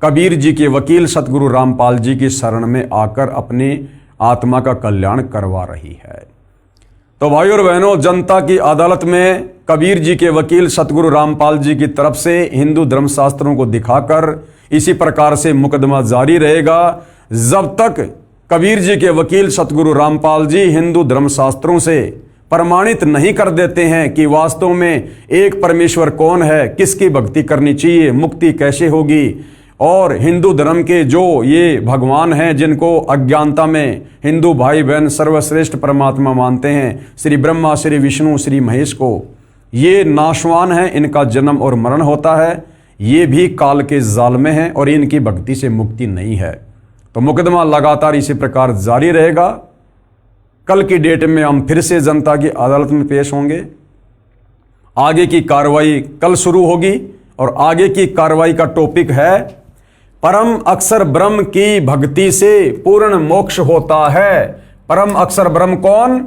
कबीर जी के वकील सतगुरु रामपाल जी की शरण में आकर अपनी आत्मा का कल्याण करवा रही है। तो भाइयों और बहनों, जनता की अदालत में कबीर जी के वकील सतगुरु रामपाल जी की तरफ से हिंदू धर्मशास्त्रों को दिखाकर इसी प्रकार से मुकदमा जारी रहेगा जब तक कबीर जी के वकील सतगुरु रामपाल जी हिंदू धर्मशास्त्रों से प्रमाणित नहीं कर देते हैं कि वास्तव में एक परमेश्वर कौन है, किसकी भक्ति करनी चाहिए, मुक्ति कैसे होगी। और हिंदू धर्म के जो ये भगवान हैं जिनको अज्ञानता में हिंदू भाई बहन सर्वश्रेष्ठ परमात्मा मानते हैं, श्री ब्रह्मा, श्री विष्णु, श्री महेश को, ये नाशवान हैं, इनका जन्म और मरण होता है, ये भी काल के जाल में हैं और इनकी भक्ति से मुक्ति नहीं है। तो मुकदमा लगातार इसी प्रकार जारी रहेगा। कल की डेट में हम फिर से जनता की अदालत में पेश होंगे। आगे की कार्रवाई कल शुरू होगी और आगे की कार्रवाई का टॉपिक है परम अक्षर ब्रह्म की भक्ति से पूर्ण मोक्ष होता है। परम अक्षर ब्रह्म कौन?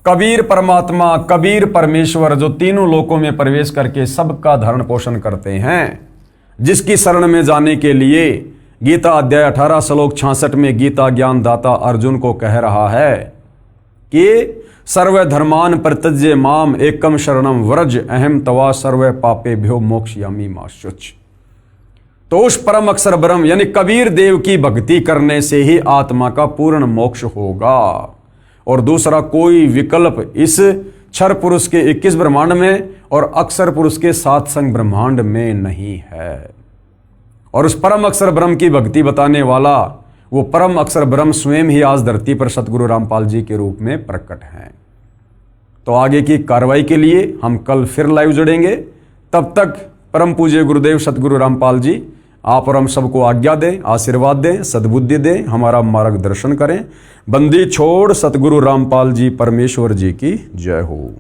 कबीर परमात्मा, कबीर परमेश्वर, जो तीनों लोकों में प्रवेश करके सबका धरण पोषण करते हैं, जिसकी शरण में जाने के लिए गीता अध्याय 18 श्लोक 66 में गीता ज्ञान दाता अर्जुन को कह रहा है कि सर्व धर्मान प्रत्यज्य माम एकम शरणम व्रज अहम तवा सर्व पापेभ्यो मोक्षयामि मा शुच। तो उस परम अक्षर ब्रह्म यानी कबीर देव की भक्ति करने से ही आत्मा का पूर्ण मोक्ष होगा और दूसरा कोई विकल्प इस क्षर पुरुष के 21 ब्रह्मांड में और अक्षर पुरुष के 7 संग ब्रह्मांड में नहीं है। और उस परम अक्षर ब्रह्म की भक्ति बताने वाला वो परम अक्षर ब्रह्म स्वयं ही आज धरती पर सतगुरु रामपाल जी के रूप में प्रकट हैं। तो आगे की कार्रवाई के लिए हम कल फिर लाइव जुड़ेंगे। तब तक परम पूज्य गुरुदेव सतगुरु रामपाल जी आप और हम सबको आज्ञा दें, आशीर्वाद दें, सद्बुद्धि दें, हमारा मार्गदर्शन करें। बंदी छोड़ सतगुरु रामपाल जी परमेश्वर जी की जय हो।